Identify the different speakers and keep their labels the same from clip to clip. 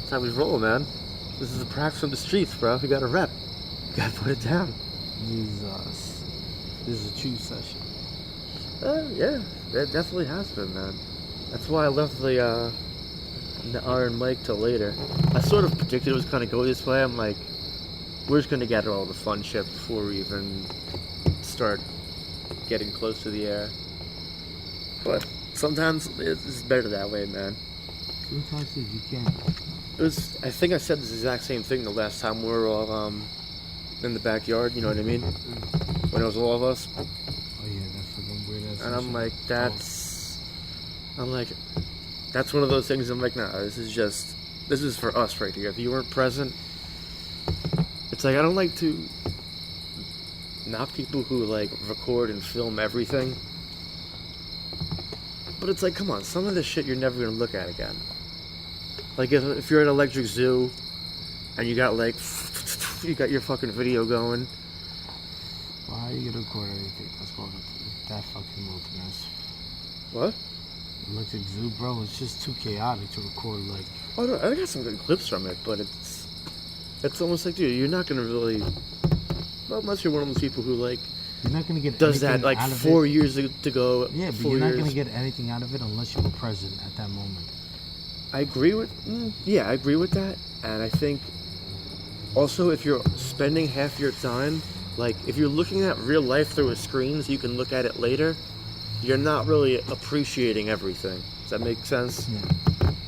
Speaker 1: That's how we roll, man. This is a Prax from the streets, bro. We got a rep. You gotta put it down.
Speaker 2: Jesus. This is a true session.
Speaker 1: Yeah, it definitely has been, man. That's why I left the Iron Mike till later. I sort of predicted it was gonna go this way. I'm like, we're just gonna gather all the fun shit before we even start getting close to the air. But sometimes it's better that way, man.
Speaker 2: Sometimes if you can't.
Speaker 1: I think I said this exact same thing the last time we were all in the backyard, you know what I mean? When it was all of us.
Speaker 2: Oh yeah, that fucking weird ass.
Speaker 1: And I'm like, that's one of those things I'm like, nah, this is for us right here. If you weren't present, it's like, I don't like to knock people who like record and film everything. But it's like, come on, some of this shit you're never gonna look at again. Like if you're at Electric Zoo and you got like you got your fucking video going.
Speaker 2: Why are you gonna record everything? Let's go to that fucking wilderness.
Speaker 1: What?
Speaker 2: Electric Zoo, bro. It's just too chaotic to record. Like,
Speaker 1: oh no, I got some good clips from it, but it's almost like, dude, you're not gonna really, well, unless you're one of those people who like.
Speaker 2: You're not gonna get
Speaker 1: does that like 4 years to go.
Speaker 2: Yeah, but you're not gonna get anything out of it unless you were present at that moment.
Speaker 1: I agree with that, and I think also if you're spending half your time, like if you're looking at real life through a screen so you can look at it later, you're not really appreciating everything. Does that make sense?
Speaker 2: Yeah,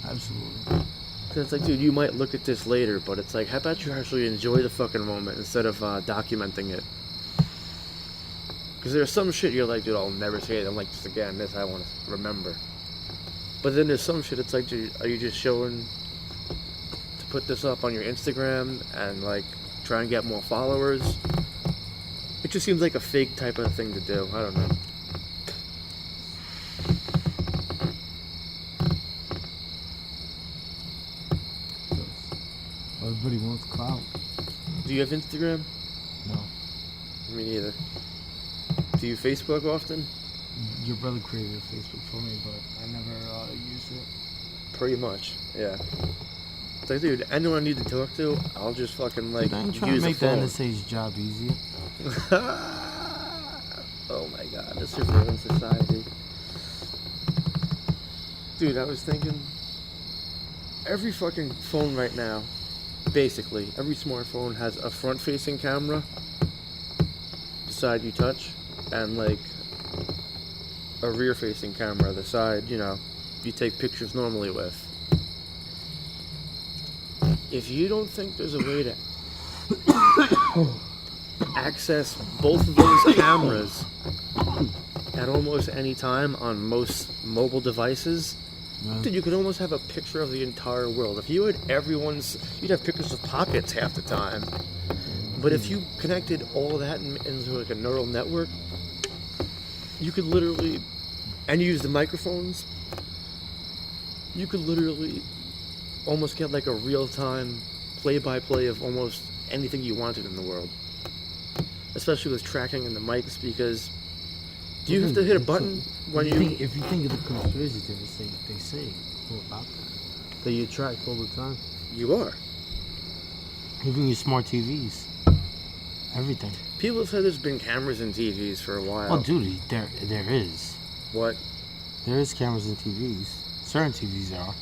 Speaker 2: absolutely.
Speaker 1: Because it's like, dude, you might look at this later, but it's like, how about you actually enjoy the fucking moment instead of documenting it? Because there's some shit you're like, dude, I'll never say it. I'm like, just again, this I want to remember. But then there's some shit, it's like, dude, are you just showing to put this up on your Instagram and like try and get more followers? It just seems like a fake type of thing to do. I don't know.
Speaker 2: Everybody wants clout.
Speaker 1: Do you have Instagram?
Speaker 2: No.
Speaker 1: Me neither. Do you Facebook often?
Speaker 2: Your brother created a Facebook for me, but I never used it.
Speaker 1: Pretty much, yeah. It's like, dude, anyone I need to talk to, I'll just fucking like
Speaker 2: I ain't trying
Speaker 1: use
Speaker 2: to make
Speaker 1: a
Speaker 2: the
Speaker 1: phone.
Speaker 2: NSA's job easier.
Speaker 1: Oh my god, the surveillance society. Dude, I was thinking, every fucking phone right now, basically, every smartphone has a front-facing camera, the side you touch, and like a rear-facing camera, the side, you know, you take pictures normally with. If you don't think there's a way to access both of those cameras at almost any time on most mobile devices, dude, you could almost have a picture of the entire world. If you had you'd have pictures of pockets half the time. But if you connected all that into like a neural network, you could literally, and you use the microphones, you could literally almost get like a real-time play-by-play of almost anything you wanted in the world. Especially with tracking and the mics, because do you have to hit a button when
Speaker 2: If you think of the conspiracy theorists, they say about that you track all the time.
Speaker 1: You are.
Speaker 2: Even your smart TVs. Everything.
Speaker 1: People have said there's been cameras in TVs for a while.
Speaker 2: Oh, dude, there is.
Speaker 1: What?
Speaker 2: There is cameras in TVs. Certain TVs there are.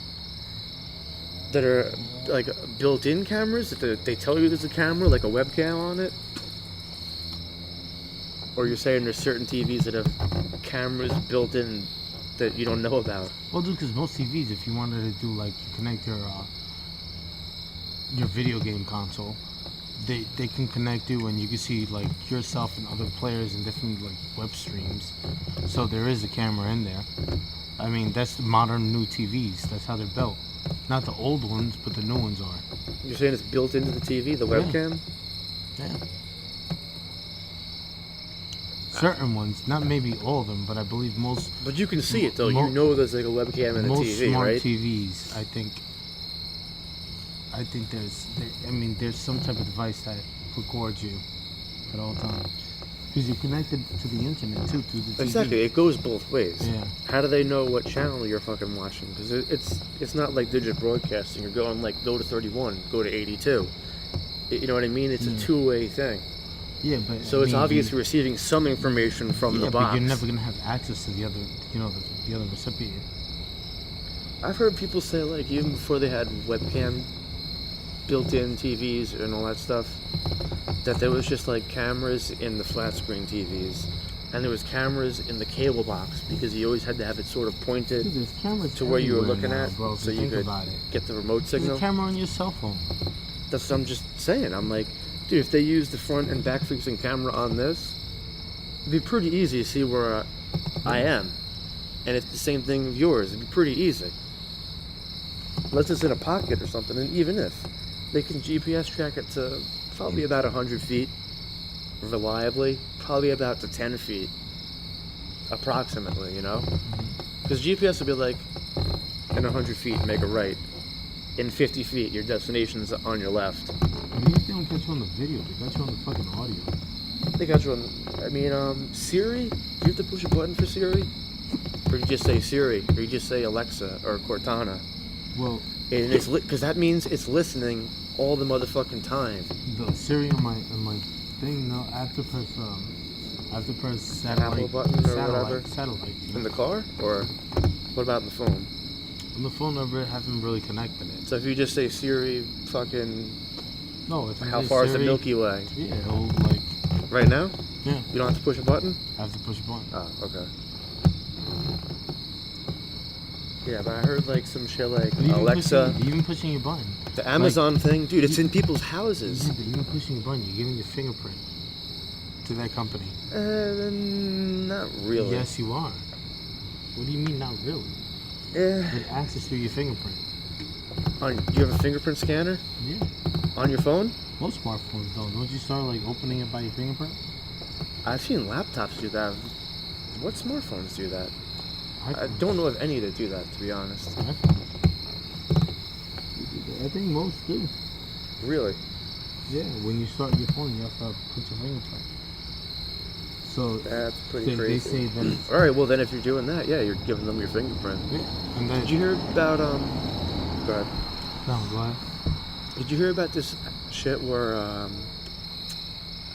Speaker 1: That are like built-in cameras? That they tell you there's a camera, like a webcam on it? Or you're saying there's certain TVs that have cameras built in that you don't know about?
Speaker 2: Well, dude, because most TVs, if you wanted to do like you connect your video game console, they can connect you and you can see like yourself and other players in different like web streams. So there is a camera in there. I mean, that's the modern new TVs. That's how they're built. Not the old ones, but the new ones are.
Speaker 1: You're saying it's built into the TV, the webcam?
Speaker 2: Yeah. Certain ones, not maybe all of them, but I believe most.
Speaker 1: But you can see it though. You know there's like a webcam in the
Speaker 2: most
Speaker 1: TV,
Speaker 2: smart
Speaker 1: right?
Speaker 2: TVs, I think there's some type of device that records you at all times. Because you're connected to the internet too through the TV.
Speaker 1: Exactly, it goes both ways.
Speaker 2: Yeah.
Speaker 1: How do they know what channel you're fucking watching? Because it's not like digital broadcasting. You're going like go to 31, go to 82. You know what I mean? It's a two-way thing.
Speaker 2: Yeah, but
Speaker 1: So it's obvious you're receiving some information from the box.
Speaker 2: but you're never gonna have access to the other, the other recipient.
Speaker 1: I've heard people say, like, even before they had webcam built-in TVs and all that stuff, that there was just like cameras in the flat screen TVs, and there was cameras in the cable box because you always had to have it sort of pointed
Speaker 2: Dude, there's cameras
Speaker 1: to where you were
Speaker 2: everywhere
Speaker 1: looking
Speaker 2: now,
Speaker 1: at,
Speaker 2: bro,
Speaker 1: so you could get the remote
Speaker 2: There's
Speaker 1: signal.
Speaker 2: a camera on your cell phone.
Speaker 1: That's what I'm just saying. I'm like, dude, if they use the front and back facing camera on this, it'd be pretty easy to see where I am. And it's the same thing with yours. It'd be pretty easy. Unless it's in a pocket or something, and even if, they can GPS track it to probably about 100 feet, reliably, probably about to 10 feet, approximately, you know? Because GPS will be like, in 100 feet, make a right. In 50 feet, your destination's on your left.
Speaker 2: Even if they don't catch you on the video, they got you on the fucking audio.
Speaker 1: They got you on, Siri? Do you have to push a button for Siri? Or you just say Siri, or you just say Alexa, or Cortana.
Speaker 2: Well,
Speaker 1: And it's because that means it's listening all the motherfucking time.
Speaker 2: the Siri on my thing, no, I have to press satellite.
Speaker 1: Apple button or whatever?
Speaker 2: Satellite.
Speaker 1: In the car? Or what about in the phone?
Speaker 2: On the phone, I haven't really connected it.
Speaker 1: So if you just say Siri, fucking,
Speaker 2: No, if I
Speaker 1: how
Speaker 2: say
Speaker 1: far is the
Speaker 2: Siri,
Speaker 1: Milky Way?
Speaker 2: Yeah, it'll like,
Speaker 1: Right now?
Speaker 2: yeah,
Speaker 1: You don't have to push a button?
Speaker 2: I have to push a button.
Speaker 1: Oh, okay. Yeah, but I heard like some shit like
Speaker 2: But
Speaker 1: Alexa,
Speaker 2: even pushing your button.
Speaker 1: the Amazon thing, dude, it's in people's houses.
Speaker 2: Yeah, but even pushing your button, you're giving your fingerprint to that company.
Speaker 1: Not really.
Speaker 2: Yes, you are. What do you mean, not really? With access to your fingerprint.
Speaker 1: Do you have a fingerprint scanner
Speaker 2: Yeah.
Speaker 1: on your phone?
Speaker 2: Most smartphones don't. Don't you start like opening it by your fingerprint?
Speaker 1: I've seen laptops do that. What smartphones do that? I
Speaker 2: iPhones.
Speaker 1: don't know of any that do that, to be honest.
Speaker 2: iPhones. I think most do.
Speaker 1: Really?
Speaker 2: Yeah, when you start your phone, you have to put your fingerprint. So
Speaker 1: That's pretty
Speaker 2: they
Speaker 1: crazy.
Speaker 2: say that it's,
Speaker 1: All right, well then if you're doing that, yeah, you're giving them your fingerprint.
Speaker 2: yeah. And then,
Speaker 1: Did you hear about Go ahead.
Speaker 2: no, go ahead.
Speaker 1: Did you hear about this shit where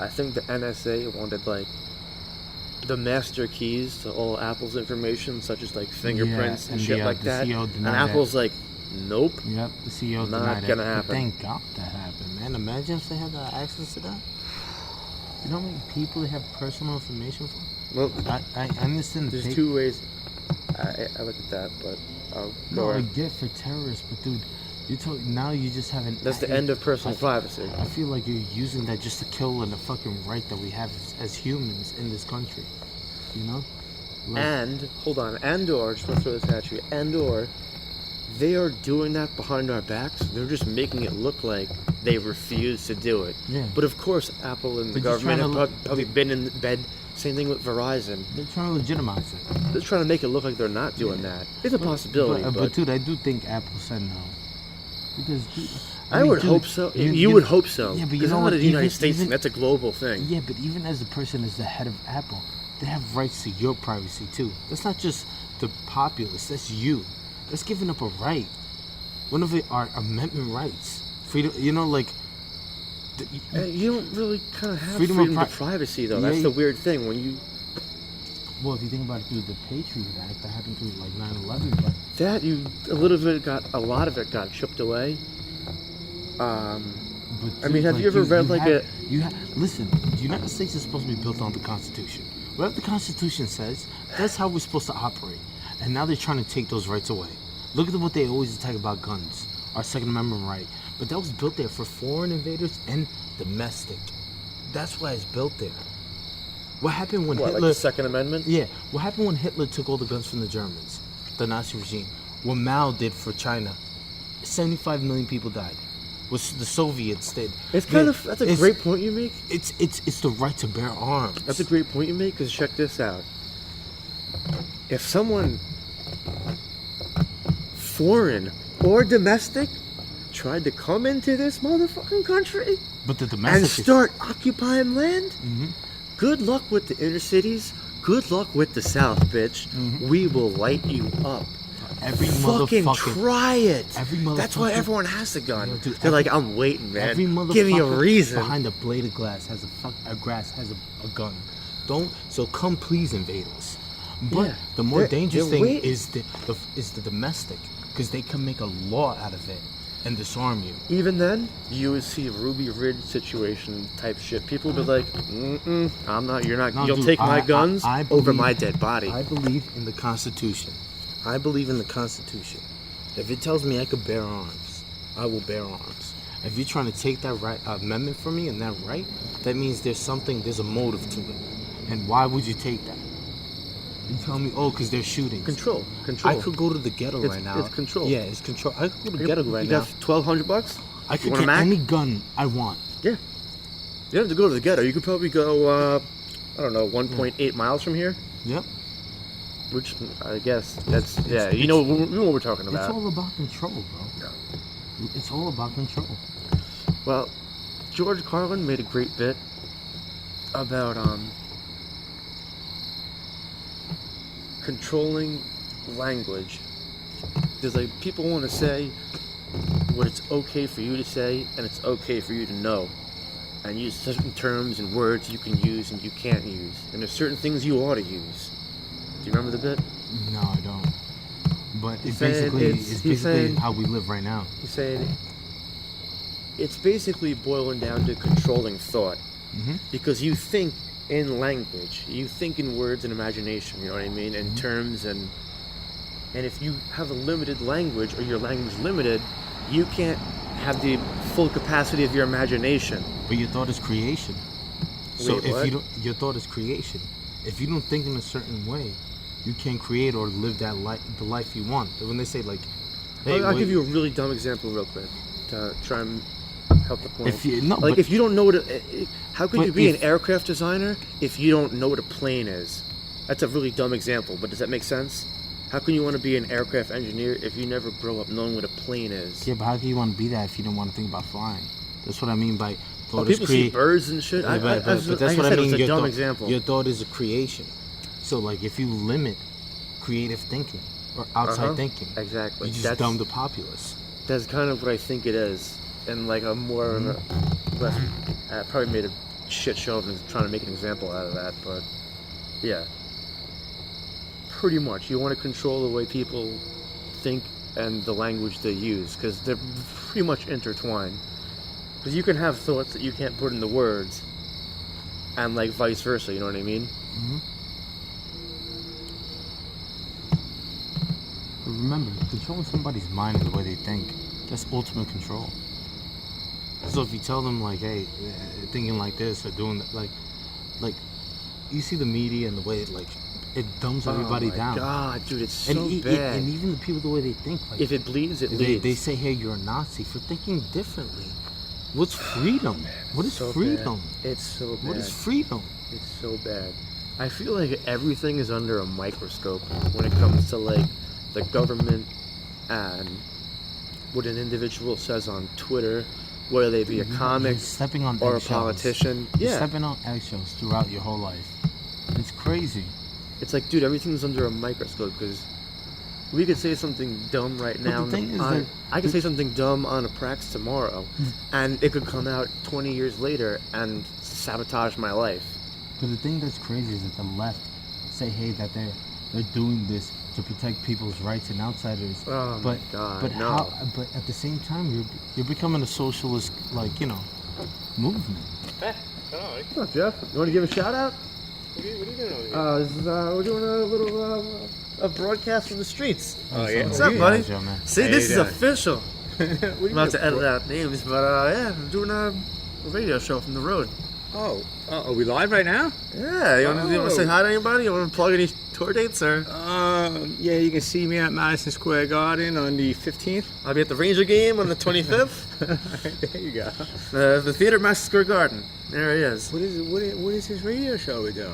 Speaker 1: I think the NSA wanted like the master keys to all Apple's information, such as like fingerprints
Speaker 2: Yeah,
Speaker 1: and
Speaker 2: and
Speaker 1: shit
Speaker 2: the
Speaker 1: like
Speaker 2: CEO
Speaker 1: that. And
Speaker 2: denied that.
Speaker 1: Apple's like, nope.
Speaker 2: Yep, the CEO
Speaker 1: Not
Speaker 2: denied
Speaker 1: gonna
Speaker 2: it.
Speaker 1: happen.
Speaker 2: But thank God that happened, man. Imagine if they had access to that. You know how many people they have personal information for?
Speaker 1: Well,
Speaker 2: I understand.
Speaker 1: there's two ways. I look at that, but I'll go
Speaker 2: No, I
Speaker 1: ahead.
Speaker 2: get it for terrorists, but dude, now you just have an.
Speaker 1: That's the end of personal privacy.
Speaker 2: I feel like you're using that just to kill the fucking right that we have as humans in this country. You know? Like,
Speaker 1: And hold on, and/or just want to throw this at you, and/or they are doing that behind our backs. They're just making it look like they refuse to do it.
Speaker 2: Yeah.
Speaker 1: But of course, Apple and the
Speaker 2: They're just
Speaker 1: government have
Speaker 2: trying to
Speaker 1: probably been in bed. Same thing with Verizon.
Speaker 2: they're trying to legitimize it.
Speaker 1: They're trying to make it look like they're not doing that. It's a possibility,
Speaker 2: But dude, I do think Apple said no. Because dude,
Speaker 1: I would hope so.
Speaker 2: you-
Speaker 1: You would hope so.
Speaker 2: Yeah, but you
Speaker 1: Because
Speaker 2: know
Speaker 1: not
Speaker 2: what?
Speaker 1: in the United
Speaker 2: Even-
Speaker 1: States,
Speaker 2: even-
Speaker 1: that's a global thing.
Speaker 2: Yeah, but even as a person as the head of Apple, they have rights to your privacy too. That's not just the populace. That's you. That's giving up a right. One of it are amendment rights. Freedom. You know, like.
Speaker 1: You don't really kind of have
Speaker 2: Freedom
Speaker 1: freedom,
Speaker 2: of
Speaker 1: to privacy, though.
Speaker 2: Yeah,
Speaker 1: That's
Speaker 2: you-
Speaker 1: the weird thing. When you
Speaker 2: Well, if you think about it through the Patriot Act, that happened through like 9/11, but
Speaker 1: a lot of it got chipped away.
Speaker 2: But
Speaker 1: I mean, have you ever read, like,
Speaker 2: listen, the United States is supposed to be built on the Constitution. Whatever the Constitution says, that's how we're supposed to operate. And now they're trying to take those rights away. Look at what they always attack about guns, our Second Amendment right. But that was built there for foreign invaders and domestic. That's why it's built there. What happened when
Speaker 1: like
Speaker 2: Hitler...
Speaker 1: the Second Amendment?
Speaker 2: Yeah, what happened when Hitler took all the guns from the Germans, the Nazi regime? What Mao did for China, 75 million people died. What the Soviets did.
Speaker 1: That's a great point you make.
Speaker 2: It's the right to bear arms.
Speaker 1: That's a great point you make, because check this out. If someone foreign or domestic tried to come into this motherfucking country
Speaker 2: But the domestic
Speaker 1: and start occupying land, Good luck with the inner cities. Good luck with the South, bitch. We will light you up.
Speaker 2: Every
Speaker 1: Fucking
Speaker 2: motherfucker.
Speaker 1: try it.
Speaker 2: Every
Speaker 1: That's why
Speaker 2: motherfucker-
Speaker 1: everyone has a gun.
Speaker 2: Yo, dude,
Speaker 1: They're like, I'm waiting, man.
Speaker 2: Every motherfucker
Speaker 1: Give me a reason.
Speaker 2: behind a blade of glass has a gun. So come please invade us. But
Speaker 1: Yeah.
Speaker 2: the more dangerous
Speaker 1: they're
Speaker 2: thing
Speaker 1: waiting.
Speaker 2: is the domestic, because they can make a law out of it and disarm you.
Speaker 1: Even then, you would see Ruby Ridge situation type shit. People would be like, I'm not, you're not,
Speaker 2: No,
Speaker 1: you'll
Speaker 2: dude,
Speaker 1: take my guns
Speaker 2: I
Speaker 1: over
Speaker 2: believe-
Speaker 1: my dead body.
Speaker 2: I believe in the Constitution. I believe in the Constitution. If it tells me I could bear arms, I will bear arms. If you're trying to take that right amendment from me and that right, that means there's a motive to it. And why would you take that? You tell me, because they're shooting.
Speaker 1: Control.
Speaker 2: I could go to the ghetto right now.
Speaker 1: It's control.
Speaker 2: Yeah, it's control. I could go to the ghetto right
Speaker 1: you
Speaker 2: now.
Speaker 1: got $1,200?
Speaker 2: I could
Speaker 1: want a
Speaker 2: get
Speaker 1: Mac?
Speaker 2: any gun I want.
Speaker 1: Yeah. You don't have to go to the ghetto. You could probably go, 1.8 miles from here.
Speaker 2: Yep.
Speaker 1: Which, I guess, you know what we're talking about.
Speaker 2: It's all about control, bro.
Speaker 1: Yeah.
Speaker 2: It's all about control.
Speaker 1: Well, George Carlin made a great bit about controlling language. There's like people want to say what it's okay for you to say and it's okay for you to know, and use certain terms and words you can use and you can't use, and there's certain things you ought to use. Do you remember the bit?
Speaker 2: No, I don't. But
Speaker 1: He's
Speaker 2: it's
Speaker 1: saying
Speaker 2: basically
Speaker 1: he's saying-
Speaker 2: how we live right now.
Speaker 1: He's saying it's basically boiling down to controlling thought. Because you think in language, you think in words and imagination, you know what I mean, and terms, and if you have a limited language or your language limited, you can't have the full capacity of your imagination.
Speaker 2: But your thought is creation. So
Speaker 1: Wait,
Speaker 2: if
Speaker 1: what?
Speaker 2: you don't, your thought is creation. If you don't think in a certain way, you can't create or live that life, the life you want. When they say like, hey,
Speaker 1: I'll give you a really dumb example real quick to try and help the point.
Speaker 2: If you no,
Speaker 1: Like,
Speaker 2: but,
Speaker 1: if you don't know how could
Speaker 2: But
Speaker 1: you be
Speaker 2: if-
Speaker 1: an aircraft designer if you don't know what a plane is? That's a really dumb example, but does that make sense? How can you want to be an aircraft engineer if you never grow up knowing what a plane is?
Speaker 2: yeah, but how do you want to be that if you don't want to think about flying? That's what I mean by thought
Speaker 1: People
Speaker 2: is
Speaker 1: see birds and shit.
Speaker 2: Yeah, but that's
Speaker 1: like
Speaker 2: what I
Speaker 1: said,
Speaker 2: mean.
Speaker 1: It's a
Speaker 2: Your
Speaker 1: dumb
Speaker 2: thought,
Speaker 1: example.
Speaker 2: Your thought is a creation. So like, if you limit creative thinking or outside thinking,
Speaker 1: Exactly.
Speaker 2: you just
Speaker 1: That's-
Speaker 2: dumb the populace.
Speaker 1: That's kind of what I think it is, and like a more of a less. I probably made a shit show of trying to make an example out of that, but yeah, pretty much. You want to control the way people think and the language they use, because they're pretty much intertwined. Because you can have thoughts that you can't put into words, and like vice versa. You know what I mean?
Speaker 2: But remember, controlling somebody's mind and the way they think, that's ultimate control. So if you tell them like, hey, thinking like this or doing that, like you see the media and the way it dumbs everybody
Speaker 1: oh my
Speaker 2: down.
Speaker 1: God, dude, it's so
Speaker 2: And
Speaker 1: bad.
Speaker 2: and even the people, the way they think, like
Speaker 1: If it bleeds, it leads.
Speaker 2: they say, hey, you're a Nazi for thinking differently. What's freedom? What is
Speaker 1: So
Speaker 2: freedom?
Speaker 1: bad. It's so bad.
Speaker 2: What is freedom?
Speaker 1: It's so bad. I feel like everything is under a microscope when it comes to like the government and what an individual says on Twitter, whether they be a comic
Speaker 2: You're stepping on
Speaker 1: or a
Speaker 2: eggshells.
Speaker 1: politician.
Speaker 2: You're
Speaker 1: Yeah,
Speaker 2: stepping on eggshells throughout your whole life. It's crazy.
Speaker 1: it's like, dude, everything's under a microscope because we could say something dumb right
Speaker 2: But
Speaker 1: now.
Speaker 2: the thing is
Speaker 1: on-
Speaker 2: that-
Speaker 1: I could say something dumb on a Prax tomorrow, and it could come out 20 years later and sabotage my life.
Speaker 2: But the thing that's crazy is that the left say, hey, that they're doing this to protect people's rights and outsiders.
Speaker 1: Oh
Speaker 2: but
Speaker 1: my God,
Speaker 2: but
Speaker 1: no.
Speaker 2: but at the same time you're becoming a socialist, like, movement.
Speaker 3: Hey, hello.
Speaker 1: What's up, Jeff? You want to give a shout out?
Speaker 3: What are you doing over here?
Speaker 1: This is, we're doing a little a broadcast from the streets.
Speaker 3: Oh, yeah.
Speaker 1: What's up, buddy?
Speaker 2: Yeah, man.
Speaker 1: See,
Speaker 3: How
Speaker 1: this
Speaker 3: you
Speaker 1: is
Speaker 3: doing?
Speaker 1: official.
Speaker 3: What are you
Speaker 1: I'm about to
Speaker 3: doing?
Speaker 1: edit out names, but yeah, I'm doing a radio show from the road.
Speaker 3: Oh, are we live right now?
Speaker 1: Yeah, you want to say hi to anybody? You want to plug any tour dates, or
Speaker 3: Yeah, you can see me at Madison Square Garden on the 15th.
Speaker 1: I'll be at the Ranger game on the 25th.
Speaker 3: There you go.
Speaker 1: The theater at Madison Square Garden. There he is.
Speaker 3: What is this radio show we're doing?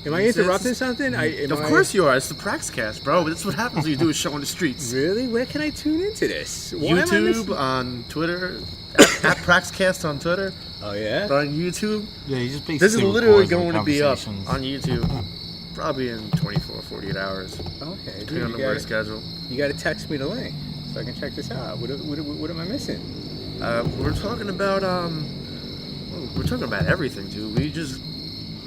Speaker 3: Am I
Speaker 1: It's-
Speaker 3: interrupting something?
Speaker 1: Of course you are. It's the Praxcast, bro. That's what happens when you do a show on the streets.
Speaker 3: Really? Where can I tune into this? Why am I
Speaker 1: YouTube,
Speaker 3: missing-
Speaker 1: on Twitter, at Praxcast on Twitter,
Speaker 3: Oh yeah.
Speaker 1: but on YouTube,
Speaker 2: Yeah, you just basically
Speaker 1: this is literally
Speaker 2: record,
Speaker 1: going to be up
Speaker 2: conversations.
Speaker 1: on YouTube probably in 24, 48 hours,
Speaker 3: Okay.
Speaker 1: depending
Speaker 3: Dude,
Speaker 1: on the work schedule.
Speaker 3: you got to text me the link so I can check this out. What am I missing?
Speaker 1: We're talking about everything, dude. We just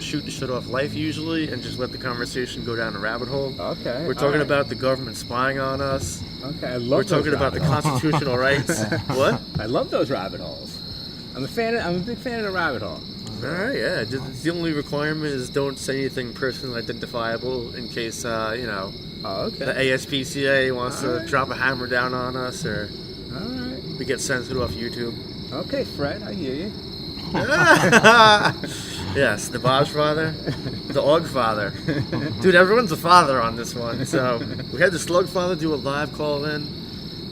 Speaker 1: shoot the shit off life usually, and just let the conversation go down a rabbit hole.
Speaker 3: Okay.
Speaker 1: We're talking about the government spying on us.
Speaker 3: Okay, I love.
Speaker 1: We're
Speaker 3: those
Speaker 1: talking about the
Speaker 3: rabbit holes.
Speaker 1: constitutional rights. What?
Speaker 3: I love those rabbit holes. I'm a big fan of the rabbit hole.
Speaker 1: All right, yeah. Just, the only requirement is don't say anything personally identifiable in case
Speaker 3: Oh,
Speaker 1: the
Speaker 3: okay.
Speaker 1: ASPCA wants to
Speaker 3: Alright.
Speaker 1: drop a hammer down on us, or
Speaker 3: All right.
Speaker 1: we get censored off YouTube.
Speaker 3: Okay, Fred, I hear you.
Speaker 1: Yes, the Bahgfather, the Augfather. Dude, everyone's a father on this one. So we had the Slugfather do a live call in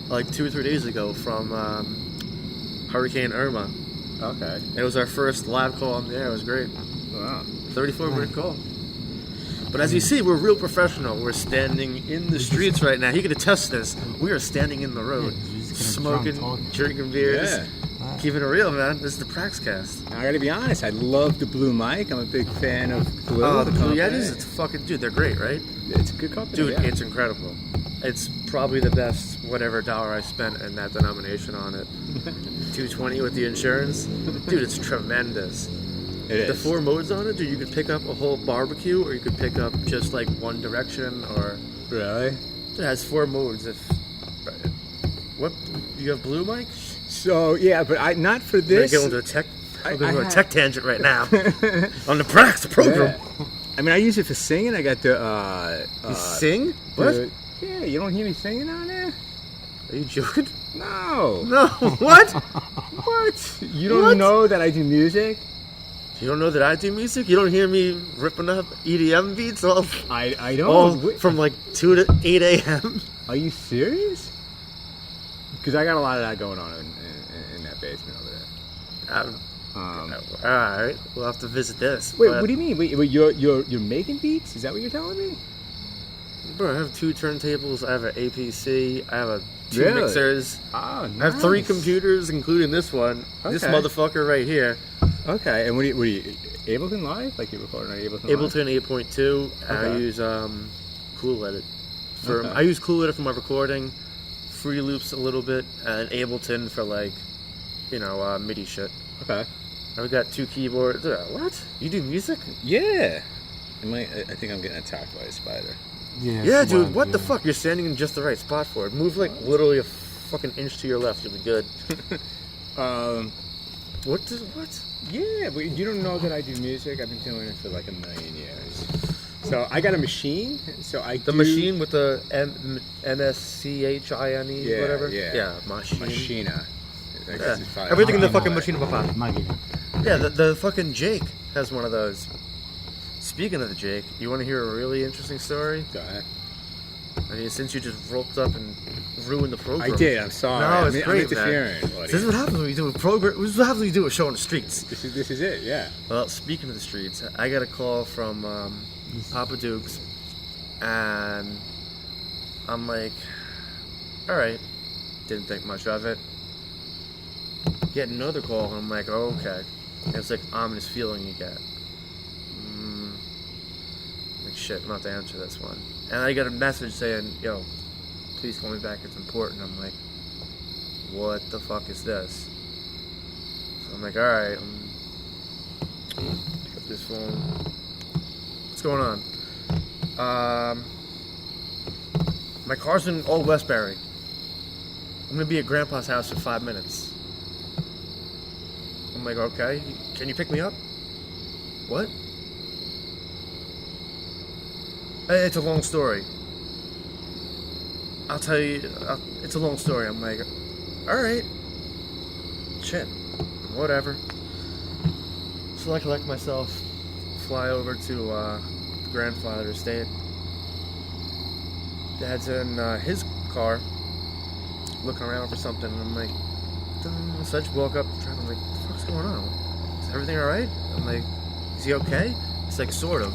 Speaker 1: like 2 or 3 days ago from Hurricane Irma.
Speaker 3: Okay.
Speaker 1: It was our first live call on the air. It was great.
Speaker 3: Wow.
Speaker 1: 34-minute call. But as you see, we're real professional. We're standing in the streets right now. He can attest this. We are standing in the road,
Speaker 2: Yeah, just getting
Speaker 1: smoking,
Speaker 2: drunk, talking.
Speaker 1: drinking beers,
Speaker 3: Yeah.
Speaker 1: keeping it real, man. This is the Praxcast.
Speaker 3: Now, I gotta be honest. I love the blue mic. I'm a big fan of Blue.
Speaker 1: Oh, the Blue
Speaker 3: company.
Speaker 1: Yetis, it's fucking, dude, they're great, right?
Speaker 3: It's a good company.
Speaker 1: Dude,
Speaker 3: yeah.
Speaker 1: it's incredible. It's probably the best whatever dollar I spent in that denomination on it. $220 with the insurance. Dude, it's tremendous.
Speaker 3: It
Speaker 1: The
Speaker 3: is.
Speaker 1: 4 modes on it, dude, you could pick up a whole barbecue, or you could pick up just like one direction, or
Speaker 3: Really?
Speaker 1: it has 4 modes. If what you have blue mic?
Speaker 3: So yeah, but I not for
Speaker 1: We're gonna
Speaker 3: this.
Speaker 1: go into a tech.
Speaker 3: I-
Speaker 1: We're going
Speaker 3: I
Speaker 1: to a
Speaker 3: have-
Speaker 1: tech tangent right now on the Prax program.
Speaker 3: Yeah. I mean, I use it for singing. I got the.
Speaker 1: You sing? What?
Speaker 3: the- yeah, you don't hear me singing on there?
Speaker 1: Are you joking?
Speaker 3: No.
Speaker 1: No. What?
Speaker 3: What? You don't
Speaker 1: What?
Speaker 3: know that I do music?
Speaker 1: You don't know that I do music? You don't hear me ripping up EDM beats all
Speaker 3: I don't.
Speaker 1: all from like 2 to 8 a.m.?
Speaker 3: Are you serious? Because I got a lot of that going on in that basement over there.
Speaker 1: All right, we'll have to visit this.
Speaker 3: Wait,
Speaker 1: but-
Speaker 3: what do you mean? Wait, you're making beats? Is that what you're telling me?
Speaker 1: Bro, I have 2 turntables. I have an APC. I have 2
Speaker 3: Really?
Speaker 1: mixers.
Speaker 3: Oh, nice.
Speaker 1: I have 3 computers, including this one. This
Speaker 3: Okay.
Speaker 1: motherfucker right here.
Speaker 3: Okay, and what do you Ableton Live? Like you're recording on Ableton Live?
Speaker 1: Ableton 8.2. I
Speaker 3: Okay.
Speaker 1: use Cool Edit.
Speaker 3: Okay.
Speaker 1: I use Cool Edit for my recording. Free Loops a little bit, and Ableton for like, MIDI shit.
Speaker 3: Okay.
Speaker 1: I've got 2 keyboards. What? You do music?
Speaker 3: Yeah. I think I'm getting attacked by a spider.
Speaker 2: Yeah,
Speaker 1: Yeah,
Speaker 2: it's
Speaker 1: dude.
Speaker 2: wild,
Speaker 1: What the
Speaker 2: yeah.
Speaker 1: fuck? You're standing in just the right spot for it. Move like literally a fucking inch to your left. You'll be good. What?
Speaker 3: Yeah, but you don't know that I do music. I've been doing it for like a million years. So I got a machine. So I
Speaker 1: The
Speaker 3: do
Speaker 1: machine with the MSCHINE,
Speaker 3: Yeah,
Speaker 1: whatever.
Speaker 3: yeah.
Speaker 1: Machine.
Speaker 3: Machina. I
Speaker 1: Yeah.
Speaker 3: guess it's probably-
Speaker 1: Everything in the
Speaker 2: Machina.
Speaker 1: fucking machine, papa.
Speaker 2: Maggie.
Speaker 1: Yeah, the fucking Jake has one of those. Speaking of the Jake, you want to hear a really interesting story?
Speaker 3: Go ahead.
Speaker 1: I mean, since you just roped up and ruined the program.
Speaker 3: I did. I'm sorry.
Speaker 1: No, it's
Speaker 3: I'm
Speaker 1: great,
Speaker 3: interfering.
Speaker 1: man.
Speaker 3: buddy.
Speaker 1: This is what happens when you do a program. This is what happens when you do a show on the streets.
Speaker 3: This is it. Yeah.
Speaker 1: Well, speaking of the streets, I got a call from Papa Dukes, and I'm like, all right, didn't think much of it. Get another call, and I'm like, oh, okay. And it's like ominous feeling you get. Like shit, I'm about to answer this one. And I got a message saying, yo, please call me back, it's important. I'm like, what the fuck is this? So I'm like, alright, pick up this phone. What's going on? My car's in Old Westbury. I'm gonna be at Grandpa's house in 5 minutes. I'm like, okay, can you pick me up? What? It's a long story. I'll tell you, it's a long story. I'm like, alright. Shit. Whatever. So I collect myself, fly over to Grandfather estate. Dad's in his car, looking around for something, and I'm like, "Duh." So I just woke up, I'm like, what the fuck's going on? Is everything alright? I'm like, is he okay? He's like, sort of.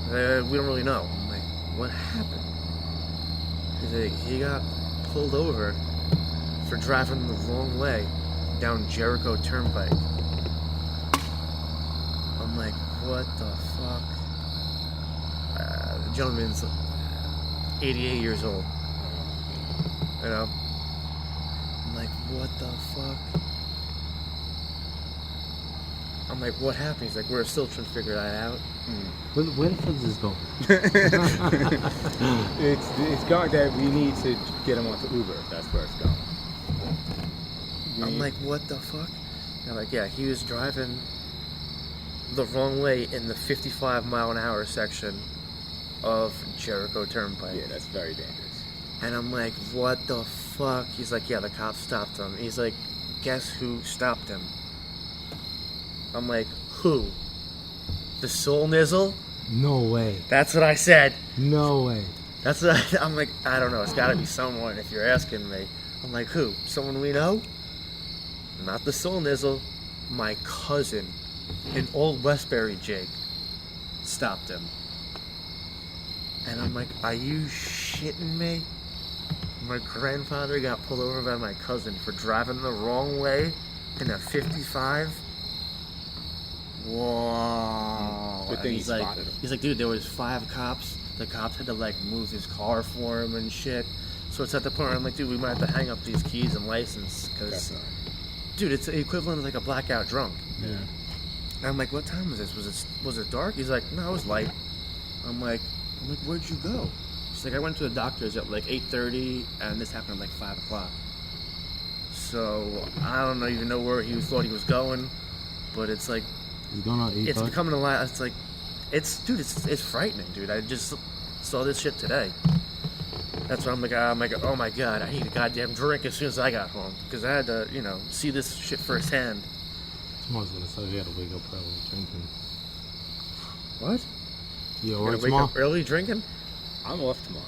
Speaker 1: We don't really know. I'm like, what happened? He's like, he got pulled over for driving the wrong way down Jericho Turnpike. I'm like, what the fuck? The gentleman's 88 years old. You know? I'm like, what the fuck? I'm like, what happened? He's like, we're still trying to figure that out.
Speaker 2: Where the fuck is this going?
Speaker 3: It's going that we need to get him onto Uber. That's where it's going.
Speaker 1: I'm like, what the fuck? And I'm like, yeah, he was driving the wrong way in the 55-mile-an-hour section of Jericho Turnpike.
Speaker 3: Yeah, that's very dangerous.
Speaker 1: And I'm like, what the fuck? He's like, yeah, the cops stopped him. He's like, guess who stopped him? I'm like, who? The Soul Nizzle?
Speaker 2: No way.
Speaker 1: That's what I said.
Speaker 2: No way.
Speaker 1: That's what I'm like, I don't know. It's got to be someone if you're asking me. I'm like, who? Someone we know? Not the Soul Nizzle. My cousin, an old Westbury Jake, stopped him. And I'm like, are you shitting me? My grandfather got pulled over by my cousin for driving the wrong way in a 55. Whoa.
Speaker 3: Good
Speaker 1: And
Speaker 3: thing he
Speaker 1: he's like,
Speaker 3: spotted him.
Speaker 1: he's like, dude, there was 5 cops. The cops had to like move his car for him and shit. So it's at the point where I'm like, dude, we might have to hang up these keys and license because,
Speaker 3: Definitely.
Speaker 1: dude, it's the equivalent of like a blackout drunk.
Speaker 3: Yeah.
Speaker 1: And I'm like, what time was this? Was it dark? He's like, no, it was light. I'm like, where'd you go? She's like, I went to the doctor's at like 8:30, and this happened at like 5 o'clock. So I don't even know where he thought he was going, but it's like,
Speaker 2: He's going on 8
Speaker 1: it's becoming a lot. It's like, it's frightening, dude. I just saw this shit today. That's why I'm like, oh my god, I need a goddamn drink as soon as I got home because I had to, see this shit firsthand.
Speaker 2: Tomorrow's gonna say we gotta wake up early drinking.
Speaker 1: What?
Speaker 2: Yeah,
Speaker 1: You
Speaker 2: or
Speaker 1: gotta wake
Speaker 2: tomorrow.
Speaker 1: up early drinking?
Speaker 3: I'm off tomorrow.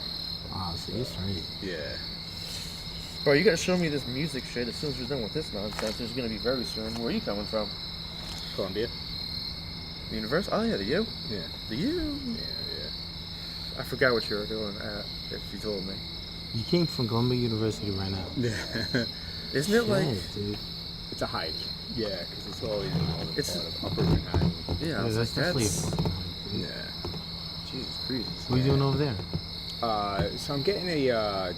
Speaker 2: Ah, see, it's right.
Speaker 3: Yeah.
Speaker 1: Bro, you gotta show me this music shit as soon as we're done with this nonsense. There's gonna be very soon. Where are you coming from?
Speaker 3: Columbia.
Speaker 1: The universe? Oh yeah, the U.
Speaker 3: Yeah.
Speaker 1: The U.
Speaker 3: Yeah.
Speaker 1: I forgot what you were doing. If you told me.
Speaker 2: You came from Columbia University right now.
Speaker 3: Yeah.
Speaker 1: Isn't it like?
Speaker 2: Shit, dude.
Speaker 3: It's a hike. Yeah, because it's always in the northern
Speaker 1: It's-
Speaker 3: part of Upper Manhattan.
Speaker 1: Yeah, I
Speaker 2: Yeah,
Speaker 1: was
Speaker 2: that's
Speaker 1: like,
Speaker 2: definitely a
Speaker 1: that's
Speaker 2: fucking hike, dude.
Speaker 3: Yeah.
Speaker 1: Jesus Christ.
Speaker 2: What are you doing over there?
Speaker 3: So I'm getting a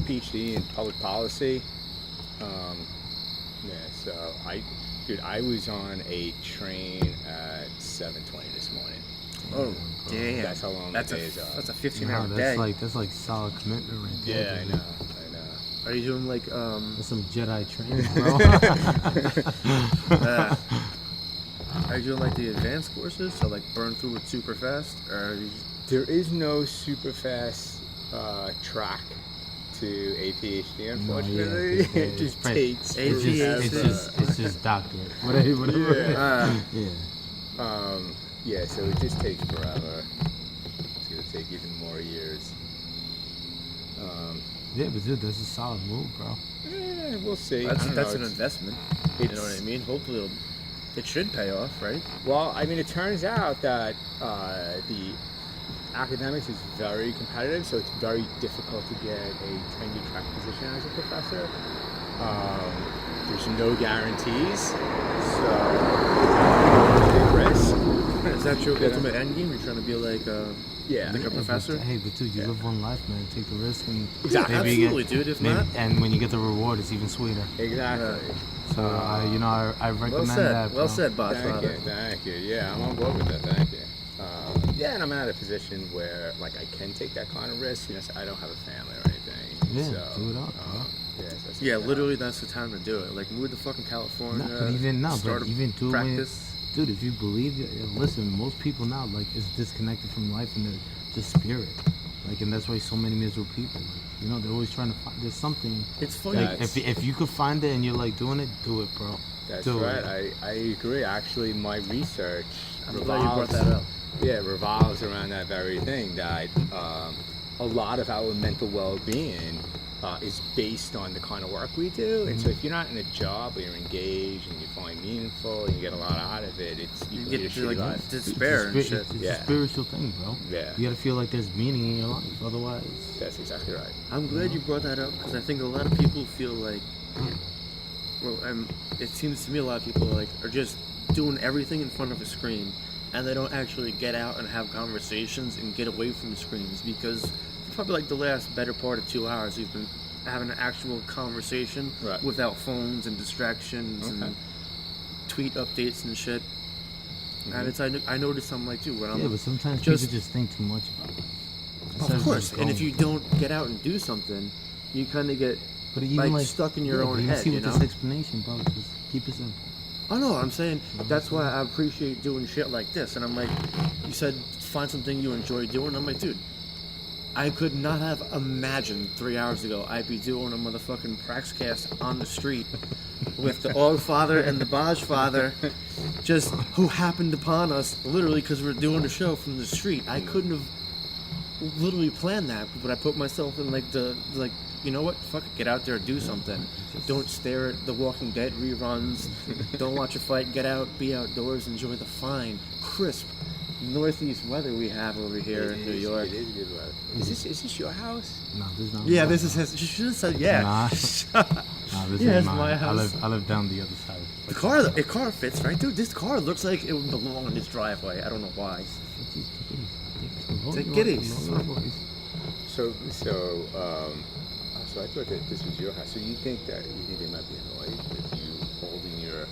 Speaker 3: PhD in public policy. So I was on a train at 7:20 this morning.
Speaker 1: Oh damn.
Speaker 3: That's how long
Speaker 1: That's
Speaker 3: the
Speaker 1: a
Speaker 3: days are.
Speaker 1: that's a 15-hour
Speaker 2: Wow,
Speaker 1: day.
Speaker 2: that's like solid commitment right there.
Speaker 3: Yeah, I
Speaker 2: dude.
Speaker 3: know.
Speaker 1: Are you doing like
Speaker 2: That's some Jedi training, bro.
Speaker 1: Are you doing like the advanced courses, so like burn through it super fast, or are you
Speaker 3: There is no super fast track to a PhD, unfortunately.
Speaker 2: yeah,
Speaker 3: It just
Speaker 2: right.
Speaker 3: takes
Speaker 1: It's just-
Speaker 2: it's just doctorate. Whatever.
Speaker 3: Yeah.
Speaker 2: Yeah.
Speaker 3: Yeah, so it just takes forever. It's gonna take even more years.
Speaker 2: Yeah, but dude, that's a solid move, bro.
Speaker 3: We'll see.
Speaker 1: that's
Speaker 3: I don't
Speaker 1: that's
Speaker 3: know,
Speaker 1: an
Speaker 3: it's-
Speaker 1: investment. You know what I mean? Hopefully it should pay off, right?
Speaker 3: Well, I mean, it turns out that the academics is very competitive, so it's very difficult to get a tenure track position as a professor. There's no guarantees, so big risk.
Speaker 1: Is that your ultimate end game? You're trying to be like a professor?
Speaker 2: Hey, but dude, you live one life, man. Take the risk and
Speaker 3: Exactly.
Speaker 2: maybe you
Speaker 1: Absolutely, dude. If
Speaker 2: maybe,
Speaker 1: not,
Speaker 2: and when you get the reward, it's even sweeter.
Speaker 3: Exactly.
Speaker 2: So I recommend
Speaker 1: well said.
Speaker 2: that. Bro.
Speaker 1: Well said,
Speaker 3: Thank you,
Speaker 1: Bahgfather.
Speaker 3: thank you. Yeah, I'm on board with that. Thank you. Yeah, and I'm at a position where like I can take that kind of risk. So I don't have a family or anything.
Speaker 2: Yeah,
Speaker 3: so,
Speaker 2: do it up, bro.
Speaker 3: So
Speaker 1: Yeah, literally, that's the time to do it. Like, move to fucking California.
Speaker 2: No, but even now,
Speaker 1: start
Speaker 2: but
Speaker 1: a
Speaker 2: even do it when-
Speaker 1: practice.
Speaker 2: Dude, if you believe it, listen, most people now like is disconnected from life and they're just spirit. Like, and that's why so many miserable people. Like, they're always trying to find. There's something.
Speaker 1: It's funny.
Speaker 2: Like, if you could find it and you're like doing it, do it, bro.
Speaker 3: That's
Speaker 2: do
Speaker 3: right.
Speaker 2: It.
Speaker 3: I agree. Actually, my research
Speaker 1: I'm glad you brought that up.
Speaker 3: revolves around that very thing. That a lot of our mental well-being is based on the kind of work we do. And so, if you're not in a job where you're engaged and you find meaningful and you get a lot out of it, you
Speaker 1: You
Speaker 3: lead a
Speaker 1: get to
Speaker 3: shitty
Speaker 1: like
Speaker 3: life.
Speaker 1: despair and
Speaker 2: It's
Speaker 1: shit.
Speaker 2: a
Speaker 3: Yeah.
Speaker 2: spiritual thing, bro.
Speaker 3: Yeah.
Speaker 2: You gotta feel like there's meaning in your life. Otherwise,
Speaker 3: That's exactly right.
Speaker 1: I'm glad you brought that up because I think a lot of people feel like well, it seems to me a lot of people are just doing everything in front of a screen, and they don't actually get out and have conversations and get away from screens, because probably like the last better part of 2 hours we've been having an actual conversation without phones and distractions and tweet updates and shit. And it's I noticed something like too when I'm
Speaker 2: but sometimes people just think too much about it.
Speaker 1: Of course, and if you don't get out and do something, you kind of get stuck in your own head.
Speaker 2: See with this explanation, bro, just keep it simple.
Speaker 1: Oh no, I'm saying that's why I appreciate doing shit like this. And I'm like, you said find something you enjoy doing. I'm like, dude, I could not have imagined 3 hours ago I'd be doing a motherfucking Praxcast on the street with the Augfather and the Bahgfather, just who happened upon us literally because we're doing a show from the street. I couldn't have literally planned that, but I put myself in you know what? Fuck it, get out there, do something. Don't stare at The Walking Dead reruns. Don't watch a fight. Get out, be outdoors, enjoy the fine, crisp northeast weather we have over here in New York.
Speaker 3: It is good weather. Is this your house?
Speaker 2: No, this is not.
Speaker 1: Yeah, this is his. You should have said yeah.
Speaker 2: Nah, this is my house. I live down the other side.
Speaker 1: The car fits, right, dude? This car looks like it would belong in this driveway. I don't know why. Take kitties.
Speaker 3: So I thought that this was your house. So you think they might be annoyed with you holding your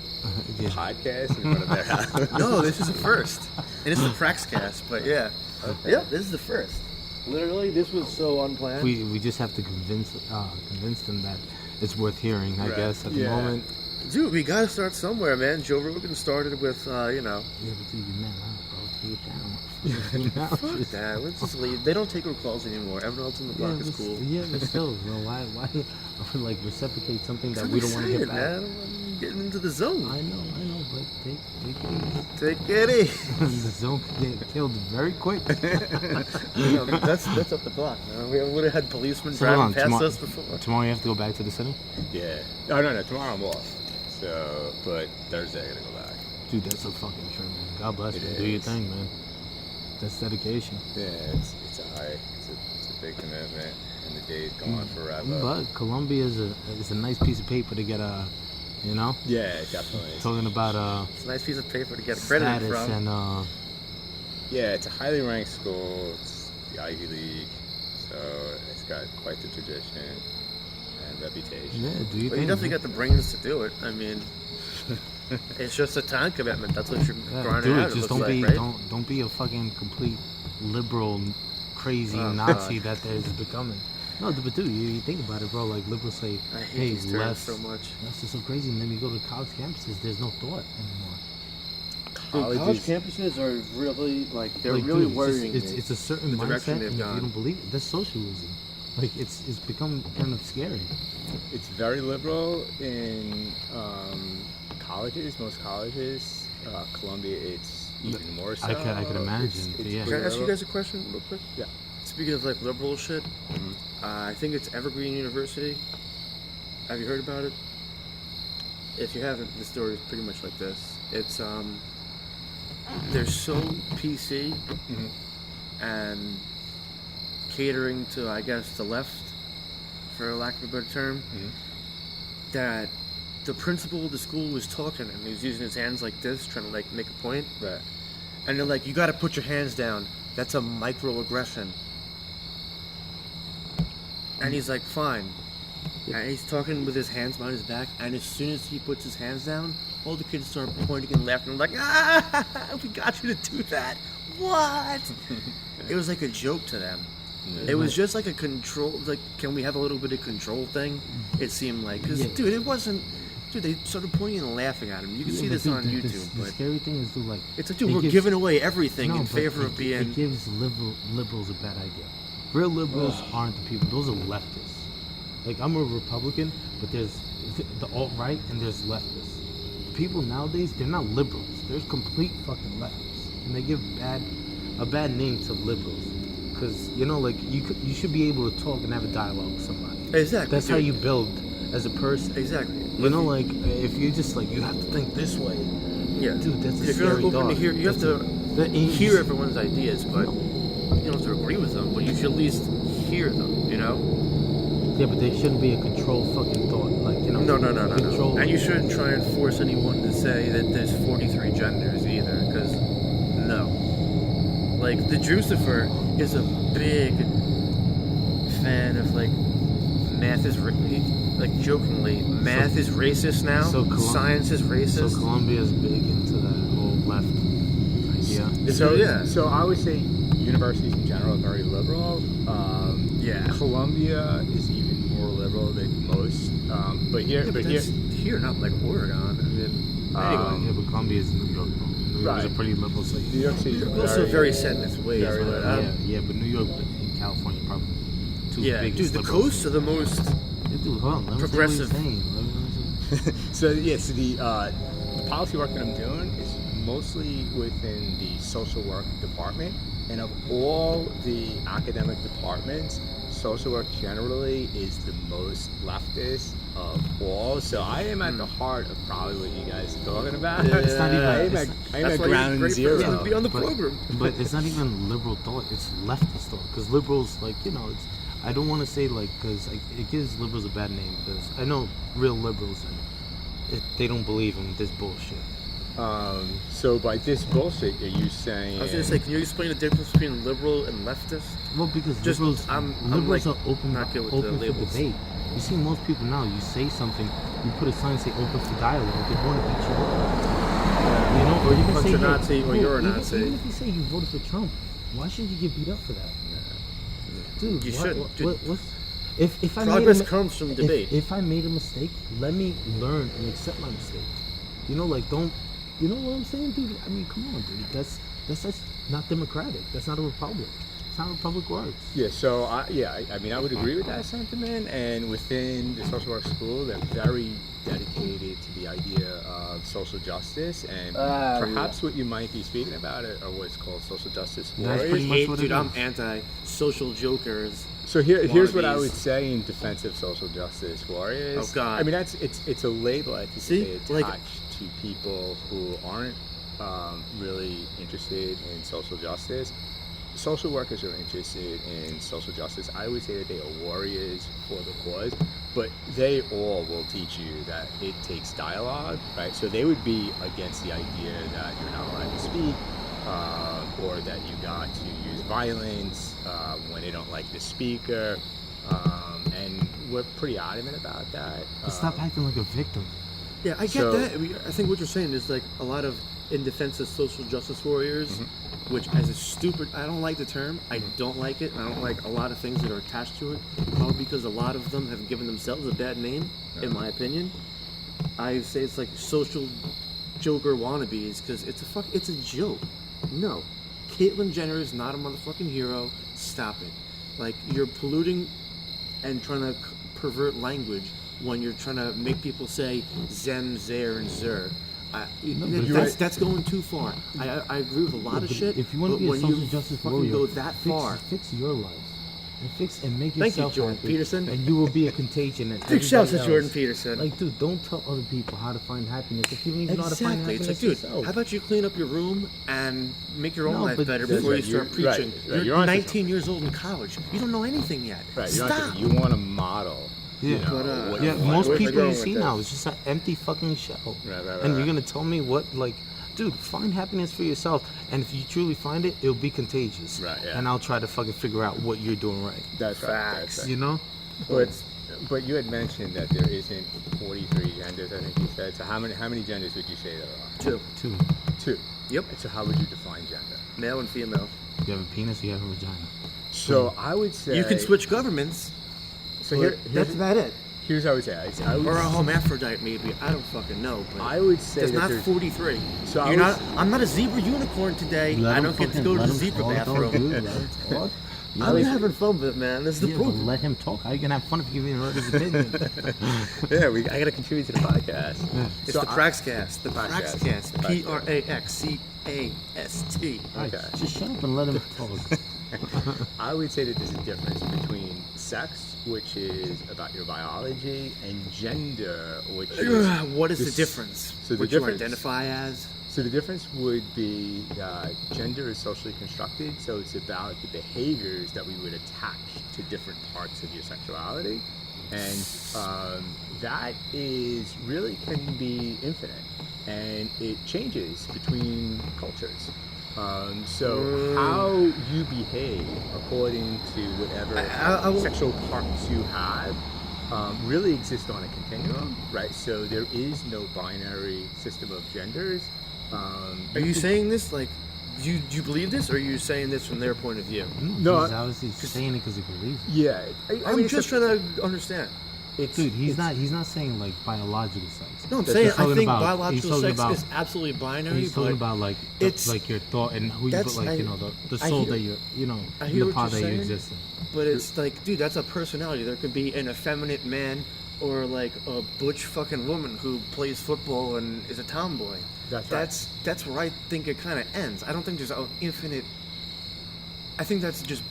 Speaker 3: podcast in front of their house?
Speaker 1: No, this is the first. And it's the Praxcast, but yeah. Okay. Yeah, this is the first. Literally, this was so unplanned.
Speaker 2: We just have to convince them that it's worth hearing, I guess, at the moment.
Speaker 1: Dude, we gotta start somewhere, man. Joe Rogan started with,
Speaker 2: Yeah, but dude, you're mad loud, bro. Take it down.
Speaker 1: Fuck that. Let's just leave. They don't take our calls anymore. Everyone else in the block is cool.
Speaker 2: Yeah, but still, bro, why reciprocate something that we don't want to get back?
Speaker 1: Man. I'm getting into the zone.
Speaker 2: I know, but take it easy.
Speaker 1: Take it easy.
Speaker 2: The zone could get killed very quick.
Speaker 1: That's up the block, man. We would have had policemen driving past us before.
Speaker 2: Tomorrow you have to go back to the city?
Speaker 3: Yeah. Oh, no, tomorrow I'm off. So, but Thursday I gotta go back.
Speaker 2: Dude, that's a fucking trip, man. God bless you. Do your thing, man. That's dedication.
Speaker 3: Yeah, it's a big commitment, and the day's go on forever.
Speaker 2: But Colombia is a nice piece of paper to get you know.
Speaker 3: Yeah, definitely.
Speaker 2: Talking about
Speaker 1: it's a nice piece of paper to get credit from.
Speaker 2: And
Speaker 3: yeah, it's a highly ranked school. It's the Ivy League, so it's got quite the tradition and reputation.
Speaker 2: Yeah, do you?
Speaker 1: Well, you definitely got the brains to do it. I mean. It's just a time commitment. That's what you're grinding out.
Speaker 2: Just don't be a fucking complete liberal, crazy Nazi that there's becoming. No, but dude, you think about it, bro. Like liberals say, hey, left
Speaker 1: so much.
Speaker 2: That's just so crazy. And then you go to college campuses, there's no thought anymore.
Speaker 1: College campuses are really they're really worrying.
Speaker 2: It's a certain mindset, and if you don't believe it, that's socialism. Like it's become kind of scary.
Speaker 3: It's very liberal in colleges, most colleges. Columbia, it's even more so.
Speaker 2: I can imagine.
Speaker 1: Can I ask you guys a question real quick?
Speaker 3: Yeah.
Speaker 1: Speaking of liberal shit, I think it's Evergreen University. Have you heard about it? If you haven't, the story is pretty much like this. It's they're so PC and catering to, I guess, the left, for lack of a better term, that the principal of the school was talking and he was using his hands like this, trying to make a point.
Speaker 3: Right.
Speaker 1: And they're like, you got to put your hands down. That's a microaggression. And he's like, fine. And he's talking with his hands behind his back, and as soon as he puts his hands down, all the kids start pointing and laughing. I'm like, we got you to do that. What? It was like a joke to them. It was just like a control, can we have a little bit of control thing? It seemed like, because, dude, it wasn't, dude, they started pointing and laughing at him. You can see this on YouTube.
Speaker 2: The scary thing is, dude,
Speaker 1: it's like, dude, we're giving away everything in favor of being...
Speaker 2: It gives liberals a bad idea. Real liberals aren't the people, those are leftists. Like, I'm a Republican, but there's the alt-right and there's leftists. People nowadays, they're not liberals. They're complete fucking leftists. And they give a bad name to liberals. Because, you should be able to talk and have a dialogue with somebody.
Speaker 1: Exactly.
Speaker 2: That's how you build as a person.
Speaker 1: Exactly.
Speaker 2: If you're just you have to think this way.
Speaker 1: Yeah.
Speaker 2: Dude, that's a
Speaker 1: if
Speaker 2: scary
Speaker 1: you're not open to hear, you have to hear everyone's ideas, but you don't have to agree with them, but you should at least hear them,
Speaker 2: Yeah, but there shouldn't be a controlled fucking thought. Like, you know.
Speaker 1: No.
Speaker 2: Control.
Speaker 1: And you shouldn't try and force anyone to say that there's 43 genders either, because no. Like, the Drucifer is a big fan of, like, math is, like, jokingly, math is racist now, science is racist.
Speaker 2: So Colombia's big into that whole left idea.
Speaker 3: So I would say universities in general are very liberal. Columbia is even more liberal than most. But
Speaker 1: here, not like Oregon. I mean,
Speaker 2: Yeah, but Columbia is New York. New York is a pretty liberal city.
Speaker 3: New York City is
Speaker 1: also very set in its ways.
Speaker 2: But New York and California are probably two biggest.
Speaker 1: Dude, the
Speaker 2: liberal
Speaker 1: coasts are the most
Speaker 2: Dude, hold on, let me
Speaker 1: progressive.
Speaker 2: say what you're saying.
Speaker 3: So the policy work that I'm doing is mostly within the social work department, and of all the academic departments, social work generally is the most leftist of all. So I am at the heart of probably what you guys are talking about.
Speaker 1: Yeah.
Speaker 2: It's not even.
Speaker 3: I am at ground zero.
Speaker 1: To be on the program.
Speaker 2: But it's not even liberal thought. It's leftist thought. Because liberals, like, you know, it's. I don't want to say, like, because it gives liberals a bad name. Because I know real liberals, and they don't believe in this bullshit.
Speaker 3: So by this bullshit, are you saying?
Speaker 1: I was gonna say, can you explain the difference between liberal and leftist?
Speaker 2: Well, because
Speaker 1: Just-
Speaker 2: liberals,
Speaker 1: I'm
Speaker 2: liberals
Speaker 1: like
Speaker 2: are open,
Speaker 1: not good with
Speaker 2: open
Speaker 1: the
Speaker 2: for
Speaker 1: labels.
Speaker 2: debate. You see, most people now, you say something, you put a sign say open for dialogue, they want to beat you up. You know, or you can
Speaker 1: Bunch
Speaker 2: say
Speaker 1: of Nazi, or you're a Nazi.
Speaker 2: Even if you say you voted for Trump, why should you get beat up for that? Dude,
Speaker 1: You
Speaker 2: what,
Speaker 1: shouldn't. Dude,
Speaker 2: what's, if I
Speaker 1: progress
Speaker 2: made a,
Speaker 1: comes from debate.
Speaker 2: If I made a mistake, let me learn and accept my mistake. You know, like, don't. You know what I'm saying, dude? I mean, come on, dude. That's not democratic. That's not a republic. It's how a republic works.
Speaker 3: Yeah, so I mean, I would agree with that sentiment. And within the social work school, they're very dedicated to the idea of social justice, and perhaps what you might be speaking about are what's called social justice
Speaker 2: That's
Speaker 3: warriors.
Speaker 2: pretty much what it
Speaker 1: Dude, I'm
Speaker 2: is.
Speaker 1: anti-social jokers.
Speaker 3: So here's what I
Speaker 1: wannabes.
Speaker 3: would say in defense of social justice warriors.
Speaker 1: Oh, God.
Speaker 3: I mean, it's a label I think
Speaker 1: See?
Speaker 3: they
Speaker 1: Like-
Speaker 3: attach to people who aren't really interested in social justice. Social workers are interested in social justice. I would say that they are warriors for the cause, but they all will teach you that it takes dialogue, right? So they would be against the idea that you're not allowed to speak, or that you got to use violence when they don't like the speaker, and we're pretty adamant about that.
Speaker 2: But stop acting like a victim.
Speaker 1: Yeah, I get
Speaker 3: So-
Speaker 1: that. I mean, I think what you're saying is like a lot of in defense of social justice warriors,
Speaker 3: Mm-hmm.
Speaker 1: which as a stupid, I don't like the term. I don't like it. And I don't like a lot of things that are attached to it, probably because a lot of them have given themselves a bad name, in my opinion. I say it's like social joker wannabes because it's a joke. No, Caitlyn Jenner is not a motherfucking hero. Stop it. Like, you're polluting and trying to pervert language when you're trying to make people say them, there, and zer. That's going too far. I agree with a lot of shit.
Speaker 2: If you want
Speaker 1: but
Speaker 2: to be a
Speaker 1: when
Speaker 2: social
Speaker 1: you
Speaker 2: justice
Speaker 1: fucking
Speaker 2: warrior,
Speaker 1: go that far,
Speaker 2: fix your life. And make
Speaker 1: Thank you,
Speaker 2: yourself
Speaker 1: Jordan
Speaker 2: happy,
Speaker 1: Peterson.
Speaker 2: and you will be a contagion. And
Speaker 1: big shouts to
Speaker 2: everybody
Speaker 1: Jordan
Speaker 2: else.
Speaker 1: Peterson.
Speaker 2: Like, dude, don't tell other people how to find happiness if you don't even know how to find
Speaker 1: Exactly.
Speaker 2: happiness
Speaker 1: It's like, dude,
Speaker 2: yourself.
Speaker 1: how about you clean up your room and make your own
Speaker 2: No,
Speaker 1: life
Speaker 2: but
Speaker 1: better
Speaker 2: that's
Speaker 1: before you
Speaker 3: right.
Speaker 1: start
Speaker 3: You're-
Speaker 1: preaching?
Speaker 3: right.
Speaker 1: You're
Speaker 3: You're onto
Speaker 1: 19 years old in college. You don't know anything yet.
Speaker 3: Right,
Speaker 1: Stop.
Speaker 3: you want to model.
Speaker 2: Yeah.
Speaker 3: You know,
Speaker 1: But,
Speaker 3: what
Speaker 2: Yeah,
Speaker 3: you
Speaker 2: most
Speaker 3: want.
Speaker 2: people
Speaker 3: Where
Speaker 2: you
Speaker 3: am I
Speaker 2: see
Speaker 3: going
Speaker 2: now
Speaker 3: with
Speaker 2: is just an empty fucking shell.
Speaker 3: Right,
Speaker 2: And you're
Speaker 3: right.
Speaker 2: gonna tell me what, like, dude, find happiness for yourself. And if you truly find it, it'll be contagious.
Speaker 3: Right, yeah.
Speaker 2: And I'll try to fucking figure out what you're doing right.
Speaker 3: That's right.
Speaker 1: Facts.
Speaker 3: That's right.
Speaker 2: You know?
Speaker 3: But you had mentioned that there isn't 43 genders. I think you said. So how many genders would you say there are?
Speaker 1: 2.
Speaker 3: 2.
Speaker 1: Yep.
Speaker 3: So how would you define gender?
Speaker 1: Male and female.
Speaker 2: You have a penis, you have a vagina.
Speaker 3: So I would say
Speaker 1: You can switch governments.
Speaker 3: So
Speaker 1: but that's about it.
Speaker 3: here's how I would say. I would
Speaker 1: Or a
Speaker 3: s-
Speaker 1: hermaphrodite, maybe. I don't fucking know. But
Speaker 3: I would say
Speaker 1: there's
Speaker 3: that
Speaker 1: not
Speaker 3: there's
Speaker 1: 43.
Speaker 3: So I
Speaker 1: You're
Speaker 3: would
Speaker 1: not.
Speaker 3: s-
Speaker 1: I'm not a zebra unicorn today. I don't get to go to the zebra bathroom. I'm having fun with it, man. This is the
Speaker 2: Yeah, but
Speaker 1: program.
Speaker 2: let him talk. How you gonna have fun if you even heard his opinion?
Speaker 3: I got to contribute to the podcast.
Speaker 1: It's
Speaker 3: So
Speaker 1: the
Speaker 3: I-
Speaker 1: Praxcast. The
Speaker 3: Praxcast.
Speaker 1: Praxcast.
Speaker 3: Praxcast.
Speaker 1: Praxcast.
Speaker 2: Right,
Speaker 3: Okay.
Speaker 2: just shut up and let him talk.
Speaker 3: I would say that there's a difference between sex, which is about your biology, and gender, which is
Speaker 1: What is the
Speaker 3: this-
Speaker 1: difference?
Speaker 3: so the
Speaker 1: what
Speaker 3: difference-
Speaker 1: you identify as?
Speaker 3: So the difference would be that gender is socially constructed, so it's about the behaviors that we would attach to different parts of your sexuality. and that is really can be infinite, and it changes between cultures. So how you behave according to whatever
Speaker 1: I will-
Speaker 3: sexual parts you have really exist on a continuum, right? So there is no binary system of genders.
Speaker 1: Are you saying this like do you believe this, or are you saying this from their point of view?
Speaker 3: No,
Speaker 2: he's obviously saying it because he believes it.
Speaker 3: Yeah,
Speaker 1: I'm
Speaker 3: mean,
Speaker 1: just trying to understand.
Speaker 2: Dude, he's not saying like biological sex.
Speaker 1: No, I'm
Speaker 2: He's
Speaker 1: saying I
Speaker 2: talking
Speaker 1: think
Speaker 2: about- he's
Speaker 1: biological
Speaker 2: talking
Speaker 1: sex
Speaker 2: about-
Speaker 1: is absolutely binary.
Speaker 2: He's talking
Speaker 1: but
Speaker 2: about like
Speaker 1: it's-
Speaker 2: like your thought and who you
Speaker 1: that's-
Speaker 2: like
Speaker 1: I-
Speaker 2: the
Speaker 1: I
Speaker 2: soul
Speaker 1: hear-
Speaker 2: that you know
Speaker 1: I hear
Speaker 2: the
Speaker 1: what
Speaker 2: part that
Speaker 1: you're
Speaker 2: you
Speaker 1: saying.
Speaker 2: exist in.
Speaker 1: But it's like, dude, that's a personality. There could be an effeminate man or like a butch fucking woman who plays football and is a tomboy.
Speaker 3: That's right.
Speaker 1: That's where I think it kind of ends. I don't think there's an infinite. I think that's just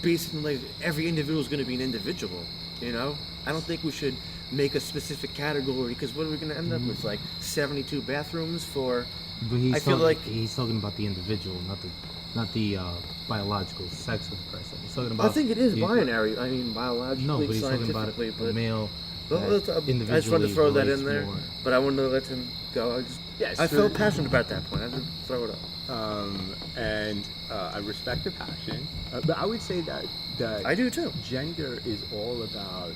Speaker 1: basically like every individual is going to be an individual. You know, I don't think we should make a specific category because what are we going to end up with? Like 72 bathrooms for.
Speaker 2: But he's
Speaker 1: I feel like
Speaker 2: he's talking about the individual, not the biological sex of the person. He's talking about.
Speaker 1: I think it is
Speaker 2: the-
Speaker 1: binary. I mean, biologically,
Speaker 2: No, but he's talking about
Speaker 1: scientifically,
Speaker 2: a
Speaker 1: but.
Speaker 2: male.
Speaker 1: Well,
Speaker 2: that
Speaker 1: I just wanted to
Speaker 2: individually
Speaker 1: throw that
Speaker 2: relates
Speaker 1: in there,
Speaker 2: more.
Speaker 1: but I wanted to let him go.
Speaker 3: Yes,
Speaker 1: I
Speaker 3: so-
Speaker 1: felt passionate about that point. I just throw it up.
Speaker 3: And I respect the passion, but I would say that
Speaker 1: I do too.
Speaker 3: gender is all about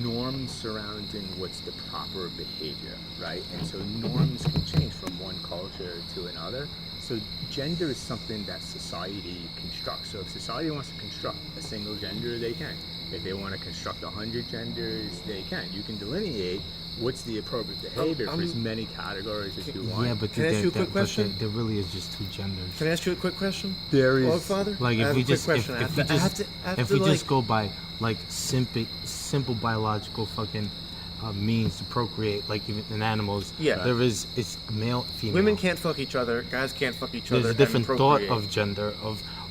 Speaker 3: norms surrounding what's the proper behavior, right? And so norms can change from one culture to another. So gender is something that society constructs. So if society wants to construct a single gender, they can. If they want to construct 100 genders, they can. You can delineate what's the appropriate behavior for as many categories as you want.
Speaker 2: Yeah, but
Speaker 1: Can I ask you a quick question?
Speaker 2: There really is just two genders.
Speaker 1: Can I ask you a quick question?
Speaker 3: There is-
Speaker 1: Augfather?
Speaker 2: Like
Speaker 1: I
Speaker 2: if
Speaker 1: have
Speaker 2: we
Speaker 1: a quick
Speaker 2: just
Speaker 1: question.
Speaker 2: if we
Speaker 1: I have
Speaker 2: just
Speaker 1: to- I have
Speaker 2: if
Speaker 1: to,
Speaker 2: we
Speaker 1: like-
Speaker 2: just go by like simple biological fucking means to procreate, like even in animals,
Speaker 1: Yeah.
Speaker 2: there is it's male, female.
Speaker 1: Women can't fuck each other. Guys can't fuck each other.
Speaker 2: There's a
Speaker 1: and
Speaker 2: different thought
Speaker 1: procreate.
Speaker 2: of gender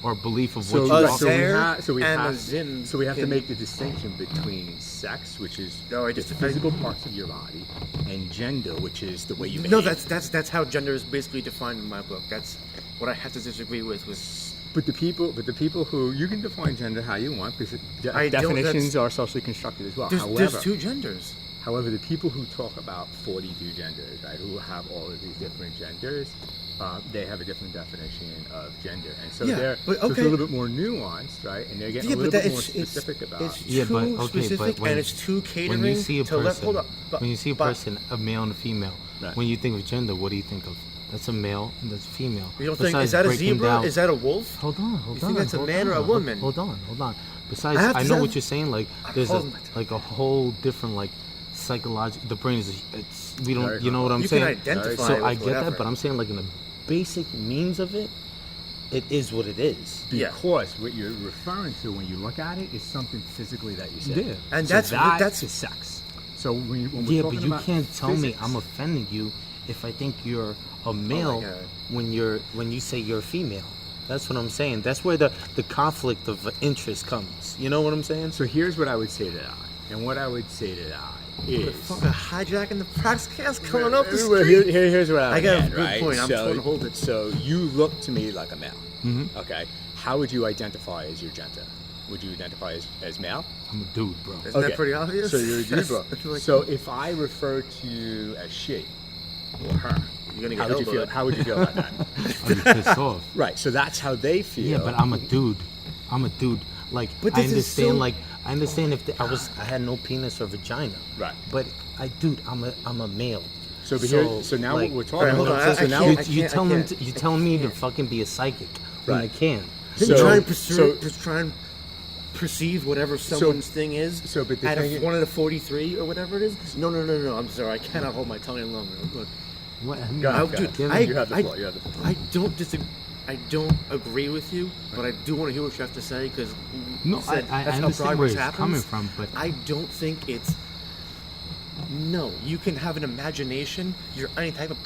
Speaker 2: or belief of
Speaker 3: So,
Speaker 2: what
Speaker 1: A
Speaker 2: you
Speaker 3: right,
Speaker 2: are.
Speaker 3: so we
Speaker 1: Zer
Speaker 3: have, so we
Speaker 1: and a
Speaker 3: have,
Speaker 1: Zin
Speaker 3: so we have to
Speaker 1: can-
Speaker 3: make the distinction between sex, which is
Speaker 1: No, I
Speaker 3: the
Speaker 1: just-
Speaker 3: physical parts of your body, and gender, which is the way you behave.
Speaker 1: No, that's how gender is basically defined in my book. That's what I have to disagree with.
Speaker 3: But the people who you can define gender how you want because
Speaker 1: I don't-
Speaker 3: definitions are socially constructed as well.
Speaker 1: There's two genders.
Speaker 3: However, the people who talk about 42 genders, right, who have all of these different genders, they have a different definition of gender, and so
Speaker 1: Yeah,
Speaker 3: they're
Speaker 1: but
Speaker 3: so it's
Speaker 1: okay.
Speaker 3: a little bit more nuanced, right? And they're getting a little bit more specific about.
Speaker 1: It's
Speaker 2: Yeah,
Speaker 1: too
Speaker 2: but okay,
Speaker 1: specific
Speaker 2: but when,
Speaker 1: and it's too catering
Speaker 2: when you see a
Speaker 1: to let.
Speaker 2: person,
Speaker 1: Hold up.
Speaker 2: when you see a
Speaker 1: but-
Speaker 2: person, a male and a female,
Speaker 3: Right.
Speaker 2: when you think of gender, what do you think of? That's a male and that's a female.
Speaker 1: You don't think
Speaker 2: Besides
Speaker 1: is that a
Speaker 2: breaking
Speaker 1: zebra?
Speaker 2: down-
Speaker 1: Is that a wolf?
Speaker 2: Hold on, hold on.
Speaker 1: You think that's a
Speaker 2: hold
Speaker 1: man or a
Speaker 2: on,
Speaker 1: woman?
Speaker 2: Hold on. Besides,
Speaker 1: I have
Speaker 2: I
Speaker 1: to
Speaker 2: know
Speaker 1: say-
Speaker 2: what you're saying. Like, there's
Speaker 1: Hold on.
Speaker 2: like a whole different like psychological. The brain is it's we don't.
Speaker 3: Very
Speaker 2: You know what I'm
Speaker 1: You
Speaker 2: saying?
Speaker 1: can identify
Speaker 2: So
Speaker 1: with
Speaker 2: I get
Speaker 1: whatever.
Speaker 2: that, but I'm saying like in the basic means of it, it is what it is.
Speaker 1: Yeah.
Speaker 3: Because what you're referring to when you look at it is something physically that you said.
Speaker 2: Yeah.
Speaker 1: And
Speaker 3: So that's the sex. So when we're
Speaker 2: Yeah,
Speaker 3: talking
Speaker 2: but you
Speaker 3: about
Speaker 2: can't tell me
Speaker 3: physics-
Speaker 2: I'm offending you if I think you're a male
Speaker 1: God.
Speaker 2: when you say you're female. That's what I'm saying. That's where the conflict of interest comes. You know what I'm saying?
Speaker 3: So here's what I would say to that, and what I would say to that is.
Speaker 1: Fucking hijacking the Praxcast coming up the
Speaker 3: Well,
Speaker 1: street.
Speaker 3: here's what I
Speaker 1: I got a
Speaker 3: would add,
Speaker 1: good
Speaker 3: right?
Speaker 1: point. I'm
Speaker 3: so,
Speaker 1: trying to hold it.
Speaker 3: So you look to me like a male.
Speaker 2: Mm-hmm.
Speaker 3: Okay. How would you identify as your gender? Would you identify as male?
Speaker 2: I'm a dude, bro.
Speaker 1: Isn't that pretty obvious?
Speaker 3: So you're a dude, bro.
Speaker 1: I feel like-
Speaker 3: So if I refer to you as she or her,
Speaker 1: You're gonna
Speaker 3: how
Speaker 1: get
Speaker 3: would you feel?
Speaker 1: elbowed.
Speaker 3: How would you feel about that?
Speaker 2: I'm pissed off.
Speaker 3: Right. So that's how they feel.
Speaker 2: Yeah, but I'm a dude. Like
Speaker 1: But
Speaker 2: I
Speaker 1: this is
Speaker 2: understand.
Speaker 1: so-
Speaker 2: Like I understand if I had no penis or vagina.
Speaker 3: Right.
Speaker 2: But I'm a male.
Speaker 3: So, so now
Speaker 2: like,
Speaker 3: what we're talking
Speaker 1: Alright, hold
Speaker 3: about.
Speaker 1: on,
Speaker 3: So
Speaker 1: I
Speaker 3: now
Speaker 1: can't-
Speaker 2: you telling me
Speaker 1: can't.
Speaker 2: you telling me to
Speaker 1: can't.
Speaker 2: fucking be a psychic when I
Speaker 3: Right.
Speaker 2: can't.
Speaker 1: Didn't
Speaker 3: So-
Speaker 1: try and pursue,
Speaker 3: so-
Speaker 1: just try and perceive whatever someone's thing is.
Speaker 3: so, but the
Speaker 1: out
Speaker 3: thing
Speaker 1: of
Speaker 3: is-
Speaker 1: 1 to 43 or whatever it is. No. I'm sorry. I cannot hold my tongue any longer. Look,
Speaker 2: What? I mean,
Speaker 3: Go ahead,
Speaker 1: I-
Speaker 3: go
Speaker 1: dude,
Speaker 3: ahead.
Speaker 2: give
Speaker 1: I-
Speaker 2: me-
Speaker 3: You have the
Speaker 1: I-
Speaker 3: floor. You have the floor.
Speaker 1: I don't disagree. I don't agree with you, but I do want to hear what you have to say because
Speaker 2: No, I understand where it's coming from, but
Speaker 1: I don't think it's. No, you can have an imagination. You're any type of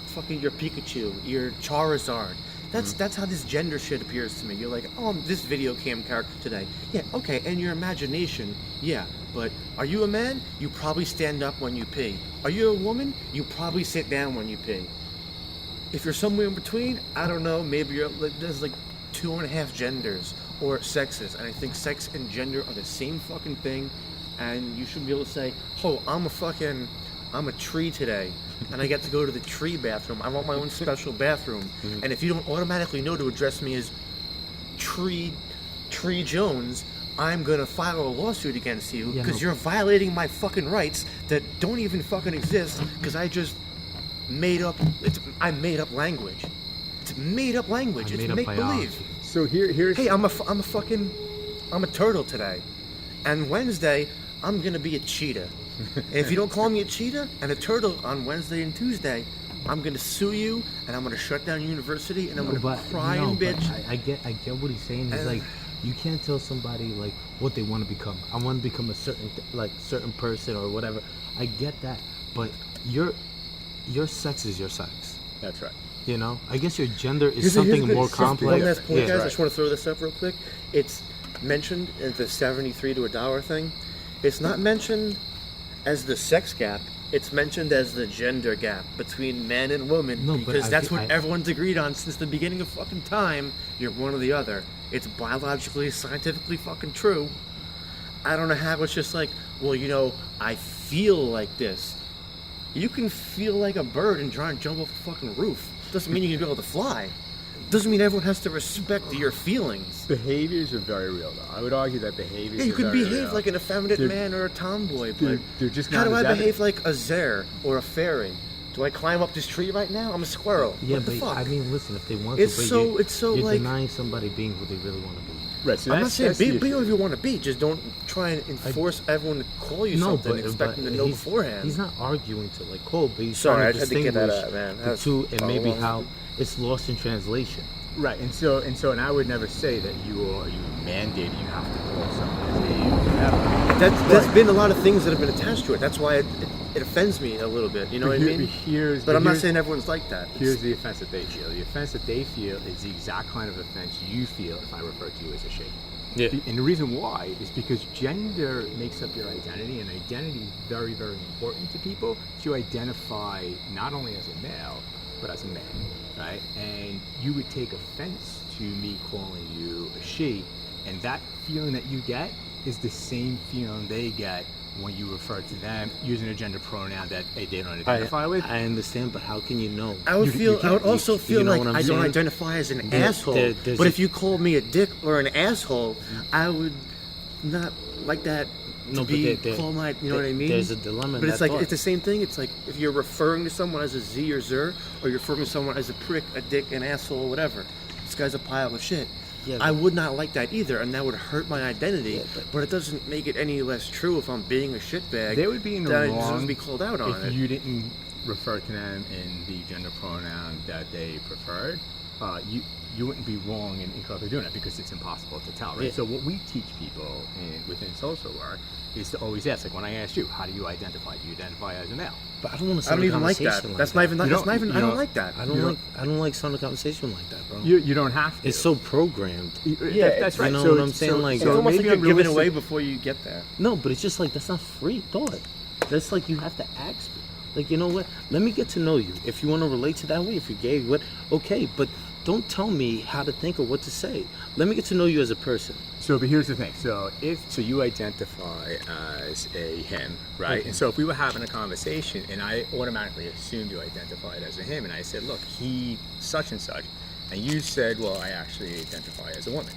Speaker 1: fucking your Pikachu, your Charizard. That's how this gender shit appears to me. You're like, oh, I'm this video game character today. Yeah, okay, and your imagination, yeah. But are you a man? You probably stand up when you pee. Are you a woman? You probably sit down when you pee. If you're somewhere in between, I don't know. Maybe you're like there's like 2.5 genders or sexes, and I think sex and gender are the same fucking thing. and you should be able to say, "Oh, I'm a tree today, and I get to go to the tree bathroom. I want my own special bathroom." And if you don't automatically know to address me as Tree Jones, I'm gonna file a lawsuit against you because you're violating my fucking rights that don't even fucking exist because I just made up. I made up language. It's made up language. It's make believe.
Speaker 3: So here's.
Speaker 1: Hey, I'm a turtle today, and Wednesday I'm gonna be a cheetah. And if you don't call me a cheetah and a turtle on Wednesday and Tuesday, I'm gonna sue you and I'm gonna shut down university and I'm gonna cry and bitch.
Speaker 2: I get what he's saying. He's like, you can't tell somebody like what they want to become. I want to become a certain person or whatever. I get that, but your sex is your sex.
Speaker 3: That's right.
Speaker 2: You know, I guess your gender is something more complex.
Speaker 1: One last point, guys. I just want to throw this up real quick. It's mentioned in the 73 to $1 thing. It's not mentioned as the sex gap. It's mentioned as the gender gap between man and woman, because that's what everyone's agreed on since the beginning of fucking time. You're one or the other. It's biologically, scientifically fucking true. I don't know how it's just like, well, you know, I feel like this. You can feel like a bird and try and jump off a fucking roof. Doesn't mean you can be able to fly. Doesn't mean everyone has to respect your feelings.
Speaker 3: Behaviors are very real, though. I would argue that behaviors.
Speaker 1: Yeah, you
Speaker 3: are
Speaker 1: could
Speaker 3: very
Speaker 1: behave
Speaker 3: real.
Speaker 1: like an effeminate man or a tomboy, but
Speaker 3: they're just
Speaker 1: how
Speaker 3: not
Speaker 1: do
Speaker 3: as
Speaker 1: I behave
Speaker 3: evident.
Speaker 1: like a zare or a fairy? Do I climb up this tree right now? I'm a squirrel.
Speaker 2: Yeah,
Speaker 1: what the
Speaker 2: but
Speaker 1: fuck?
Speaker 2: I mean, listen, if they want
Speaker 1: It's
Speaker 2: to,
Speaker 1: so- it's so
Speaker 2: you're
Speaker 1: like-
Speaker 2: denying somebody being who they really want to be.
Speaker 3: Right. So
Speaker 1: I'm not
Speaker 3: that's
Speaker 1: saying
Speaker 3: the
Speaker 1: be
Speaker 3: issue.
Speaker 1: who you want to be. Just don't try and enforce everyone to call you something, expecting to know beforehand.
Speaker 2: He's not arguing to like quote, but he's
Speaker 1: Sorry,
Speaker 2: trying
Speaker 1: I
Speaker 2: to
Speaker 1: had to get that
Speaker 2: distinguish
Speaker 1: out, man.
Speaker 2: the
Speaker 1: That's
Speaker 2: two, and
Speaker 1: a
Speaker 2: maybe
Speaker 1: long-
Speaker 2: how it's lost in translation.
Speaker 3: Right, and I would never say that you mandate you have to call someone a whatever.
Speaker 1: There's been a lot of things that have been attached to it. That's why it offends me a little bit. You know what I mean? But I'm not saying everyone's like that.
Speaker 3: Here's the offense that they feel. The offense that they feel is the exact kind of offense you feel if I refer to you as a she.
Speaker 2: Yeah.
Speaker 3: And the reason why is because gender makes up your identity, and identity is very, very important to people to identify not only as a male, but as a man, right? And you would take offense to me calling you a she, and that feeling that you get is the same feeling they get when you refer to them using a gender pronoun that they don't identify with.
Speaker 2: I understand, but how can you know?
Speaker 1: I would also feel
Speaker 2: know
Speaker 1: like
Speaker 2: what I'm
Speaker 1: I don't
Speaker 2: saying?
Speaker 1: identify as an asshole. But if you called me a dick or an asshole, I would not like that to be called my. You know what I mean?
Speaker 2: There's a dilemma.
Speaker 1: But it's like it's the same thing. It's like if you're referring to someone as a Z or Zer, or you're referring to someone as a prick, a dick, an asshole, whatever. This guy's a pile of shit.
Speaker 2: Yeah,
Speaker 1: I would not like that either, and that would hurt my identity.
Speaker 2: Yeah,
Speaker 1: but it doesn't make it any less true if I'm being a shitbag.
Speaker 3: They would be in the
Speaker 1: that I
Speaker 3: wrong
Speaker 1: deserve to be called out on
Speaker 3: if
Speaker 1: it.
Speaker 3: you didn't refer to them in the gender pronoun that they preferred. You wouldn't be wrong in incorrectly doing it because it's impossible to tell, right?
Speaker 2: Yeah.
Speaker 3: So what we teach people within social work is to always ask, like when I asked you, how do you identify? Do you identify as a male?
Speaker 2: But I don't want to.
Speaker 1: I don't even like that. That's not even. I don't like that.
Speaker 2: I don't like starting a conversation like that, bro.
Speaker 3: You don't have to.
Speaker 2: It's so programmed.
Speaker 1: Yeah,
Speaker 3: that's right.
Speaker 2: You know
Speaker 3: So
Speaker 2: what I'm saying? Like,
Speaker 1: It's almost like
Speaker 3: maybe
Speaker 1: you're giving
Speaker 3: unrealistic-
Speaker 1: away before you get there.
Speaker 2: No, but it's just like that's not free thought. That's like you have to ask me. Like, you know what? Let me get to know you. If you want to relate to that way, if you're gay, what? Okay, but don't tell me how to think or what to say. Let me get to know you as a person.
Speaker 3: So, but here's the thing. So you identify as a him, right?
Speaker 2: Okay.
Speaker 3: And so if we were having a conversation and I automatically assumed you identified as a him, and I said, look, he such and such, and you said, well, I actually identify as a woman,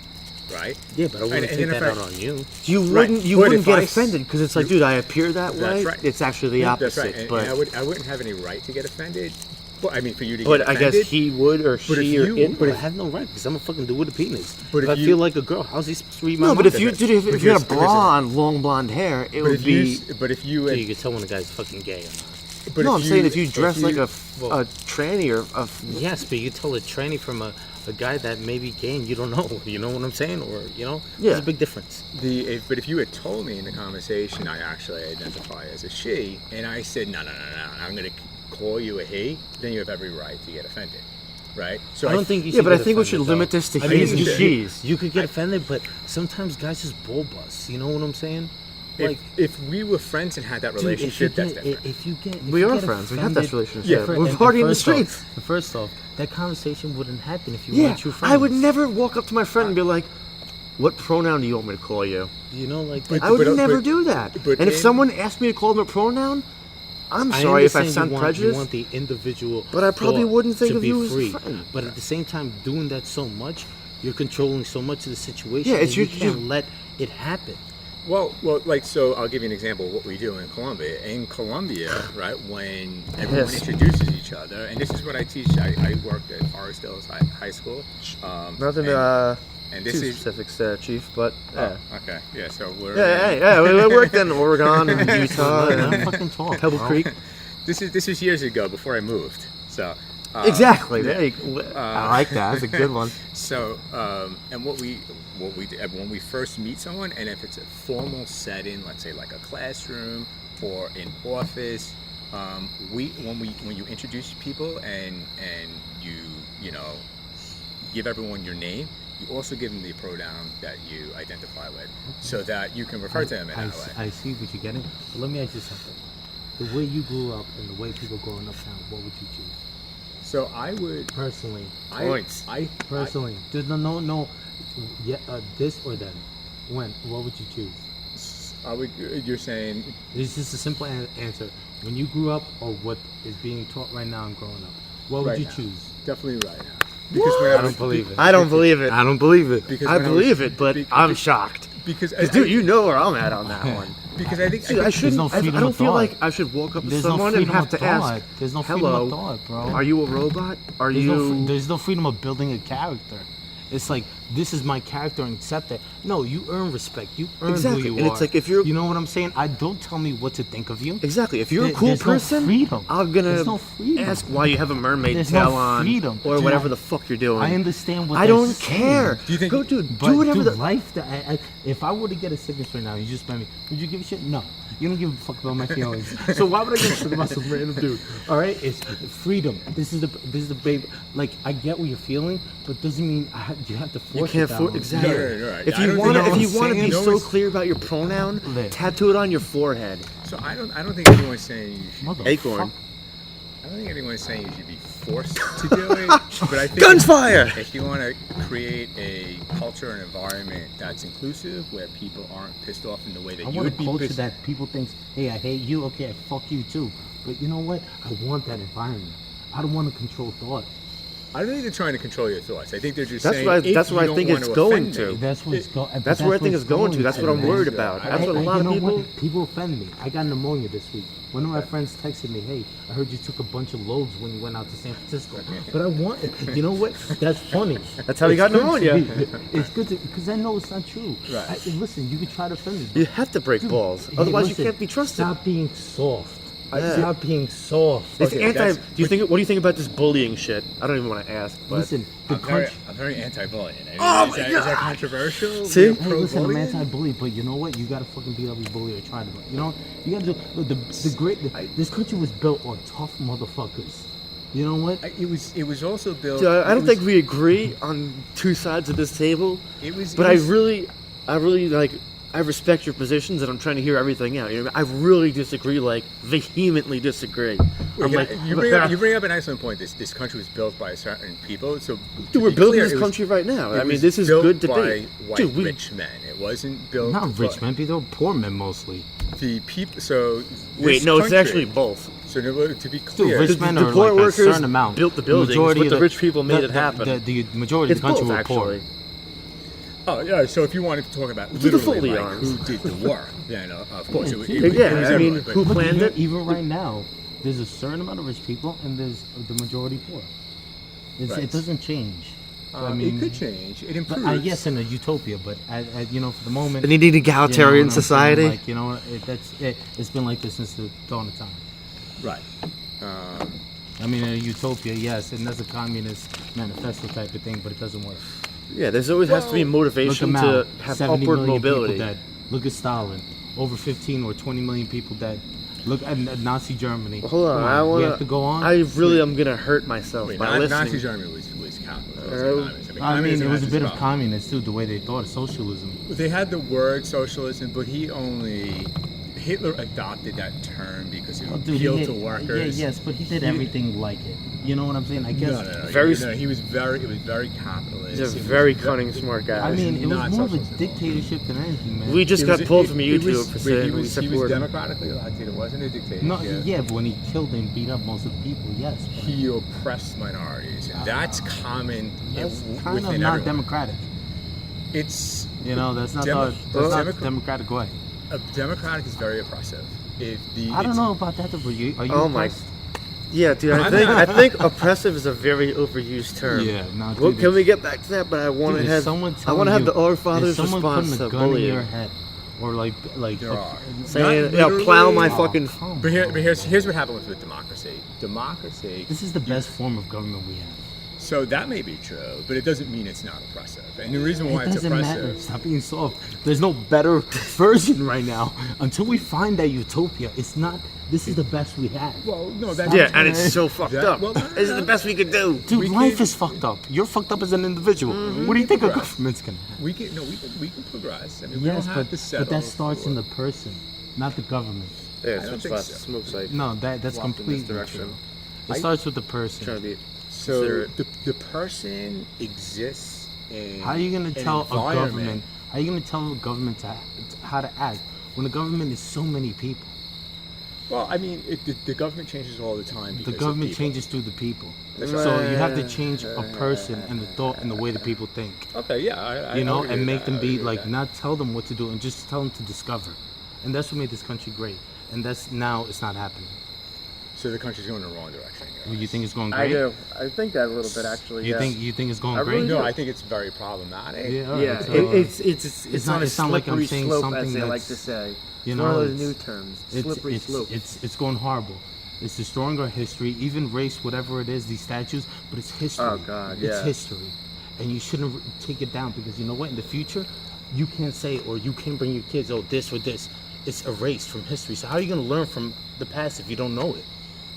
Speaker 3: right?
Speaker 2: Yeah, but I wouldn't
Speaker 3: And
Speaker 2: take
Speaker 3: in
Speaker 2: that
Speaker 3: effect-
Speaker 2: out on you.
Speaker 1: You
Speaker 3: Right.
Speaker 1: wouldn't
Speaker 3: But if
Speaker 1: get
Speaker 3: I
Speaker 1: offended because it's like, dude, I appear that way.
Speaker 3: That's right.
Speaker 1: It's actually the opposite.
Speaker 3: That's right. And,
Speaker 1: but
Speaker 3: and I wouldn't have any right to get offended. Well, I mean, for you to
Speaker 1: but
Speaker 3: get
Speaker 1: I
Speaker 3: offended.
Speaker 1: guess he would or
Speaker 3: if
Speaker 1: she or
Speaker 3: you-
Speaker 1: it.
Speaker 2: But I have no right because I'm a fucking dude with a penis.
Speaker 3: But
Speaker 2: if
Speaker 3: if
Speaker 2: I
Speaker 3: you-
Speaker 2: feel like a girl, how's he supposed to read my
Speaker 1: No,
Speaker 2: mind?
Speaker 1: but if you
Speaker 3: But
Speaker 1: if you had a
Speaker 3: here's-
Speaker 1: bra on, long blonde hair, it
Speaker 3: But
Speaker 1: would
Speaker 3: if you,
Speaker 1: be.
Speaker 3: but if you,
Speaker 2: So you can tell when a guy's fucking gay or not.
Speaker 3: but
Speaker 1: No, I'm saying if you
Speaker 3: if
Speaker 1: dress like a
Speaker 2: well-
Speaker 1: tranny or a.
Speaker 2: Yes, but you tell a tranny from a guy that may be gay and you don't know. You know what I'm saying? Or, you know,
Speaker 1: Yeah.
Speaker 2: there's a big difference.
Speaker 3: But if you had told me in the conversation I actually identify as a she, and I said no, I'm going to call you a he, then you have every right to get offended, right? So
Speaker 2: I don't think you should
Speaker 1: Yeah, but I
Speaker 2: get
Speaker 1: think we
Speaker 2: offended,
Speaker 1: should
Speaker 2: though.
Speaker 1: limit this to
Speaker 2: I mean,
Speaker 1: he's and
Speaker 3: you should.
Speaker 1: she's.
Speaker 2: You could get offended, but sometimes guys just bull bust. You know what I'm saying? Like,
Speaker 3: if we were friends and had that
Speaker 2: dude,
Speaker 3: relationship, that's different.
Speaker 2: if you get,
Speaker 1: We
Speaker 2: you
Speaker 1: are
Speaker 2: get
Speaker 1: friends. We have that
Speaker 2: offended-
Speaker 1: relationship.
Speaker 3: Yeah,
Speaker 1: We're
Speaker 2: and
Speaker 1: partying in the
Speaker 2: first off-
Speaker 1: streets.
Speaker 2: First off, that conversation wouldn't happen if you
Speaker 1: Yeah,
Speaker 2: weren't true friends.
Speaker 1: I would never walk up to my friend and be like, what pronoun do you want me to call you?
Speaker 2: You know, like
Speaker 3: But-
Speaker 1: I would never do that.
Speaker 3: but
Speaker 1: And if
Speaker 3: in-
Speaker 1: someone asked me to call them a pronoun, I'm
Speaker 2: I
Speaker 1: sorry if I
Speaker 2: understand
Speaker 1: sound
Speaker 2: you
Speaker 1: prejudiced.
Speaker 2: want the individual,
Speaker 1: But I probably
Speaker 2: thought
Speaker 1: wouldn't think
Speaker 2: to
Speaker 1: of
Speaker 2: be
Speaker 1: you as a
Speaker 2: free.
Speaker 1: friend.
Speaker 2: But at the same time, doing that so much, you're controlling so much of the situation.
Speaker 1: Yeah, it's
Speaker 2: that you
Speaker 1: your-
Speaker 2: can't let it happen.
Speaker 3: Well, like, so I'll give you an example of what we do in Colombia. In Colombia, right, when everyone
Speaker 1: Yes.
Speaker 3: introduces each other, and this is what I teach. I worked at Forest Hills High School.
Speaker 1: Nothing
Speaker 3: and
Speaker 1: too
Speaker 3: this is
Speaker 1: specifics there, Chief, but yeah.
Speaker 3: oh, okay, yeah. So we're
Speaker 1: Yeah, we worked in Oregon and Utah
Speaker 2: Let 'em
Speaker 1: and
Speaker 2: fucking talk,
Speaker 1: Pebble
Speaker 2: bro.
Speaker 1: Creek.
Speaker 3: this was years ago before I moved. So
Speaker 1: Exactly.
Speaker 3: yeah.
Speaker 1: There you, I like that. That's a good one.
Speaker 3: So, and what we do, when we first meet someone, and if it's a formal setting, let's say like a classroom or an office, when you introduce people and you know give everyone your name, you also give them the pronoun that you identify with, so that you can refer to them in that way.
Speaker 2: I see what you're getting. But let me ask you something. The way you grew up and the way people growing up now, what would you choose?
Speaker 3: So I would
Speaker 2: Personally.
Speaker 1: Points.
Speaker 2: Personally. There's no yeah, this or then. When? What would you choose?
Speaker 3: I would. You're saying
Speaker 2: It's just a simple answer. When you grew up or what is being taught right now and growing up, what would
Speaker 3: Right
Speaker 2: you
Speaker 3: now.
Speaker 2: choose?
Speaker 3: definitely right now. Because when
Speaker 2: I don't believe it.
Speaker 1: I don't believe it.
Speaker 2: I don't believe it.
Speaker 3: Because
Speaker 1: I
Speaker 3: when was-
Speaker 1: believe it, but
Speaker 3: be-
Speaker 1: I'm
Speaker 3: be-
Speaker 1: shocked.
Speaker 3: Because
Speaker 1: Dude, you know where I'm at on that one.
Speaker 3: because I think
Speaker 1: Dude, I shouldn't.
Speaker 2: no
Speaker 1: I
Speaker 2: freedom
Speaker 1: don't
Speaker 2: of
Speaker 1: feel
Speaker 2: thought.
Speaker 1: like I should walk up to
Speaker 2: There's no
Speaker 1: someone and
Speaker 2: freedom
Speaker 1: have
Speaker 2: of
Speaker 1: to
Speaker 2: thought.
Speaker 1: ask,
Speaker 2: There's no freedom
Speaker 1: "Hello,
Speaker 2: of thought, bro.
Speaker 1: are you a robot? Are
Speaker 2: There's
Speaker 1: you?"
Speaker 2: there's no freedom of building a character. It's like, this is my character and accept it. No, you earn respect. You earn
Speaker 1: Exactly,
Speaker 2: who you
Speaker 1: and
Speaker 2: are.
Speaker 1: it's like if you're-
Speaker 2: You know what I'm saying? I don't tell me what to think of you.
Speaker 1: Exactly. If you're a
Speaker 2: There-
Speaker 1: cool
Speaker 2: there's no
Speaker 1: person,
Speaker 2: freedom.
Speaker 1: I'm gonna
Speaker 2: There's no freedom.
Speaker 1: ask why you have a mermaid
Speaker 2: There's
Speaker 1: tail
Speaker 2: no
Speaker 1: on,
Speaker 2: freedom.
Speaker 1: or
Speaker 2: Dude,
Speaker 1: whatever
Speaker 2: I-
Speaker 1: the fuck you're doing.
Speaker 2: I understand what
Speaker 1: I
Speaker 2: they're
Speaker 1: don't
Speaker 2: saying.
Speaker 1: care.
Speaker 3: Do you think-
Speaker 1: Go, dude.
Speaker 2: But
Speaker 1: Do whatever
Speaker 2: dude,
Speaker 1: the.
Speaker 2: life that if I were to get a sickness right now, you just met me, would you give a shit? No. You don't give a fuck about my feelings. So why would I give a shit about some random dude? All right, it's freedom. This is the baby. Like, I get what you're feeling, but doesn't mean you have to
Speaker 1: You
Speaker 2: force
Speaker 1: can't
Speaker 2: it
Speaker 1: for
Speaker 2: down.
Speaker 1: exactly.
Speaker 3: No, no, no, right.
Speaker 1: If
Speaker 3: I
Speaker 1: you
Speaker 3: don't
Speaker 1: want to,
Speaker 3: think-
Speaker 1: if you want to be
Speaker 3: No
Speaker 1: so
Speaker 3: one's-
Speaker 1: clear about your pronoun,
Speaker 2: There.
Speaker 1: tattoo it on your forehead.
Speaker 3: So I don't think anyone's saying you should.
Speaker 2: Motherfucker.
Speaker 1: Acorn.
Speaker 3: I don't think anyone's saying you should be forced to do it. But I think
Speaker 1: Guns fire!
Speaker 3: If you want to create a culture and environment that's inclusive, where people aren't pissed off in the way that
Speaker 2: I
Speaker 3: you
Speaker 2: want a
Speaker 3: would be
Speaker 2: culture
Speaker 3: pissed.
Speaker 2: that people think, hey, I hate you, okay, I fuck you too. But you know what? I want that environment. I don't want to control thought.
Speaker 3: I don't think they're trying to control your thoughts. I think they're just
Speaker 1: That's
Speaker 3: saying.
Speaker 1: what I-
Speaker 3: if
Speaker 1: that's what
Speaker 3: you
Speaker 1: I think
Speaker 3: don't
Speaker 1: it's
Speaker 3: want
Speaker 1: going
Speaker 3: offend
Speaker 1: to.
Speaker 3: me-
Speaker 2: That's what it's going.
Speaker 1: That's where I think it's going to. That's what I'm worried about. That's what a lot of people.
Speaker 2: People offend me. I got pneumonia this week. One of my friends texted me, "Hey, I heard you took a bunch of loads when you went out to San Francisco." But I want, you know what? That's funny.
Speaker 1: That's how you got
Speaker 2: It's good
Speaker 1: pneumonia.
Speaker 2: to be- It's good to because I know it's not true.
Speaker 3: Right.
Speaker 2: Listen, you can try to offend me.
Speaker 1: You have to break balls,
Speaker 2: Hey,
Speaker 1: otherwise
Speaker 2: listen,
Speaker 1: you can't be trusted.
Speaker 2: Stop being soft.
Speaker 1: Yeah.
Speaker 2: Stop being soft.
Speaker 1: It's
Speaker 3: Okay,
Speaker 1: anti.
Speaker 3: that's-
Speaker 1: Do you think? What do you think about this bullying shit? I don't even want to ask. But
Speaker 2: Listen, the country.
Speaker 3: I'm very anti-bullying. I mean,
Speaker 1: Oh
Speaker 3: is,
Speaker 1: my
Speaker 3: that,
Speaker 1: God.
Speaker 3: is that controversial?
Speaker 1: See?
Speaker 3: You're
Speaker 2: Hey, listen, I'm
Speaker 3: pro-bullying?
Speaker 2: anti-bully, but you know what? You gotta fucking beat every bully or try to. You know, you gotta do. Look, this country was built on tough motherfuckers. You know what?
Speaker 3: It was also built.
Speaker 1: Dude, I
Speaker 3: it
Speaker 1: don't
Speaker 3: was-
Speaker 1: think we agree on two sides of this table.
Speaker 3: It was.
Speaker 1: But
Speaker 3: it
Speaker 1: I
Speaker 3: was-
Speaker 1: really like. I respect your positions, and I'm trying to hear everything out. You know, I really disagree, like vehemently disagree. I'm
Speaker 3: Yeah,
Speaker 1: like,
Speaker 3: you bring up an excellent point. This country was built by certain people. So
Speaker 1: dude,
Speaker 3: to
Speaker 1: we're
Speaker 3: be
Speaker 1: building
Speaker 3: clear,
Speaker 1: this
Speaker 3: it was-
Speaker 1: country right now.
Speaker 3: it
Speaker 1: I mean,
Speaker 3: was
Speaker 1: this is
Speaker 3: built
Speaker 1: good
Speaker 3: by
Speaker 1: debate.
Speaker 3: white
Speaker 1: Dude,
Speaker 3: rich men. It wasn't built.
Speaker 2: Not rich
Speaker 3: by
Speaker 2: men, people. They were poor men mostly.
Speaker 3: The people. So
Speaker 1: Wait,
Speaker 3: this
Speaker 1: no, it's
Speaker 3: country-
Speaker 1: actually both.
Speaker 3: So to be clear,
Speaker 2: rich
Speaker 1: the-
Speaker 2: men
Speaker 1: the
Speaker 2: are
Speaker 1: poor
Speaker 2: like a
Speaker 1: workers
Speaker 2: certain amount.
Speaker 1: built the buildings,
Speaker 2: majority
Speaker 1: but
Speaker 2: of
Speaker 1: the rich people made it happen.
Speaker 2: The majority
Speaker 1: It's
Speaker 2: of the country
Speaker 1: both,
Speaker 2: were poor.
Speaker 1: actually.
Speaker 3: oh yeah. So if you wanted to talk about
Speaker 1: To the
Speaker 3: literally
Speaker 1: fully
Speaker 3: like,
Speaker 1: arms.
Speaker 3: who did the work, then of course it,
Speaker 2: Yeah,
Speaker 3: it,
Speaker 1: yeah,
Speaker 3: it was
Speaker 1: I mean,
Speaker 3: everyone, but-
Speaker 1: who
Speaker 2: Look,
Speaker 1: planned it?
Speaker 2: even right now, there's a certain amount of rich people and there's the majority poor.
Speaker 3: Right.
Speaker 2: It doesn't change. I mean,
Speaker 3: it could change. It
Speaker 2: But,
Speaker 3: improves.
Speaker 2: yes, in a utopia, but you know, for the moment,
Speaker 1: And you need
Speaker 2: you know
Speaker 1: egalitarian
Speaker 2: what I'm saying?
Speaker 1: society.
Speaker 2: Like, you know, it's been like this since the dawn of time.
Speaker 3: Right.
Speaker 2: I mean, in a utopia, yes, and that's a communist manifesto type of thing, but it doesn't work.
Speaker 1: Yeah, there's always has to be
Speaker 2: Look
Speaker 1: motivation
Speaker 2: at
Speaker 1: to
Speaker 2: Mao,
Speaker 1: have
Speaker 2: 70
Speaker 1: upward
Speaker 2: million
Speaker 1: mobility.
Speaker 2: people dead. Look at Stalin, over 15 or 20 million people dead. Look at Nazi Germany.
Speaker 1: Hold on,
Speaker 2: Come
Speaker 1: I
Speaker 2: we
Speaker 1: want
Speaker 2: have to go on.
Speaker 1: I really am gonna hurt myself
Speaker 3: Wait,
Speaker 1: by listening.
Speaker 3: Nazi Germany was communist. It wasn't communist.
Speaker 2: I mean,
Speaker 3: communism
Speaker 2: it was
Speaker 3: has
Speaker 2: a bit
Speaker 3: its
Speaker 2: of
Speaker 3: problems.
Speaker 2: communist too, the way they thought of socialism.
Speaker 3: They had the word socialism, but Hitler adopted that term because it
Speaker 2: Dude,
Speaker 3: appealed
Speaker 2: he
Speaker 3: to
Speaker 2: did-
Speaker 3: workers.
Speaker 2: Yeah, yes, but he did everything like it. You know what I'm saying? I guess.
Speaker 3: No.
Speaker 1: Very-
Speaker 3: He was very. It was very capitalist.
Speaker 1: He's a
Speaker 3: It was
Speaker 1: very cunning, smart guy.
Speaker 2: I mean, it was
Speaker 3: not
Speaker 2: more of a
Speaker 3: socialist at all.
Speaker 2: dictatorship than anything, man.
Speaker 1: We just
Speaker 3: It
Speaker 1: got
Speaker 3: was-
Speaker 1: pulled
Speaker 3: it-
Speaker 1: from
Speaker 3: it
Speaker 1: YouTube
Speaker 3: was-
Speaker 1: for
Speaker 3: wait,
Speaker 1: saying
Speaker 3: he
Speaker 1: we
Speaker 3: was
Speaker 1: support him.
Speaker 3: democratically elected. It wasn't a dictatorship.
Speaker 2: No, yeah, but when he killed and beat up most of the people, yes. but
Speaker 3: He oppressed minorities, and that's common
Speaker 2: that's
Speaker 3: within
Speaker 2: kind of not
Speaker 3: everyone.
Speaker 2: democratic.
Speaker 3: It's
Speaker 2: You know, that's not
Speaker 3: Demo-
Speaker 2: the
Speaker 3: Democrat-
Speaker 2: democratic way.
Speaker 3: a democratic is very oppressive.
Speaker 2: I don't know about that. Though. Are you
Speaker 1: Oh my-
Speaker 2: oppressed?
Speaker 1: Yeah, dude. I think oppressive is a very overused term.
Speaker 2: Yeah, no,
Speaker 1: Well,
Speaker 2: dude,
Speaker 1: can we get back to that? But I want
Speaker 2: Dude,
Speaker 1: to
Speaker 2: if
Speaker 1: have.
Speaker 2: someone
Speaker 1: I want to
Speaker 2: telling
Speaker 1: have
Speaker 2: you-
Speaker 1: the Augfather's
Speaker 2: if someone
Speaker 1: response
Speaker 2: putting
Speaker 1: to
Speaker 2: a gun in
Speaker 1: bullying.
Speaker 2: your head, or like
Speaker 3: There are.
Speaker 1: Saying,
Speaker 3: Not
Speaker 1: yeah, plow
Speaker 3: literally.
Speaker 1: my
Speaker 2: Oh,
Speaker 1: fucking.
Speaker 2: come
Speaker 3: But
Speaker 2: on.
Speaker 3: here's what happens with democracy. Democracy.
Speaker 2: This is the best form of government we have.
Speaker 3: So that may be true, but it doesn't mean it's not oppressive. And the reason why
Speaker 2: It
Speaker 3: it's
Speaker 2: doesn't
Speaker 3: oppressive.
Speaker 2: matter. Stop being soft. There's no better version right now. Until we find that utopia, it's not. This is the best we have.
Speaker 3: Well, no, that's
Speaker 1: Yeah, and it's so fucked
Speaker 3: That-
Speaker 1: up.
Speaker 3: well, no,
Speaker 1: This is the best we could do.
Speaker 2: Dude,
Speaker 3: we
Speaker 2: life
Speaker 3: can-
Speaker 2: is fucked up. You're fucked up as an individual. What do you think a
Speaker 3: Progress.
Speaker 2: government's gonna have?
Speaker 3: we can progress. I mean, we
Speaker 2: Yes,
Speaker 3: don't have to
Speaker 2: but
Speaker 3: settle.
Speaker 2: that starts in
Speaker 3: for-
Speaker 2: the person, not the government.
Speaker 1: Yeah,
Speaker 3: I don't think so.
Speaker 1: Smoke sight.
Speaker 2: No, that's
Speaker 1: Walked in
Speaker 2: completely
Speaker 1: this direction.
Speaker 2: true. It
Speaker 3: I-
Speaker 2: starts with the person.
Speaker 1: Trying to be.
Speaker 3: So
Speaker 1: considerate.
Speaker 3: the person exists in.
Speaker 2: How are you gonna
Speaker 3: an
Speaker 2: tell a
Speaker 3: environment-
Speaker 2: government? How are you gonna tell a government how to act when the government is so many people?
Speaker 3: Well, I mean, the government changes all the time.
Speaker 2: The
Speaker 3: because of
Speaker 2: government
Speaker 3: people.
Speaker 2: changes through the people.
Speaker 3: That's
Speaker 2: So you have to change a person and the thought and the way the people think.
Speaker 3: Okay, yeah, I
Speaker 2: You know,
Speaker 3: agree
Speaker 2: and
Speaker 3: with
Speaker 2: make
Speaker 3: that.
Speaker 2: them
Speaker 3: I
Speaker 2: be
Speaker 3: agree with
Speaker 2: like
Speaker 3: that.
Speaker 2: not tell them what to do and just tell them to discover. And that's what made this country great. And that's now it's not happening.
Speaker 3: So the country's going in the wrong direction. guys.
Speaker 2: You think it's going
Speaker 1: I
Speaker 2: great?
Speaker 1: do. I think that a little bit actually.
Speaker 2: You
Speaker 1: yeah.
Speaker 2: think it's going
Speaker 1: I
Speaker 2: great?
Speaker 1: really
Speaker 3: No,
Speaker 1: do.
Speaker 3: I think it's very problematic.
Speaker 2: Yeah, all right,
Speaker 1: Yeah,
Speaker 2: so,
Speaker 1: it's
Speaker 2: not-
Speaker 1: on a
Speaker 2: it's not like I'm
Speaker 1: slippery
Speaker 2: saying
Speaker 1: slope,
Speaker 2: something
Speaker 1: as they like
Speaker 2: that's-
Speaker 1: to say.
Speaker 2: you
Speaker 1: It's
Speaker 2: know,
Speaker 1: one of those
Speaker 2: it's-
Speaker 1: new terms.
Speaker 2: it's,
Speaker 1: Slippery
Speaker 2: it's,
Speaker 1: slope.
Speaker 2: it's going horrible. It's destroying our history, even race, whatever it is, these statues, but it's history.
Speaker 1: Oh, God,
Speaker 2: It's
Speaker 1: yeah.
Speaker 2: history. And you shouldn't take it down because you know what? In the future, you can't say or you can't bring your kids, oh, this or this. It's erased from history. So how are you going to learn from the past if you don't know it?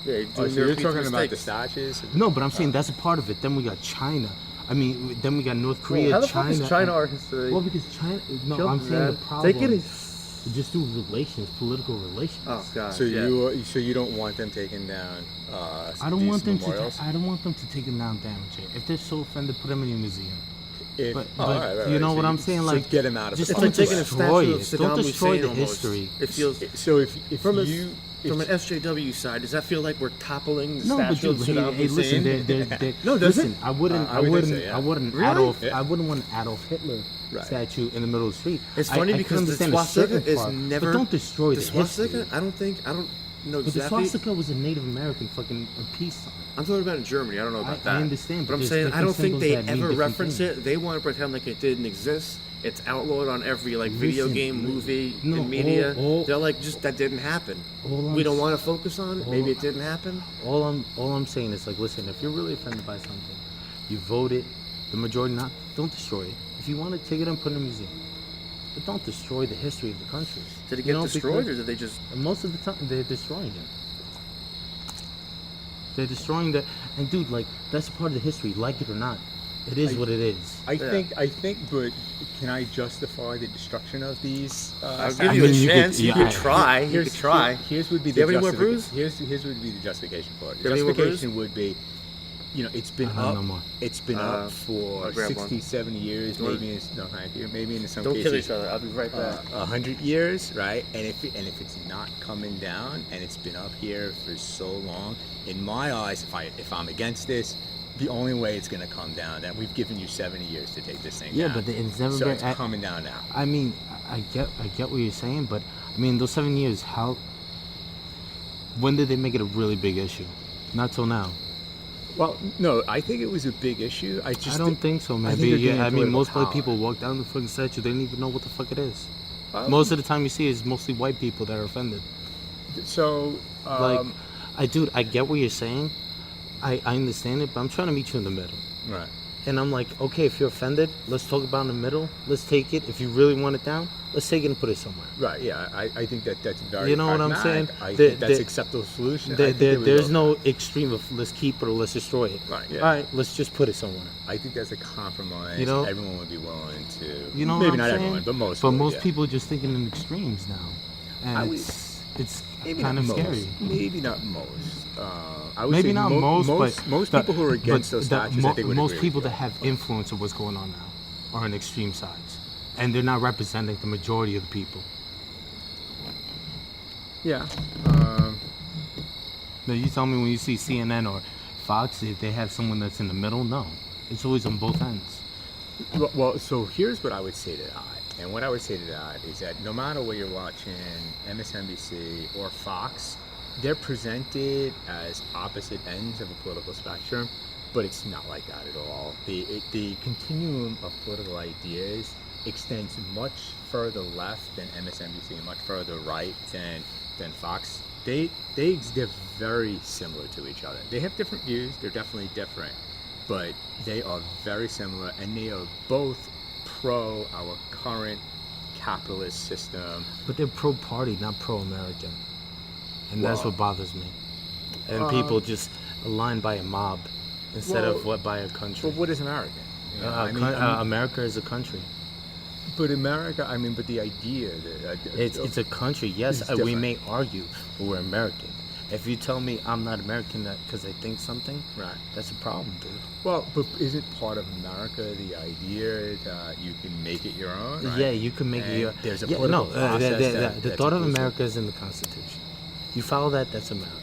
Speaker 1: Yeah,
Speaker 3: Oh, so you're talking about the statues?
Speaker 2: No, but I'm saying that's a part of it. Then we got China. I mean, then we got North Korea,
Speaker 1: How the
Speaker 2: China.
Speaker 1: fuck is China our history?
Speaker 2: Well, because China. No,
Speaker 1: Kill
Speaker 2: I'm
Speaker 1: them,
Speaker 2: saying
Speaker 1: man.
Speaker 2: the problem.
Speaker 1: Take it as-
Speaker 2: just do relations, political relations.
Speaker 1: Oh God.
Speaker 3: So
Speaker 1: yeah.
Speaker 3: you don't want them taking down?
Speaker 2: I don't
Speaker 3: these
Speaker 2: want them
Speaker 3: memorials?
Speaker 2: to. I don't want them to take them down, damage it. If they're so offended, put them in a museum.
Speaker 3: If-
Speaker 2: But,
Speaker 3: oh,
Speaker 2: but
Speaker 3: right,
Speaker 2: you
Speaker 3: right.
Speaker 2: know
Speaker 3: So
Speaker 2: what
Speaker 3: you-
Speaker 2: I'm saying?
Speaker 3: so
Speaker 2: Like,
Speaker 3: get them out of
Speaker 2: just
Speaker 3: the
Speaker 1: It's
Speaker 2: don't
Speaker 1: like taking a
Speaker 2: destroy
Speaker 1: statue
Speaker 2: it.
Speaker 1: of Saddam
Speaker 2: Don't destroy
Speaker 1: Hussein
Speaker 2: the
Speaker 1: almost.
Speaker 2: history.
Speaker 1: It feels
Speaker 3: So if
Speaker 1: from
Speaker 3: you
Speaker 1: an SJW side. Does that feel like we're toppling the
Speaker 2: No, but
Speaker 1: statue
Speaker 2: dude,
Speaker 1: of
Speaker 2: hey,
Speaker 1: Saddam
Speaker 2: hey, listen,
Speaker 1: Hussein?
Speaker 2: no,
Speaker 1: does
Speaker 2: listen.
Speaker 1: it?
Speaker 2: I wouldn't,
Speaker 3: I would think so, yeah.
Speaker 2: I wouldn't
Speaker 1: Really?
Speaker 3: Yeah.
Speaker 2: I wouldn't want an Adolf Hitler
Speaker 3: Right.
Speaker 2: statue in the middle of the street.
Speaker 1: It's
Speaker 2: I
Speaker 1: funny
Speaker 2: can
Speaker 1: because the
Speaker 2: understand
Speaker 1: swastika
Speaker 2: second
Speaker 1: is
Speaker 2: part,
Speaker 1: never.
Speaker 2: But don't destroy
Speaker 1: the
Speaker 2: the
Speaker 1: swastika.
Speaker 2: history.
Speaker 1: I don't know
Speaker 2: But the
Speaker 1: exactly.
Speaker 2: swastika was a Native American fucking peace sign.
Speaker 1: I'm talking about in Germany. I don't know about
Speaker 2: I
Speaker 1: that.
Speaker 2: understand,
Speaker 1: but
Speaker 2: but
Speaker 1: I'm
Speaker 2: there's
Speaker 1: saying I
Speaker 2: different
Speaker 1: don't think
Speaker 2: symbols
Speaker 1: they
Speaker 2: that mean
Speaker 1: ever
Speaker 2: different
Speaker 1: reference
Speaker 2: things.
Speaker 1: it. They want to pretend like it didn't exist. It's outlawed on every like video
Speaker 2: Listen,
Speaker 1: game, movie,
Speaker 2: no,
Speaker 1: and media.
Speaker 2: all-
Speaker 1: They're like, just that didn't happen.
Speaker 2: all
Speaker 1: We
Speaker 2: I'm
Speaker 1: don't
Speaker 2: s-
Speaker 1: want to focus on it.
Speaker 2: all-
Speaker 1: Maybe it didn't happen.
Speaker 2: All I'm saying is like, listen, if you're really offended by something, you voted, the majority not, don't destroy it. If you want to take it and put it in a museum, but don't destroy the history of the country.
Speaker 1: Did it
Speaker 2: You
Speaker 1: get
Speaker 2: know,
Speaker 1: destroyed,
Speaker 2: because-
Speaker 1: or did they just?
Speaker 2: And most of the time, they're destroying it. They're destroying that. And dude, like, that's part of the history, like it or not. It is what it is.
Speaker 3: I think, but can I justify the destruction of these?
Speaker 1: I'll
Speaker 3: statues?
Speaker 1: give you a
Speaker 2: mean, you could-
Speaker 1: chance. You
Speaker 2: yeah,
Speaker 1: could
Speaker 2: I-
Speaker 1: try. You could try.
Speaker 3: Here's would be
Speaker 1: Do
Speaker 3: the
Speaker 1: you have any more brews?
Speaker 3: Here's would be the justification for it.
Speaker 1: Do
Speaker 3: The
Speaker 1: you have any more
Speaker 3: justification would be, you know, it's been
Speaker 2: I have
Speaker 3: up.
Speaker 2: no more.
Speaker 3: It's been up for
Speaker 1: I'll grab
Speaker 3: 60,
Speaker 1: one.
Speaker 3: 70 years,
Speaker 1: You want-
Speaker 3: maybe. No, thank you. Maybe in some
Speaker 1: Don't
Speaker 3: cases.
Speaker 1: kill each other. I'll be right back.
Speaker 3: 100 years, right? And if it's not coming down, and it's been up here for so long, in my eyes, if I'm against this, the only way it's going to come down, that we've given you 70 years to take this thing
Speaker 2: Yeah,
Speaker 3: down.
Speaker 2: but it's never
Speaker 3: so
Speaker 2: been.
Speaker 3: it's coming down now.
Speaker 2: I mean, I get what you're saying, but I mean, those 7 years, how? When did they make it a really big issue? Not till now.
Speaker 3: Well, no, I think it was a big issue. I
Speaker 2: don't think so, man.
Speaker 3: I think they're
Speaker 2: Yeah,
Speaker 3: gaining
Speaker 2: I mean,
Speaker 3: political
Speaker 2: most white
Speaker 3: power.
Speaker 2: people walk down the fucking statue, they don't even know what the fuck it is.
Speaker 3: Um,
Speaker 2: Most of the time you see is mostly white people that are offended.
Speaker 3: So,
Speaker 2: Like, I get what you're saying. I understand it, but I'm trying to meet you in the middle.
Speaker 3: right.
Speaker 2: And I'm like, okay, if you're offended, let's talk about in the middle. Let's take it. If you really want it down, let's take it and put it somewhere.
Speaker 3: Right, yeah, I think that's very
Speaker 2: You know what I'm
Speaker 3: pragmatic.
Speaker 2: saying?
Speaker 3: I
Speaker 2: The-
Speaker 3: think that's
Speaker 2: the-
Speaker 3: acceptable solution. I think they would
Speaker 2: There's
Speaker 3: go-
Speaker 2: no extreme of let's keep it or let's destroy it.
Speaker 3: Right, yeah.
Speaker 2: All right, let's just put it somewhere.
Speaker 3: I think that's a compromise.
Speaker 2: You know-
Speaker 3: everyone would be willing to.
Speaker 2: You know
Speaker 3: maybe
Speaker 2: what I'm
Speaker 3: not
Speaker 2: saying?
Speaker 3: everyone, but most.
Speaker 2: But
Speaker 3: would,
Speaker 2: most
Speaker 3: yeah.
Speaker 2: people are just thinking in extremes now. and it's kind of scary.
Speaker 3: Maybe not most. I would
Speaker 2: Maybe
Speaker 3: say
Speaker 2: not most,
Speaker 3: most
Speaker 2: but
Speaker 3: people who are against those statutes, I think would
Speaker 2: most
Speaker 3: agree
Speaker 2: people
Speaker 3: with
Speaker 2: that have influence of what's going on now are on extreme sides, and they're not representing the majority of the people.
Speaker 3: Yeah.
Speaker 2: Now you tell me when you see CNN or Fox, if they have someone that's in the middle. No, it's always on both ends.
Speaker 3: Well, so here's what I would say to that. And what I would say to that is that no matter where you're watching MSNBC or Fox, they're presented as opposite ends of a political spectrum, but it's not like that at all. The continuum of political ideas extends much further left than MSNBC and much further right than Fox. They're very similar to each other. They have different views. They're definitely different, but they are very similar, and they are both pro our current capitalist system.
Speaker 2: But they're pro-party, not pro-American, and that's
Speaker 3: Well,
Speaker 2: what bothers me. And people just aligned by a mob instead of by a country.
Speaker 3: But what is American? You know,
Speaker 2: America is a country.
Speaker 3: But America, but the idea that
Speaker 2: It's a country. Yes,
Speaker 3: It's
Speaker 2: we
Speaker 3: different.
Speaker 2: may argue, but we're American. If you tell me I'm not American because I think something,
Speaker 3: right.
Speaker 2: that's a problem, dude.
Speaker 3: Well, but isn't part of America the idea that you can make it your own? Right?
Speaker 2: Yeah, you can make
Speaker 3: And
Speaker 2: it your.
Speaker 3: There's a
Speaker 2: Yeah,
Speaker 3: political
Speaker 2: no,
Speaker 3: process
Speaker 2: the
Speaker 3: that's
Speaker 2: thought of
Speaker 3: inclusive.
Speaker 2: America is in the Constitution. You follow that, that's America.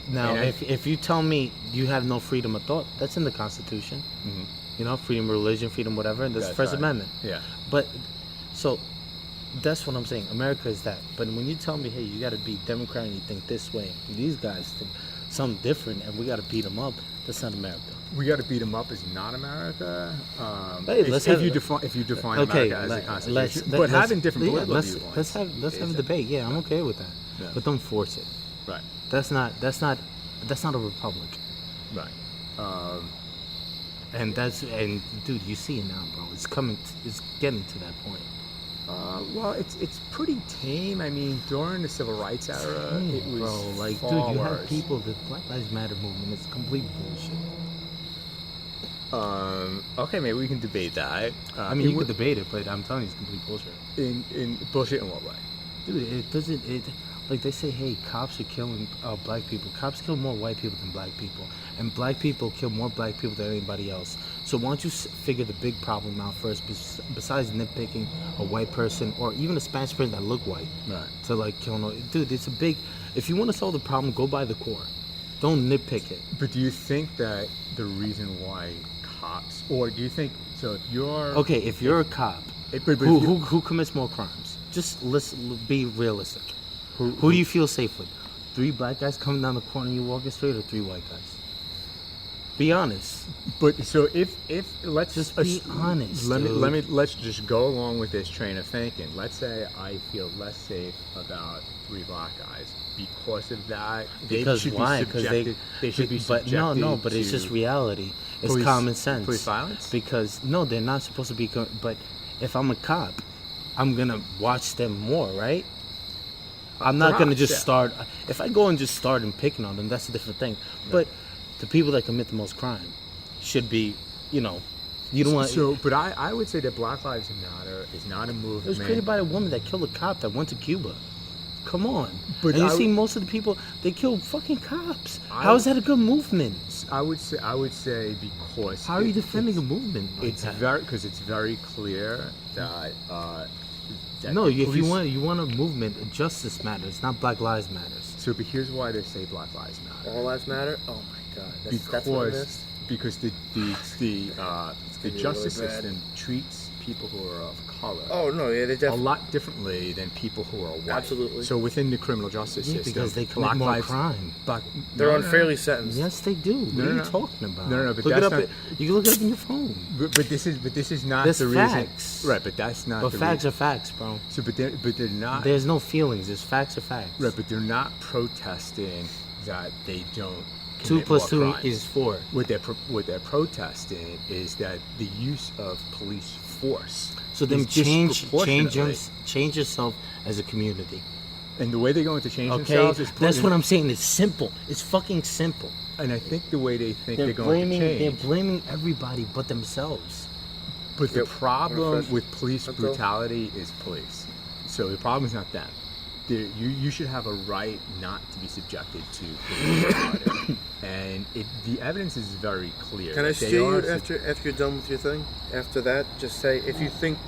Speaker 2: Now,
Speaker 3: And
Speaker 2: if you tell me you have no freedom of thought, that's in the Constitution.
Speaker 3: Mhm.
Speaker 2: You know, freedom of religion, freedom whatever, and there's the
Speaker 3: That's
Speaker 2: First
Speaker 3: right.
Speaker 2: Amendment.
Speaker 3: Yeah.
Speaker 2: But, so, that's what I'm saying. America is that. But when you tell me, hey, you got to be Democrat and you think this way, and these guys think something different, and we got to beat them up, that's not America.
Speaker 3: We got to beat them up as not America.
Speaker 2: Hey,
Speaker 3: If you define America as a constitution, but having different political viewpoints.
Speaker 2: let's have a debate. Yeah, I'm okay with that.
Speaker 3: Yeah.
Speaker 2: But don't force it.
Speaker 3: Right.
Speaker 2: That's not a republic.
Speaker 3: Right.
Speaker 2: And dude, you see it now, bro. It's getting to that point.
Speaker 3: Well, it's pretty tame. I mean, during the civil rights era, it was
Speaker 2: bro, like,
Speaker 3: far
Speaker 2: dude, you
Speaker 3: worse.
Speaker 2: have people. The Black Lives Matter movement is complete bullshit.
Speaker 3: Okay, maybe we can debate that.
Speaker 2: I mean, you could debate it, but I'm telling you, it's complete bullshit.
Speaker 3: in bullshit in what way?
Speaker 2: Dude, it doesn't. Like they say, hey, cops are killing black people. Cops kill more white people than black people, and black people kill more black people than anybody else. So why don't you figure the big problem out first, besides nitpicking a white person or even a Spanish person that look white,
Speaker 3: Right.
Speaker 2: to like kill no. Dude, it's a big. If you want to solve the problem, go by the core. Don't nitpick it.
Speaker 3: But do you think that the reason why cops, or do you think so? If you're
Speaker 2: Okay, if you're a cop,
Speaker 3: but if you-
Speaker 2: who commits more crimes? Just be realistic. Who do you feel safe with? 3 black guys coming down the corner and you walking straight, or 3 white guys? Be honest.
Speaker 3: But so if let's
Speaker 2: Just be honest.
Speaker 3: Let's just go along with this train of thinking. Let's say I feel less safe about 3 black guys because of that.
Speaker 2: Because
Speaker 3: should
Speaker 2: why?
Speaker 3: Be
Speaker 2: Because
Speaker 3: they should be
Speaker 2: But
Speaker 3: subjected
Speaker 2: no. But it's
Speaker 3: to
Speaker 2: just reality. It's
Speaker 3: police-
Speaker 2: common sense.
Speaker 3: police violence?
Speaker 2: Because no, they're not supposed to be. But if I'm a cop, I'm gonna watch them more, right? I'm not gonna
Speaker 3: Perhaps,
Speaker 2: just
Speaker 3: yeah.
Speaker 2: start. If I go and just start and picking on them, that's a different thing. But the people that commit the most crime should be, you don't want.
Speaker 3: So, but I would say that Black Lives Matter is not a movement.
Speaker 2: It was created by a woman that killed a cop that went to Cuba. Come on.
Speaker 3: But
Speaker 2: and you
Speaker 3: I
Speaker 2: see
Speaker 3: would-
Speaker 2: most of the people, they kill fucking cops. How is that a good movement?
Speaker 3: I would say because
Speaker 2: How are you defending a movement like
Speaker 3: It's
Speaker 2: that?
Speaker 3: because it's very clear that. That
Speaker 2: No,
Speaker 3: the
Speaker 2: if
Speaker 3: police-
Speaker 2: you want a movement, justice matters, not Black Lives Matters.
Speaker 3: So, but here's why they say Black Lives Matter.
Speaker 1: All lives matter. Oh my god, that's what I missed.
Speaker 3: Because the
Speaker 1: gonna be
Speaker 3: justice
Speaker 1: really bad.
Speaker 3: system treats people who are of color
Speaker 1: Oh no, yeah, they
Speaker 3: a
Speaker 1: definitely.
Speaker 3: lot differently than people who are white.
Speaker 1: Absolutely.
Speaker 3: So within the criminal justice
Speaker 2: Yeah,
Speaker 3: system,
Speaker 2: because they commit
Speaker 3: Black
Speaker 2: more
Speaker 3: lives,
Speaker 2: crime.
Speaker 3: Black,
Speaker 1: They're
Speaker 3: no,
Speaker 1: unfairly sentenced.
Speaker 2: Yes, they do. What
Speaker 3: No,
Speaker 2: are
Speaker 3: no,
Speaker 2: you
Speaker 3: no.
Speaker 2: talking about?
Speaker 3: No, but
Speaker 2: look it
Speaker 3: that's
Speaker 2: up.
Speaker 3: not-
Speaker 2: You can look it up on your phone.
Speaker 3: But this is not
Speaker 2: There's
Speaker 3: the reason.
Speaker 2: facts.
Speaker 3: Right, but that's not
Speaker 2: But
Speaker 3: the
Speaker 2: facts
Speaker 3: reason.
Speaker 2: are facts, bro.
Speaker 3: So, but they're not.
Speaker 2: There's no feelings. There's facts are facts.
Speaker 3: Right, but they're not protesting that they don't.
Speaker 2: 2
Speaker 3: commit
Speaker 2: plus
Speaker 3: more
Speaker 2: 2
Speaker 3: crimes.
Speaker 2: is 4.
Speaker 3: What they're protesting is that the use of police force.
Speaker 2: So then
Speaker 3: is
Speaker 2: change
Speaker 3: disproportionately-
Speaker 2: yourself as a community.
Speaker 3: And the way they're going to change
Speaker 2: Okay,
Speaker 3: themselves is
Speaker 2: that's
Speaker 3: putting-
Speaker 2: what I'm saying. It's simple. It's fucking simple.
Speaker 3: And I think the way they think they're,
Speaker 2: They're
Speaker 3: going
Speaker 2: blaming.
Speaker 3: to
Speaker 2: They're
Speaker 3: change.
Speaker 2: blaming everybody but themselves.
Speaker 3: But the
Speaker 1: Yep.
Speaker 3: problem
Speaker 1: Wanna
Speaker 3: with police
Speaker 1: Let's go.
Speaker 3: brutality is police. So the problem is not them. you should have a right not to be subjected to police brutality. And the evidence is very clear.
Speaker 1: Can I
Speaker 3: that
Speaker 1: steer
Speaker 3: they
Speaker 1: you
Speaker 3: are
Speaker 1: after you're done with your thing? After that, just say if you think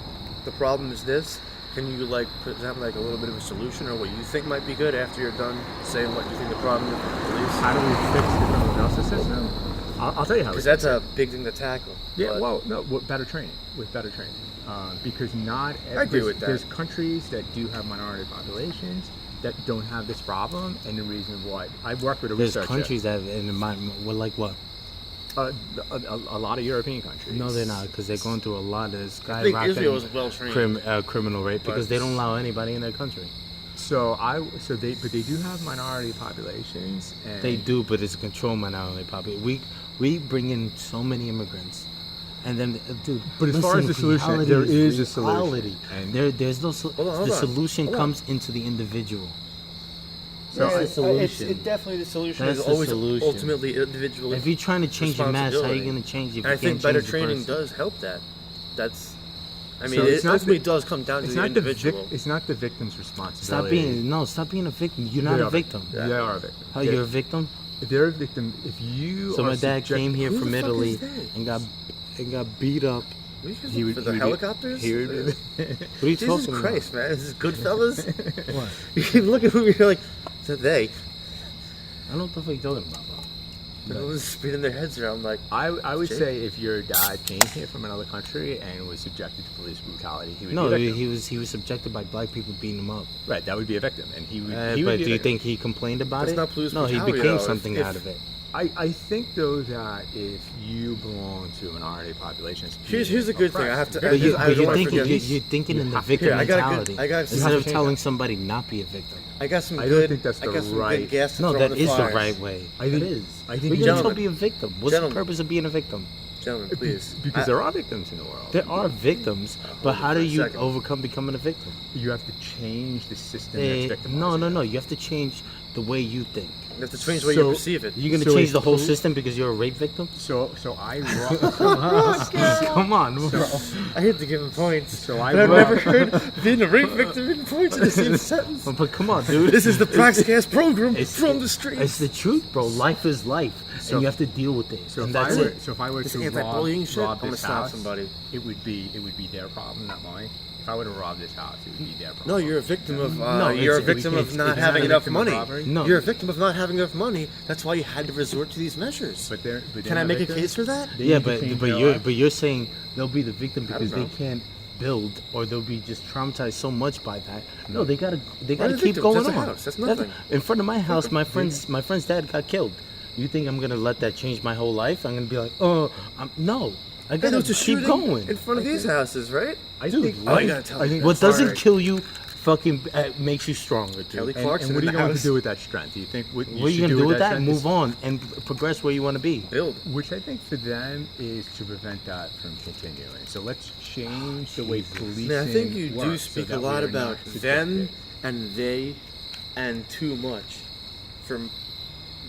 Speaker 1: the problem is this, can you like present like a little bit of a solution or what you think might be good after you're done saying what you think the problem is with the police?
Speaker 3: How do we fix the criminal justice system? I'll tell you how.
Speaker 1: Because that's a big thing to tackle.
Speaker 3: Yeah,
Speaker 1: but-
Speaker 3: well, no, with better training. Because not
Speaker 1: I agree with that.
Speaker 3: there's countries that do have minority populations that don't have this problem, and the reason why I've worked with a
Speaker 2: There's
Speaker 3: researcher.
Speaker 2: countries that in my well, like what?
Speaker 3: A lot of European countries.
Speaker 2: No, they're not, because they're going through a lot of
Speaker 1: I think Israel is
Speaker 2: skyrocketing
Speaker 1: well trained.
Speaker 2: criminal rate because
Speaker 1: But-
Speaker 2: they don't allow anybody in their country.
Speaker 3: But they do have minority populations. And
Speaker 2: They do, but it's a control minority population. We bring in so many immigrants, and then, dude.
Speaker 3: But as far as the solution,
Speaker 2: reality
Speaker 3: there is a
Speaker 2: reality.
Speaker 3: solution. And
Speaker 2: There's no.
Speaker 1: Hold on, hold
Speaker 2: The
Speaker 1: on.
Speaker 2: solution
Speaker 1: Hold on.
Speaker 2: comes into the individual.
Speaker 3: So
Speaker 2: That's the solution.
Speaker 1: It definitely the solution
Speaker 2: That's
Speaker 1: is
Speaker 2: the
Speaker 1: always
Speaker 2: solution.
Speaker 1: ultimately individual.
Speaker 2: If you're trying to change your mass, how are you
Speaker 1: responsibility.
Speaker 2: going to change it? If
Speaker 1: And I
Speaker 2: you
Speaker 1: think
Speaker 2: can't
Speaker 1: better
Speaker 2: change the
Speaker 1: training
Speaker 2: person?
Speaker 1: does help that. That's, I mean,
Speaker 3: So it's
Speaker 1: it
Speaker 3: not
Speaker 1: ultimately
Speaker 3: the-
Speaker 1: does come down to
Speaker 3: it's
Speaker 1: the
Speaker 3: not the
Speaker 1: individual.
Speaker 3: it's not the victim's responsibility.
Speaker 2: Stop being a victim. You're not
Speaker 3: They
Speaker 2: a
Speaker 3: are
Speaker 2: victim.
Speaker 3: Yeah. They are a victim.
Speaker 2: How you're a victim?
Speaker 3: If they're a victim, if you
Speaker 2: So
Speaker 3: are
Speaker 2: my dad came here
Speaker 1: Who
Speaker 2: from
Speaker 1: the fuck
Speaker 2: Italy
Speaker 1: is that?
Speaker 2: and got beat up.
Speaker 1: What are you guys
Speaker 3: He
Speaker 1: looking
Speaker 3: would-
Speaker 1: for the
Speaker 3: he would-
Speaker 1: helicopters?
Speaker 3: he would-
Speaker 2: What are you
Speaker 1: Jesus
Speaker 2: talking
Speaker 1: Christ, man! This is Goodfellas.
Speaker 2: about? What?
Speaker 1: You keep looking at me, you're like, is that they?
Speaker 2: I don't know what the fuck you're talking about, bro.
Speaker 1: They're all spinning their heads around like,
Speaker 3: I would
Speaker 1: Jake?
Speaker 3: say if your dad came here from another country and was subjected to police brutality, he would
Speaker 2: No,
Speaker 3: be a victim.
Speaker 2: he was subjected by black people beating him up.
Speaker 3: Right, that would be a victim, and he would.
Speaker 2: But
Speaker 3: be a
Speaker 2: do you
Speaker 3: victim.
Speaker 2: think he complained about
Speaker 1: That's
Speaker 2: it?
Speaker 1: not police
Speaker 2: No, he
Speaker 1: brutality,
Speaker 2: became
Speaker 1: though.
Speaker 2: something
Speaker 1: If-
Speaker 2: out of it.
Speaker 3: I think though that if you belong to a minority population, it's
Speaker 1: Here's
Speaker 3: being
Speaker 1: the good thing. I
Speaker 3: oppressed.
Speaker 1: have to.
Speaker 2: But, you,
Speaker 1: I
Speaker 2: but
Speaker 1: don't
Speaker 2: you're,
Speaker 1: wanna
Speaker 2: thinking,
Speaker 1: forget-
Speaker 2: you're thinking in the
Speaker 3: have-
Speaker 2: victim
Speaker 1: Here, I got a good-
Speaker 2: mentality
Speaker 1: I got some-
Speaker 2: instead of
Speaker 3: change
Speaker 2: telling
Speaker 3: that.
Speaker 2: somebody not be a victim.
Speaker 1: I got some
Speaker 3: I
Speaker 1: good.
Speaker 3: don't think that's
Speaker 1: I
Speaker 3: the
Speaker 1: got some
Speaker 3: right-
Speaker 1: good gas to
Speaker 2: No,
Speaker 1: throw
Speaker 2: that
Speaker 1: in the
Speaker 2: is the
Speaker 1: fires.
Speaker 2: right way.
Speaker 3: I think-
Speaker 2: it is.
Speaker 3: I think
Speaker 2: We're
Speaker 3: you-
Speaker 2: going to
Speaker 1: Gentlemen.
Speaker 2: be a victim. What's
Speaker 1: Gentlemen.
Speaker 2: the purpose of being a victim?
Speaker 1: Gentlemen, please.
Speaker 3: because there are victims in the world.
Speaker 2: There are victims, but how
Speaker 1: for
Speaker 2: do
Speaker 1: a
Speaker 2: you
Speaker 1: second.
Speaker 2: overcome becoming a victim?
Speaker 3: You have to change the system that's victimizing.
Speaker 2: No. You have to change the way you think.
Speaker 1: You have to change the way you
Speaker 3: So-
Speaker 1: perceive it.
Speaker 2: You're going to
Speaker 3: So
Speaker 2: change
Speaker 3: if
Speaker 2: the whole
Speaker 3: police-
Speaker 2: system because you're a rape victim?
Speaker 3: So I
Speaker 2: Come on.
Speaker 1: I hate to give him points.
Speaker 3: So I
Speaker 1: but I've
Speaker 3: brought-
Speaker 1: never heard being a rape victim in points in the same sentence.
Speaker 2: But come on, dude.
Speaker 1: This is the Praxcast program
Speaker 2: It's-
Speaker 1: from the
Speaker 2: It's
Speaker 1: streets.
Speaker 2: the truth, bro. Life is life,
Speaker 3: So-
Speaker 2: and you have to deal with it.
Speaker 3: So
Speaker 2: and
Speaker 3: if
Speaker 2: that's
Speaker 3: I were,
Speaker 2: it.
Speaker 3: so if I were
Speaker 1: This
Speaker 3: to
Speaker 1: anti-bullying shit,
Speaker 3: rob
Speaker 1: I'm gonna
Speaker 3: this
Speaker 1: stop
Speaker 3: house,
Speaker 1: somebody.
Speaker 3: it would be their problem, not mine. If I were to rob this house, it would be their problem.
Speaker 1: No, you're a victim of.
Speaker 2: No,
Speaker 1: you're a
Speaker 2: it's-
Speaker 1: victim of
Speaker 2: it's-
Speaker 1: not
Speaker 2: it's
Speaker 1: having
Speaker 3: not a
Speaker 1: enough
Speaker 3: victim of
Speaker 1: money.
Speaker 3: robbery?
Speaker 2: No.
Speaker 1: You're a victim of not having enough money. That's why you had to resort to these measures.
Speaker 3: But they're
Speaker 1: Can I make a case for that?
Speaker 3: They
Speaker 2: Yeah,
Speaker 3: need to change their life.
Speaker 2: but you're saying they'll be the victim
Speaker 1: I don't
Speaker 2: because they
Speaker 1: know.
Speaker 2: can't build, or they'll be just traumatized so much by that. No, they gotta
Speaker 1: the
Speaker 2: keep
Speaker 1: victims?
Speaker 2: going
Speaker 1: That's a
Speaker 2: on.
Speaker 1: house. That's nothing.
Speaker 2: In front of my house, my friend's dad got killed. You think I'm gonna let that change my whole life? I'm gonna be like, no, I
Speaker 1: Hey,
Speaker 2: gotta
Speaker 1: there was a
Speaker 2: keep
Speaker 1: shooting
Speaker 2: going.
Speaker 1: in front of these houses, right?
Speaker 3: I
Speaker 2: Dude,
Speaker 3: think.
Speaker 1: Oh, you gotta tell
Speaker 3: I
Speaker 1: me
Speaker 3: think
Speaker 1: that.
Speaker 2: What doesn't
Speaker 1: Sorry.
Speaker 2: kill you, fucking makes you stronger, dude.
Speaker 1: Kelly
Speaker 3: And
Speaker 1: Clarkson
Speaker 3: what are
Speaker 1: in
Speaker 3: you
Speaker 1: the
Speaker 3: going to
Speaker 1: house.
Speaker 3: do with that strength? Do you think what
Speaker 2: What are you
Speaker 3: should
Speaker 2: gonna do with that?
Speaker 3: strength
Speaker 2: Move
Speaker 3: is-
Speaker 2: on and progress where you want to be.
Speaker 1: Build.
Speaker 3: Which I think for them is to prevent that from continuing. So let's change the way policing
Speaker 1: Man, I think you do
Speaker 3: works so
Speaker 1: speak
Speaker 3: that
Speaker 1: a lot
Speaker 3: we are
Speaker 1: about
Speaker 3: not
Speaker 1: them
Speaker 3: subjected.
Speaker 1: and they and too much. From,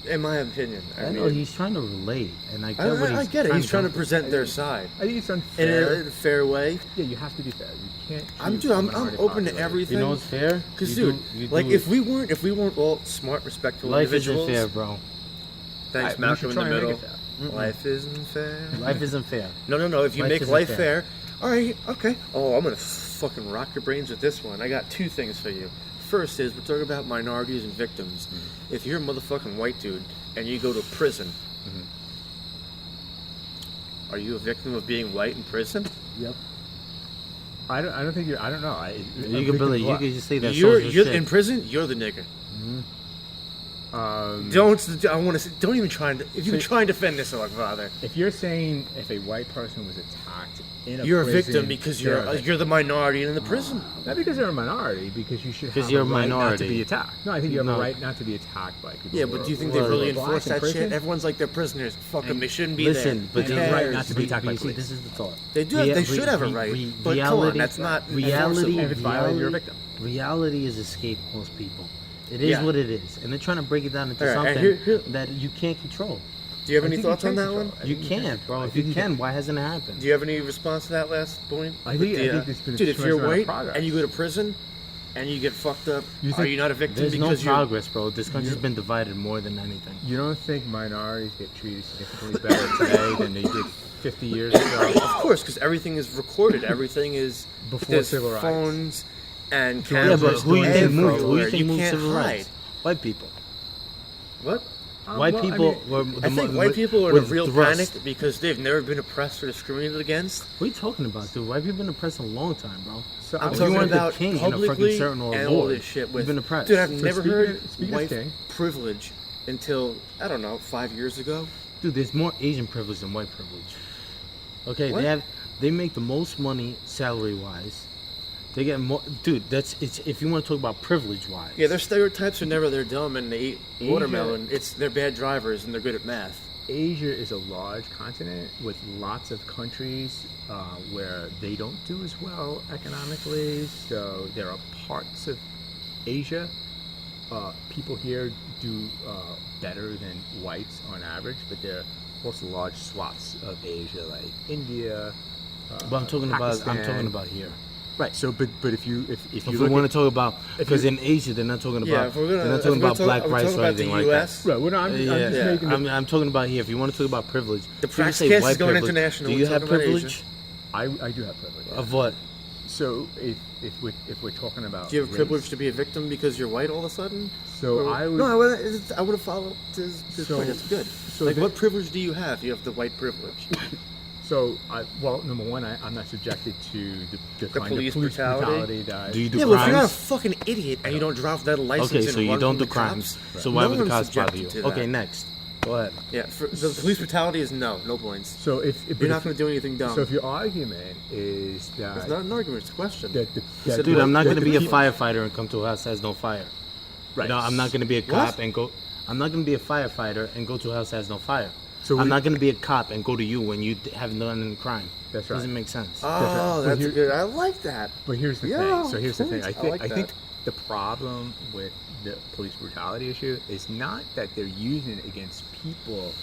Speaker 1: in my opinion.
Speaker 2: I know he's trying to relate, and I get what he's
Speaker 1: I get it. He's trying to
Speaker 2: go
Speaker 1: present their side
Speaker 3: I think it's
Speaker 1: in
Speaker 3: unfair.
Speaker 1: a fair way.
Speaker 3: Yeah, you have to be fair. You can't.
Speaker 1: I'm
Speaker 3: choose
Speaker 1: I'm
Speaker 3: minority
Speaker 1: open to
Speaker 3: population.
Speaker 1: everything.
Speaker 2: You know what's fair?
Speaker 1: Because
Speaker 2: You
Speaker 1: dude,
Speaker 2: do
Speaker 1: like
Speaker 2: it.
Speaker 1: if we weren't all smart, respectful
Speaker 2: Life
Speaker 1: individuals.
Speaker 2: isn't fair, bro.
Speaker 1: Thanks,
Speaker 3: We
Speaker 1: Malcolm
Speaker 3: should
Speaker 1: in the
Speaker 3: try and
Speaker 1: middle.
Speaker 3: make it fair.
Speaker 1: Life isn't fair.
Speaker 2: Life isn't fair.
Speaker 1: No. If you
Speaker 2: Life
Speaker 1: make
Speaker 2: isn't
Speaker 1: life
Speaker 2: fair.
Speaker 1: fair, all right, okay. Oh, I'm gonna fucking rock your brains with this one. I got two things for you. First is we're talking about minorities and victims. If you're a motherfucking white dude and you go to prison, are you a victim of being white in prison?
Speaker 2: Yep.
Speaker 3: I don't think you're. I don't know.
Speaker 2: You can believe. You can just say that.
Speaker 1: You're
Speaker 2: social shit.
Speaker 1: in prison. You're the nigger.
Speaker 3: Um,
Speaker 1: Don't. I want to. Don't even try and. If you can try and defend this, Augfather,
Speaker 3: if you're saying if a white person was attacked in a
Speaker 1: you're a
Speaker 3: prison,
Speaker 1: victim because
Speaker 3: they're
Speaker 1: you're
Speaker 3: a victim.
Speaker 1: you're the minority in the prison.
Speaker 3: Not because they're a minority, because you should have
Speaker 2: 'Cause you're
Speaker 3: a
Speaker 2: a
Speaker 3: right not to
Speaker 2: minority.
Speaker 3: be attacked. No, I think you have
Speaker 2: No.
Speaker 3: a right not to be attacked by people.
Speaker 1: Yeah,
Speaker 3: who
Speaker 1: but
Speaker 3: are-
Speaker 1: do you think
Speaker 3: who
Speaker 1: they've
Speaker 3: are
Speaker 1: really
Speaker 3: black
Speaker 1: enforced
Speaker 3: in
Speaker 1: that
Speaker 3: prison.
Speaker 1: shit? Everyone's like, they're prisoners. Fuck them. They shouldn't be
Speaker 2: Listen,
Speaker 1: there.
Speaker 2: but
Speaker 3: They
Speaker 1: Who
Speaker 3: have a right
Speaker 1: cares?
Speaker 3: not to be attacked by
Speaker 2: you see,
Speaker 3: police.
Speaker 2: this is the thought.
Speaker 1: They do. They should have a right. But come on, that's not
Speaker 2: reality.
Speaker 1: enforceable.
Speaker 3: If it's violated, you're a victim.
Speaker 2: Reality is escape most people. It is
Speaker 1: Yeah.
Speaker 2: what it is, and they're trying to break it down into
Speaker 1: All right, and
Speaker 2: something
Speaker 1: here-
Speaker 2: that you can't control.
Speaker 1: Do you have
Speaker 3: I
Speaker 1: any
Speaker 3: think you
Speaker 1: thoughts on
Speaker 3: can
Speaker 1: that one?
Speaker 3: control it. I
Speaker 2: You
Speaker 3: think you
Speaker 2: can't, bro.
Speaker 3: I
Speaker 2: If you
Speaker 3: think
Speaker 2: can, why hasn't it happened?
Speaker 1: Do you have any response to that last point?
Speaker 3: I think-
Speaker 1: With
Speaker 3: I think there's been a
Speaker 1: dude, if you're
Speaker 3: tremendous amount of
Speaker 1: white
Speaker 3: progress.
Speaker 1: and you go to prison, and you get fucked up,
Speaker 3: You
Speaker 1: are
Speaker 3: think
Speaker 1: you not a victim
Speaker 2: There's no
Speaker 1: because you're...
Speaker 2: progress, bro. This country's been divided more than anything.
Speaker 3: You don't think minorities get treated significantly better today than they did 50 years ago?
Speaker 1: Of course, because everything is recorded. Everything is...
Speaker 3: Before
Speaker 1: there's
Speaker 3: civil rights.
Speaker 1: phones and
Speaker 2: Yeah,
Speaker 1: cameras.
Speaker 2: but who you think moved? Who
Speaker 1: everywhere.
Speaker 2: you think moved
Speaker 1: can't
Speaker 2: civil
Speaker 1: hide.
Speaker 2: rights? White people.
Speaker 1: What?
Speaker 2: White
Speaker 3: well, I
Speaker 2: people
Speaker 3: mean,
Speaker 2: were.
Speaker 1: I think white people are in
Speaker 2: were
Speaker 1: a real
Speaker 2: thrust.
Speaker 1: panic because they've never been oppressed or discriminated against.
Speaker 2: What are you talking about, dude? White people been oppressed a long time, bro.
Speaker 3: So
Speaker 1: I'm
Speaker 2: If
Speaker 1: talking
Speaker 2: you weren't the
Speaker 1: about
Speaker 2: king in a fucking
Speaker 1: publicly
Speaker 2: certain or
Speaker 1: and all
Speaker 2: lord,
Speaker 1: this shit
Speaker 2: you've
Speaker 1: with...
Speaker 2: been oppressed.
Speaker 1: Dude, I've
Speaker 3: So
Speaker 1: never
Speaker 3: speaking
Speaker 1: heard
Speaker 3: of
Speaker 1: white
Speaker 3: king-
Speaker 1: privilege until, I don't know, 5 years ago.
Speaker 2: Dude, there's more Asian privilege than white privilege. Okay,
Speaker 1: What?
Speaker 2: they make the most money salary wise. They get more, dude. It's if you want to talk about privilege wise.
Speaker 1: Yeah, their stereotypes are never they're dumb and they eat
Speaker 3: Asia-
Speaker 1: watermelon. It's they're bad drivers and they're good at math.
Speaker 3: Asia is a large continent with lots of countries where they don't do as well economically. So there are parts of Asia, people here do better than whites on average, but there are also large swaths of Asia like India.
Speaker 2: But I'm talking
Speaker 3: Pakistan.
Speaker 2: about here.
Speaker 3: Right. So, but if you
Speaker 2: If
Speaker 3: you
Speaker 2: we
Speaker 3: look
Speaker 2: want
Speaker 3: at-
Speaker 2: to talk about,
Speaker 3: if
Speaker 2: because
Speaker 3: you-
Speaker 2: in Asia they're not talking
Speaker 1: Yeah,
Speaker 2: about,
Speaker 1: if we're gonna,
Speaker 2: they're not
Speaker 1: if
Speaker 2: talking
Speaker 1: we're
Speaker 2: about
Speaker 1: talk-
Speaker 2: black
Speaker 1: are we
Speaker 2: rights
Speaker 1: talking
Speaker 2: or
Speaker 1: about the
Speaker 2: anything like that.
Speaker 1: US?
Speaker 3: right, well, I'm
Speaker 2: Yeah,
Speaker 3: just making the
Speaker 2: I'm talking about here. If you want to talk about privilege,
Speaker 1: The
Speaker 2: if you say
Speaker 1: Praxcast
Speaker 2: white
Speaker 1: is going
Speaker 2: privilege,
Speaker 1: international.
Speaker 2: Do
Speaker 1: We're
Speaker 2: you have
Speaker 1: talking about
Speaker 2: privilege?
Speaker 3: I do have privilege.
Speaker 2: Of what?
Speaker 3: So if we're talking about
Speaker 1: Do you have
Speaker 3: race,
Speaker 1: privilege to be a victim because you're white all of a sudden?
Speaker 3: So
Speaker 1: Or-
Speaker 3: I would
Speaker 1: no, I would have followed his
Speaker 3: So-
Speaker 1: point. That's good.
Speaker 3: so
Speaker 1: like,
Speaker 3: the-
Speaker 1: what privilege do you have? You have the white privilege.
Speaker 3: So well, number one, I'm not subjected to the kind
Speaker 1: police
Speaker 3: of police
Speaker 1: brutality?
Speaker 3: brutality that
Speaker 2: Do you do
Speaker 1: Yeah, but if you're not a
Speaker 2: crimes?
Speaker 1: fucking idiot and you don't drop without a license
Speaker 2: Okay,
Speaker 1: and
Speaker 2: so you
Speaker 1: run
Speaker 2: don't
Speaker 1: from
Speaker 2: do
Speaker 1: the
Speaker 2: crimes.
Speaker 1: cops,
Speaker 2: So why
Speaker 1: no
Speaker 2: would the
Speaker 1: one's
Speaker 2: cops bother
Speaker 1: subjected
Speaker 2: you?
Speaker 1: to that.
Speaker 2: Okay, next. Go ahead.
Speaker 1: Yeah, the police brutality is no points.
Speaker 3: So if
Speaker 1: You're not going to do anything dumb.
Speaker 3: So if your argument is that
Speaker 1: It's not an argument. It's a question.
Speaker 3: that
Speaker 2: Dude, I'm not going to be a
Speaker 3: people-
Speaker 2: firefighter and come to a house that has no fire.
Speaker 3: Right.
Speaker 2: No, I'm not going to be a
Speaker 1: What?
Speaker 2: cop and go. I'm not going to be a firefighter and go to a house that has no fire.
Speaker 3: So
Speaker 2: I'm
Speaker 3: we-
Speaker 2: not going to be a cop and go to you when you haven't done any crime.
Speaker 3: That's right.
Speaker 2: Doesn't make sense.
Speaker 1: Oh,
Speaker 3: But
Speaker 1: that's
Speaker 3: here-
Speaker 1: good. I like that.
Speaker 3: But here's the
Speaker 1: Yeah,
Speaker 3: thing. So here's the thing.
Speaker 1: points.
Speaker 3: I
Speaker 1: I like
Speaker 3: think
Speaker 1: that.
Speaker 3: the problem with the police brutality issue is not that they're using it against people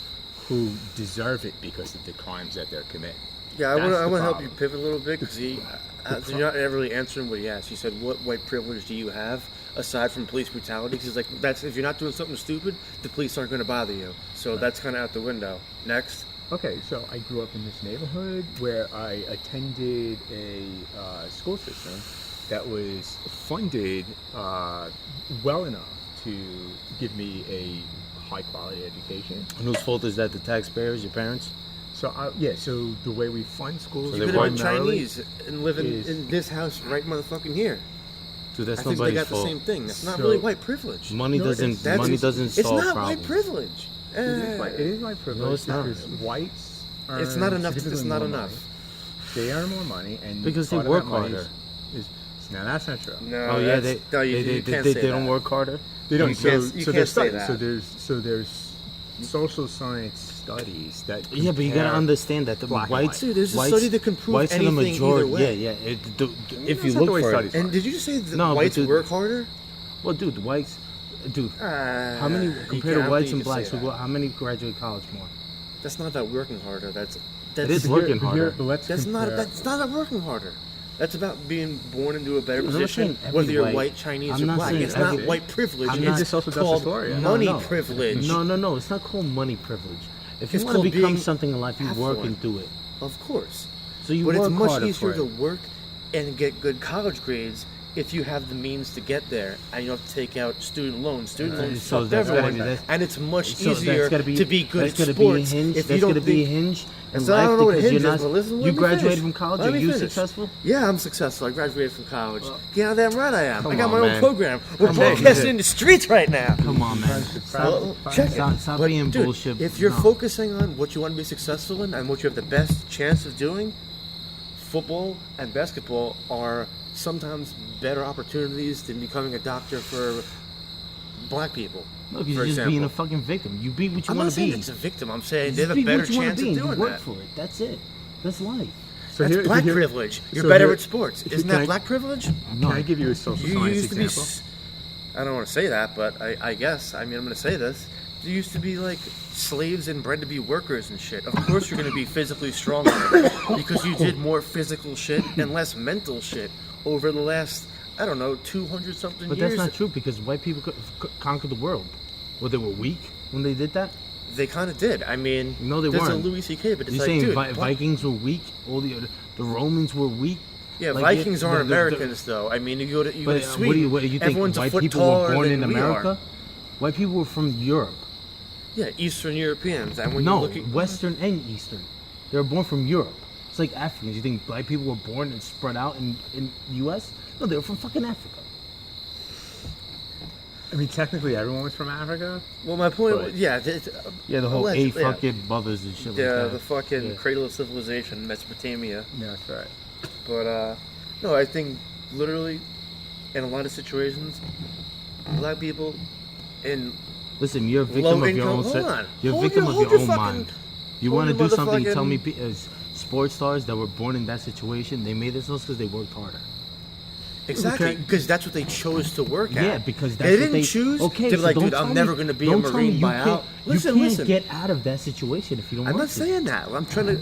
Speaker 3: who deserve it because of the crimes that they're committing.
Speaker 1: Yeah, I
Speaker 3: That's
Speaker 1: want
Speaker 3: the
Speaker 1: to help you
Speaker 3: problem.
Speaker 1: pivot a little bit because you're not ever really answering what he asked. He said, "What white privilege do you have aside from police brutality?" Because like that's if you're not doing something stupid, the police aren't going to bother you. So that's kind of out the window. Next.
Speaker 3: Okay, so I grew up in this neighborhood where I attended a school system that was funded well enough to give me a high quality education.
Speaker 2: And whose fault is that? The taxpayers, your parents?
Speaker 3: So so the way we fund schools,
Speaker 2: So
Speaker 1: You
Speaker 2: they
Speaker 1: could have been
Speaker 3: primarily
Speaker 1: Chinese and live
Speaker 3: is-
Speaker 1: in this house right motherfucking here.
Speaker 2: Dude, that's
Speaker 1: I think they
Speaker 2: nobody's
Speaker 1: got the
Speaker 2: fault.
Speaker 1: same thing. That's not
Speaker 3: So-
Speaker 1: really white privilege.
Speaker 2: Money
Speaker 3: No,
Speaker 2: doesn't.
Speaker 1: That's-
Speaker 2: Money doesn't
Speaker 1: It's
Speaker 2: solve
Speaker 1: not
Speaker 2: problems.
Speaker 1: white privilege.
Speaker 3: It is my privilege.
Speaker 2: No, it's not.
Speaker 3: because whites earn
Speaker 1: It's not enough. It's
Speaker 3: significantly
Speaker 1: not
Speaker 3: more
Speaker 1: enough.
Speaker 3: money. They earn more money, and
Speaker 2: Because they
Speaker 3: part of
Speaker 2: work
Speaker 3: that money
Speaker 2: harder.
Speaker 3: Now that's not true.
Speaker 1: No,
Speaker 2: Oh yeah,
Speaker 1: that's- no, you can't
Speaker 2: they
Speaker 1: say
Speaker 2: don't
Speaker 1: that.
Speaker 2: work harder.
Speaker 3: They don't.
Speaker 1: You
Speaker 3: So,
Speaker 1: can't- you
Speaker 3: so
Speaker 1: can't
Speaker 3: there's
Speaker 1: say
Speaker 3: studies.
Speaker 1: that.
Speaker 3: So there's social science studies that.
Speaker 2: Yeah, but you gotta
Speaker 3: compare-
Speaker 2: understand that the
Speaker 3: black and
Speaker 2: whites.
Speaker 3: white.
Speaker 1: Dude, there's a
Speaker 2: whites,
Speaker 1: study that can prove
Speaker 2: whites are the
Speaker 1: anything
Speaker 2: majority.
Speaker 1: either way.
Speaker 2: Yeah, yeah. If
Speaker 3: That's
Speaker 2: you
Speaker 3: not
Speaker 2: look
Speaker 3: the way
Speaker 2: for
Speaker 3: studies
Speaker 2: it.
Speaker 1: And did you just say that
Speaker 2: No, but
Speaker 1: whites
Speaker 2: dude-
Speaker 1: work harder?
Speaker 2: Well, dude, whites. Dude, how many
Speaker 1: You
Speaker 2: compared
Speaker 1: can't-
Speaker 2: to
Speaker 1: I don't
Speaker 2: whites
Speaker 1: think
Speaker 2: and
Speaker 1: you can
Speaker 2: blacks?
Speaker 1: say that.
Speaker 2: How many graduate college more?
Speaker 1: That's not about working harder. That's
Speaker 2: is working harder.
Speaker 3: But let's
Speaker 1: that's not
Speaker 3: compare-
Speaker 1: that's not about working harder. That's about being born into a better
Speaker 2: I'm not
Speaker 1: position,
Speaker 2: saying every
Speaker 1: whether you're
Speaker 2: white-
Speaker 1: white, Chinese,
Speaker 2: I'm
Speaker 1: or
Speaker 2: not
Speaker 1: black.
Speaker 2: saying
Speaker 1: It's not
Speaker 2: every-
Speaker 1: white privilege.
Speaker 2: I'm
Speaker 1: It's
Speaker 2: not-
Speaker 3: It's also Justice
Speaker 1: called
Speaker 3: Warrior.
Speaker 1: money
Speaker 2: No.
Speaker 1: privilege.
Speaker 2: No. It's not called money privilege. If you
Speaker 1: It's
Speaker 2: want to
Speaker 1: called
Speaker 2: become
Speaker 1: being
Speaker 2: something in life, you work
Speaker 1: affluent.
Speaker 2: and do it.
Speaker 1: Of course.
Speaker 2: So you
Speaker 1: But
Speaker 2: work
Speaker 1: it's much
Speaker 2: harder
Speaker 1: easier
Speaker 2: for
Speaker 1: to
Speaker 2: it.
Speaker 1: work and get good college grades if you have the means to get there and you don't have to take out student loans. Student loans
Speaker 2: so
Speaker 1: fucked
Speaker 2: that's gotta
Speaker 1: everyone,
Speaker 2: be- that's-
Speaker 1: and it's much
Speaker 2: So
Speaker 1: easier
Speaker 2: that's gotta be,
Speaker 1: to be good
Speaker 2: that's
Speaker 1: at
Speaker 2: gotta
Speaker 1: sports
Speaker 2: be a hinge.
Speaker 1: if you
Speaker 2: That's
Speaker 1: don't
Speaker 2: gotta be a
Speaker 1: think.
Speaker 2: hinge in
Speaker 1: So I
Speaker 2: life
Speaker 1: don't know what
Speaker 2: because
Speaker 1: hinge
Speaker 2: you're
Speaker 1: is,
Speaker 2: not.
Speaker 1: but listen,
Speaker 2: You
Speaker 1: let me
Speaker 2: graduated
Speaker 1: finish.
Speaker 2: from college.
Speaker 1: Let
Speaker 2: Are
Speaker 1: me
Speaker 2: you
Speaker 1: finish.
Speaker 2: successful?
Speaker 1: Yeah, I'm successful. I graduated from college. Yeah, damn right I am. I
Speaker 2: Come
Speaker 1: got
Speaker 2: on,
Speaker 1: my own
Speaker 2: man.
Speaker 1: program. We're
Speaker 2: Come on,
Speaker 1: broadcasting
Speaker 2: man.
Speaker 1: in the streets right now.
Speaker 2: Come on, man.
Speaker 1: Well,
Speaker 2: Stop,
Speaker 1: check
Speaker 2: stop,
Speaker 1: it.
Speaker 2: stop
Speaker 1: But,
Speaker 2: being
Speaker 1: dude,
Speaker 2: bullshit.
Speaker 1: if you're
Speaker 2: No.
Speaker 1: focusing on what you want to be successful in and what you have the best chance of doing, football and basketball are sometimes better opportunities than becoming a doctor for black people.
Speaker 2: No,
Speaker 1: for
Speaker 2: because you're just
Speaker 1: example.
Speaker 2: being a fucking victim. You be what you
Speaker 1: I'm
Speaker 2: want
Speaker 1: not
Speaker 2: to
Speaker 1: saying
Speaker 2: be.
Speaker 1: it's a victim. I'm saying
Speaker 2: Just
Speaker 1: they have a
Speaker 2: be
Speaker 1: better
Speaker 2: what you wanna
Speaker 1: chance
Speaker 2: be
Speaker 1: of
Speaker 2: and
Speaker 1: doing
Speaker 2: you work
Speaker 1: that.
Speaker 2: for it. That's it. That's life.
Speaker 3: So
Speaker 1: That's
Speaker 3: here-
Speaker 1: black
Speaker 3: here-
Speaker 1: privilege. You're
Speaker 3: so
Speaker 1: better
Speaker 3: here-
Speaker 1: at sports.
Speaker 3: if
Speaker 1: Isn't
Speaker 3: you- can
Speaker 1: that
Speaker 3: I-
Speaker 1: black privilege?
Speaker 3: Can I give you a social
Speaker 1: You
Speaker 3: science
Speaker 1: used to
Speaker 3: example?
Speaker 1: I don't want to say that, but I guess. I mean, I'm going to say this. You used to be like slaves and bred to be workers and shit. Of course, you're going to be physically stronger because you did more physical shit and less mental shit over the last I don't know, 200 something
Speaker 2: But
Speaker 1: years.
Speaker 2: that's not true because white people conquered the world. Well, they were weak when they did that.
Speaker 1: They kind of did. I mean,
Speaker 2: No, they
Speaker 1: there's
Speaker 2: weren't.
Speaker 1: a Louis C.K., but it's
Speaker 2: You're
Speaker 1: like,
Speaker 2: saying
Speaker 1: dude,
Speaker 2: Vikings were weak. All the Romans were weak.
Speaker 1: Yeah,
Speaker 2: Like,
Speaker 1: Vikings aren't Americans, though. I mean, you go to
Speaker 2: But
Speaker 1: Sweden.
Speaker 2: what do you think?
Speaker 1: Everyone's a
Speaker 2: White
Speaker 1: foot
Speaker 2: people were
Speaker 1: taller
Speaker 2: born
Speaker 1: than
Speaker 2: in
Speaker 1: we
Speaker 2: America.
Speaker 1: are.
Speaker 2: White people were from Europe.
Speaker 1: Yeah, Eastern Europeans. And when
Speaker 2: No,
Speaker 1: you look at
Speaker 2: Western and Eastern. They were born from Europe. It's like Africans. You think black people were born and spread out in U.S.? No, they were from fucking Africa.
Speaker 3: I mean, technically, everyone was from Africa.
Speaker 1: Well, my point,
Speaker 3: But-
Speaker 1: yeah,
Speaker 2: Yeah, the whole eight
Speaker 1: yeah.
Speaker 2: fucking mothers and shit like
Speaker 1: Yeah,
Speaker 2: that.
Speaker 1: the fucking
Speaker 2: Yeah.
Speaker 1: cradle of civilization, Mesopotamia.
Speaker 3: Yeah, that's right.
Speaker 1: But no, I think literally, in a lot of situations, black people in
Speaker 2: Listen, you're a victim
Speaker 1: low
Speaker 2: of your
Speaker 1: income.
Speaker 2: own.
Speaker 1: Hold on,
Speaker 2: You're a
Speaker 1: Hold
Speaker 2: victim
Speaker 1: your-
Speaker 2: of
Speaker 1: hold
Speaker 2: your
Speaker 1: your
Speaker 2: own
Speaker 1: fucking-
Speaker 2: mind. You
Speaker 1: hold
Speaker 2: want to
Speaker 1: your
Speaker 2: do something? You tell me,
Speaker 1: motherfucking-
Speaker 2: sports stars that were born in that situation, they made themselves because they worked harder.
Speaker 1: Exactly,
Speaker 3: Okay.
Speaker 1: because that's what they chose to work at.
Speaker 2: Yeah, because that's
Speaker 1: they
Speaker 2: what
Speaker 1: didn't choose.
Speaker 2: Okay,
Speaker 1: to be like,
Speaker 2: so
Speaker 1: dude,
Speaker 2: don't
Speaker 1: I'm
Speaker 2: tell
Speaker 1: never
Speaker 2: me-
Speaker 1: going to be a
Speaker 2: don't tell me
Speaker 1: Marine
Speaker 2: you
Speaker 1: buyout.
Speaker 2: can't-
Speaker 1: Listen,
Speaker 2: you can't
Speaker 1: listen.
Speaker 2: get out of that situation if you don't
Speaker 1: I'm
Speaker 2: want
Speaker 1: not
Speaker 2: to.
Speaker 1: saying that. I'm trying to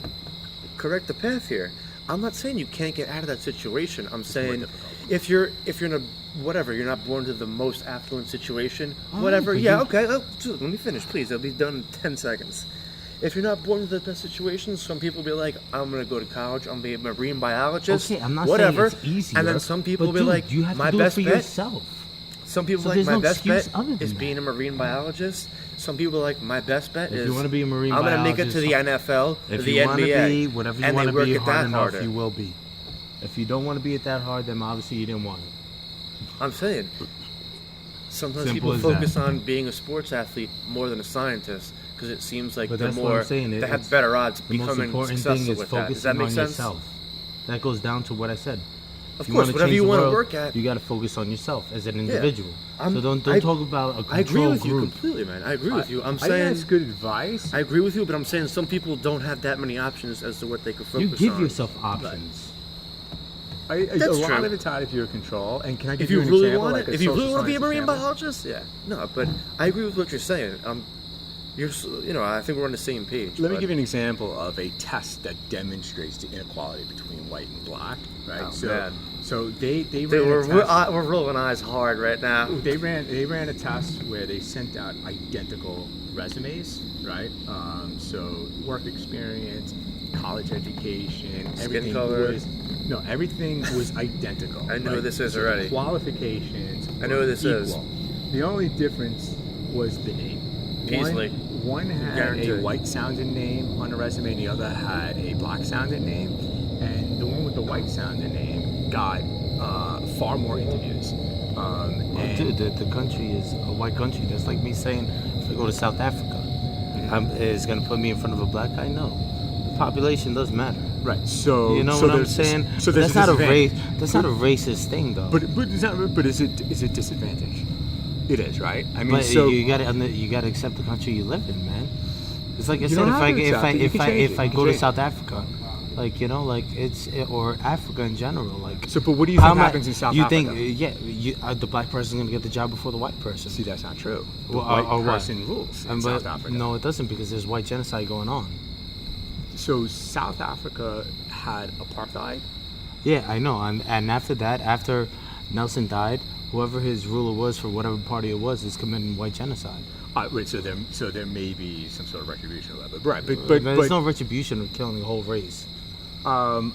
Speaker 1: correct the path here. I'm not saying you can't get out of that situation. I'm saying if you're in a whatever, you're not born to the most affluent situation,
Speaker 2: All
Speaker 1: whatever.
Speaker 2: right, but
Speaker 1: Yeah,
Speaker 2: you-
Speaker 1: okay. Dude, let me finish, please. It'll be done in 10 seconds. If you're not born to the best situation, some people be like, I'm gonna go to college. I'm gonna be a marine biologist.
Speaker 2: Okay, I'm not
Speaker 1: whatever.
Speaker 2: saying it's easier.
Speaker 1: And then some people
Speaker 2: but
Speaker 1: be
Speaker 2: dude,
Speaker 1: like,
Speaker 2: you have
Speaker 1: my
Speaker 2: to do
Speaker 1: best
Speaker 2: it for
Speaker 1: bet.
Speaker 2: yourself.
Speaker 1: Some people
Speaker 2: So
Speaker 1: like
Speaker 2: there's
Speaker 1: my
Speaker 2: no
Speaker 1: best
Speaker 2: excuse
Speaker 1: bet
Speaker 2: other than
Speaker 1: is
Speaker 2: that.
Speaker 1: being a marine biologist. Some people like my best bet
Speaker 2: If
Speaker 1: is
Speaker 2: you want to be a marine
Speaker 1: I'm gonna make it
Speaker 2: biologist,
Speaker 1: to the NFL, or
Speaker 2: If
Speaker 1: the
Speaker 2: you want to
Speaker 1: NBA,
Speaker 2: be whatever you
Speaker 1: and
Speaker 2: want
Speaker 1: they
Speaker 2: to
Speaker 1: work
Speaker 2: be
Speaker 1: it
Speaker 2: hard
Speaker 1: that
Speaker 2: enough,
Speaker 1: harder.
Speaker 2: you will be. If you don't want to be it that hard, then obviously you didn't want it.
Speaker 1: I'm saying sometimes
Speaker 2: Simple
Speaker 1: people
Speaker 2: as
Speaker 1: focus
Speaker 2: that.
Speaker 1: on being a sports athlete more than a scientist because it seems like
Speaker 2: But
Speaker 1: they're
Speaker 2: that's what
Speaker 1: more
Speaker 2: I'm saying.
Speaker 1: they
Speaker 2: It's-
Speaker 1: have better odds
Speaker 2: The most
Speaker 1: becoming
Speaker 2: important
Speaker 1: successful
Speaker 2: thing is
Speaker 1: with that. Does
Speaker 2: focusing
Speaker 1: that make
Speaker 2: on
Speaker 1: sense?
Speaker 2: yourself. That goes down to what I said.
Speaker 1: Of
Speaker 2: If you
Speaker 1: course,
Speaker 2: wanna
Speaker 1: whatever
Speaker 2: change
Speaker 1: you
Speaker 2: the
Speaker 1: want to
Speaker 2: world,
Speaker 1: work at.
Speaker 2: you got to focus on yourself as an individual.
Speaker 1: I'm-
Speaker 2: So don't
Speaker 1: I-
Speaker 2: talk about a
Speaker 1: I agree
Speaker 2: control
Speaker 1: with you
Speaker 2: group.
Speaker 1: completely, man. I agree with you. I'm
Speaker 3: I think
Speaker 1: saying
Speaker 3: that's good advice.
Speaker 1: I agree with you, but I'm saying some people don't have that many options as to what they could focus
Speaker 2: You
Speaker 1: on.
Speaker 2: give yourself options.
Speaker 3: A
Speaker 1: That's
Speaker 3: lot
Speaker 1: true.
Speaker 3: of the time, if you're in control, and can I give
Speaker 1: If you
Speaker 3: an
Speaker 1: really
Speaker 3: example,
Speaker 1: want
Speaker 3: like
Speaker 1: it,
Speaker 3: a
Speaker 1: if you really
Speaker 3: social
Speaker 1: want to be a
Speaker 3: science
Speaker 1: marine
Speaker 3: example?
Speaker 1: biologist, yeah, no, but I agree with what you're saying. I think we're on the same page.
Speaker 3: Let me
Speaker 1: but-
Speaker 3: give you an example of a test that demonstrates the inequality between white and black. Right.
Speaker 1: Oh,
Speaker 3: so,
Speaker 1: man.
Speaker 3: so they
Speaker 1: Dude,
Speaker 3: ran
Speaker 1: we're,
Speaker 3: a
Speaker 1: we're,
Speaker 3: test.
Speaker 1: we're rolling eyes hard right now.
Speaker 3: They ran a test where they sent out identical resumes, right? So work experience, college education, everything
Speaker 1: color.
Speaker 3: everything was identical.
Speaker 1: I know
Speaker 3: right?
Speaker 1: this is
Speaker 3: So
Speaker 1: already.
Speaker 3: the qualifications.
Speaker 1: I know
Speaker 3: were
Speaker 1: this is.
Speaker 3: equal. The only difference was the name.
Speaker 1: Peasley.
Speaker 3: One had
Speaker 1: Guaranteed.
Speaker 3: a white sounding name on the resume, and the other had a black sounding name. And the one with the white sounding name got far more interviews. And
Speaker 2: Dude, the country is a white country. That's like me saying if I go to South Africa, is going to put me in front of a black guy? No. The population does matter.
Speaker 3: right, so
Speaker 2: You know
Speaker 3: so
Speaker 2: what I'm
Speaker 3: there's-
Speaker 2: saying?
Speaker 3: So there's
Speaker 2: that's not a race.
Speaker 3: disadvantage.
Speaker 2: That's not a racist thing, though.
Speaker 3: But is that? But is it disadvantage? It is, right? I mean,
Speaker 2: But
Speaker 3: so
Speaker 2: you gotta accept the country you live in, man. It's like I
Speaker 3: You
Speaker 2: said,
Speaker 3: don't
Speaker 2: if
Speaker 3: have
Speaker 2: I
Speaker 3: to accept it. You
Speaker 2: if
Speaker 3: can
Speaker 2: I
Speaker 3: change
Speaker 2: if
Speaker 3: it.
Speaker 2: I
Speaker 3: You can
Speaker 2: go to
Speaker 3: change
Speaker 2: South Africa, like or Africa in general, like.
Speaker 3: So, but what do you
Speaker 2: how
Speaker 3: think
Speaker 2: am I-
Speaker 3: happens in South
Speaker 2: you
Speaker 3: Africa?
Speaker 2: think the black person's gonna get the job before the white person?
Speaker 3: See, that's not true. The
Speaker 2: Well,
Speaker 3: white
Speaker 2: or what?
Speaker 3: person rules in
Speaker 2: But
Speaker 3: South Africa.
Speaker 2: no, it doesn't because there's white genocide going on.
Speaker 3: So South Africa had apartheid.
Speaker 2: Yeah, I know. And after that, after Nelson died, whoever his ruler was for whatever party it was is committing white genocide.
Speaker 3: Wait, so there may be some sort of retribution or whatever. Right,
Speaker 2: But there's no retribution of killing the whole race.
Speaker 3: and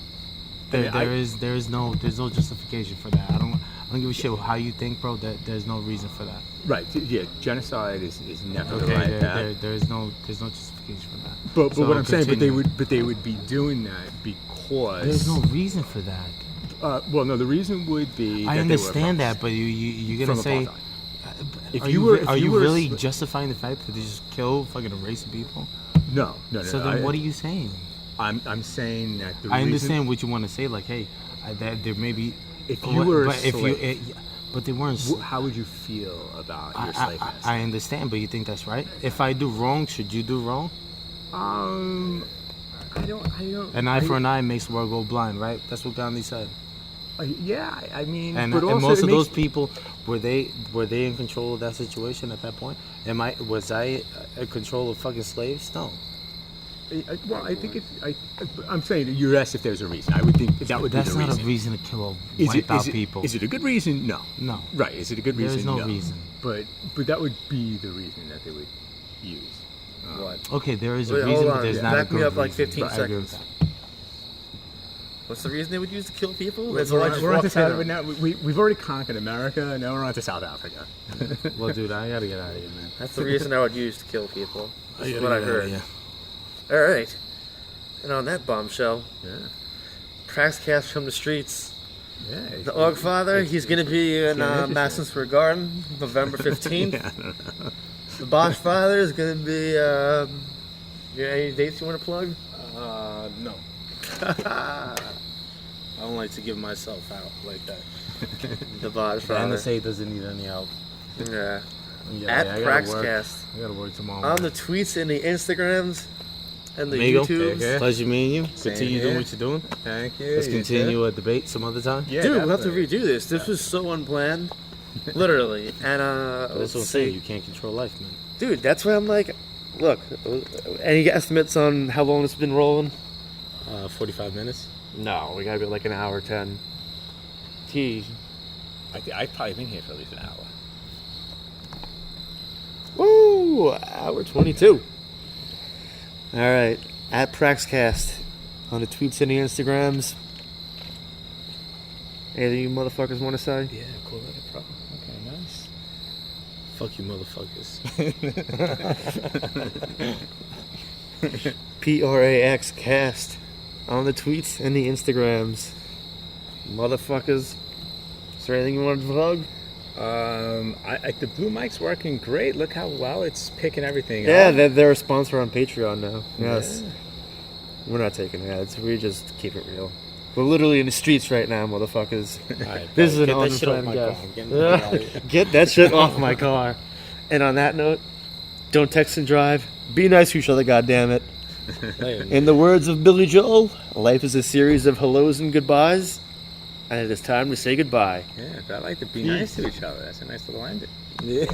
Speaker 3: I-
Speaker 2: There's no justification for that. I don't give a shit how you think, bro. There's no reason for that.
Speaker 3: right, yeah, genocide is never the
Speaker 2: Okay,
Speaker 3: right path.
Speaker 2: there's no justification for that.
Speaker 3: But
Speaker 2: So
Speaker 3: what I'm saying,
Speaker 2: continue.
Speaker 3: but they would be doing that because
Speaker 2: There's no reason for that.
Speaker 3: well, no, the reason would be.
Speaker 2: I
Speaker 3: that
Speaker 2: understand
Speaker 3: they were
Speaker 2: that, but you're gonna
Speaker 3: from
Speaker 2: say.
Speaker 3: apartheid. If
Speaker 2: Are
Speaker 3: you
Speaker 2: you,
Speaker 3: were- if
Speaker 2: are
Speaker 3: you
Speaker 2: you
Speaker 3: were a
Speaker 2: really
Speaker 3: sl-
Speaker 2: justifying the fact that they just kill fucking a race of people?
Speaker 3: No.
Speaker 2: So then, what are you saying?
Speaker 3: I'm saying that the
Speaker 2: I
Speaker 3: reason,
Speaker 2: understand what you want to say, like, hey, that there may be.
Speaker 3: If you were a
Speaker 2: but if you,
Speaker 3: slave-
Speaker 2: but they weren't.
Speaker 3: How would you feel about your slave master?
Speaker 2: I understand, but you think that's right? If I do wrong, should you do wrong?
Speaker 3: I don't.
Speaker 2: An eye for an eye makes the world go blind, right? That's what Gandhi said.
Speaker 3: Yeah, I mean,
Speaker 2: And,
Speaker 3: but
Speaker 2: and
Speaker 3: also
Speaker 2: most
Speaker 3: it
Speaker 2: of
Speaker 3: makes-
Speaker 2: those people were they in control of that situation at that point? Was I in control of fucking slaves? No.
Speaker 3: Well, I think I'm saying that you asked if there's a reason. I would think that would
Speaker 2: That's
Speaker 3: be the
Speaker 2: not
Speaker 3: reason.
Speaker 2: a reason to kill
Speaker 3: Is
Speaker 2: wipe
Speaker 3: it,
Speaker 2: out
Speaker 3: is, it,
Speaker 2: people.
Speaker 3: is it a good reason? No.
Speaker 2: No.
Speaker 3: Right. Is it a good reason?
Speaker 2: There's no reason.
Speaker 3: But that would be the reason that they would use.
Speaker 1: What?
Speaker 2: Okay, there is a
Speaker 1: Wait,
Speaker 2: reason,
Speaker 1: hold
Speaker 2: but
Speaker 1: on.
Speaker 2: there's not a
Speaker 1: Back me
Speaker 2: good
Speaker 1: up like
Speaker 2: reason.
Speaker 1: 15
Speaker 2: But I agree with
Speaker 1: seconds.
Speaker 2: that.
Speaker 1: What's the reason they would use to kill people? That's
Speaker 3: We're
Speaker 1: why I
Speaker 3: on,
Speaker 1: just
Speaker 3: we're on to
Speaker 1: walked
Speaker 3: South,
Speaker 1: in.
Speaker 3: now we've already conquered America. Now we're on to South Africa.
Speaker 2: Well, dude, I gotta get out of here, man.
Speaker 1: That's the reason I would use to kill people. This is
Speaker 2: gotta
Speaker 1: what I
Speaker 2: get outta
Speaker 1: heard.
Speaker 2: here.
Speaker 1: All right. And on that bombshell,
Speaker 3: Yeah.
Speaker 1: Praxcast from the streets.
Speaker 3: Yeah.
Speaker 1: The Augfather, he's going to be in
Speaker 3: getting interesting.
Speaker 1: Madison Square Garden, November 15th.
Speaker 3: Yeah, I don't know.
Speaker 1: The Bahgfather is going to be. You got any dates you want to plug?
Speaker 2: No. I don't like to give myself out like that.
Speaker 1: The
Speaker 2: The
Speaker 1: Bahgfather.
Speaker 2: NSA doesn't need any help.
Speaker 1: Yeah.
Speaker 2: Yeah,
Speaker 1: At
Speaker 2: I gotta work.
Speaker 1: Praxcast.
Speaker 2: I gotta work tomorrow.
Speaker 1: On the tweets and the Instagrams and the
Speaker 2: Amigo,
Speaker 1: YouTubes.
Speaker 3: okay.
Speaker 2: Pleasure meeting you. Continue doing
Speaker 3: here.
Speaker 2: what you're doing.
Speaker 3: Thank you.
Speaker 2: Let's
Speaker 3: You
Speaker 2: continue a debate some other time.
Speaker 3: too? Yeah,
Speaker 1: Dude, we'll have to
Speaker 3: definitely.
Speaker 1: redo this. This was so unplanned. Literally. And,
Speaker 2: That's
Speaker 1: let's
Speaker 2: what I'm saying.
Speaker 1: see.
Speaker 2: You can't control life, man.
Speaker 1: Dude, that's why I'm like, look, any estimates on how long it's been rolling?
Speaker 2: 45 minutes.
Speaker 1: No, we gotta be like an hour 10. T.
Speaker 3: I've probably been here for at least an hour.
Speaker 1: Woo! Hour 22. All right. At Praxcast on the tweets and the Instagrams. Anything you motherfuckers want to say?
Speaker 2: Yeah, cool. Pro.
Speaker 3: Okay, nice.
Speaker 2: Fuck you, motherfuckers.
Speaker 1: PRAX cast on the tweets and the Instagrams. Motherfuckers. Is there anything you want to plug?
Speaker 3: The blue mic's working great. Look how well it's picking everything
Speaker 1: Yeah,
Speaker 3: up.
Speaker 1: they're a sponsor on Patreon now. Yes.
Speaker 3: Yeah.
Speaker 1: We're not taking ads. We just keep it real. We're literally in the streets right now, motherfuckers. This is an unplanned guest. Get that shit off my car. And on that note, don't text and drive. Be nice to each other, goddammit. In the words of Billy Joel, life is a series of hellos and goodbyes, and it is time to say goodbye.
Speaker 3: Yeah, I like to be nice to each other. That's a nice little ending.
Speaker 2: Yeah.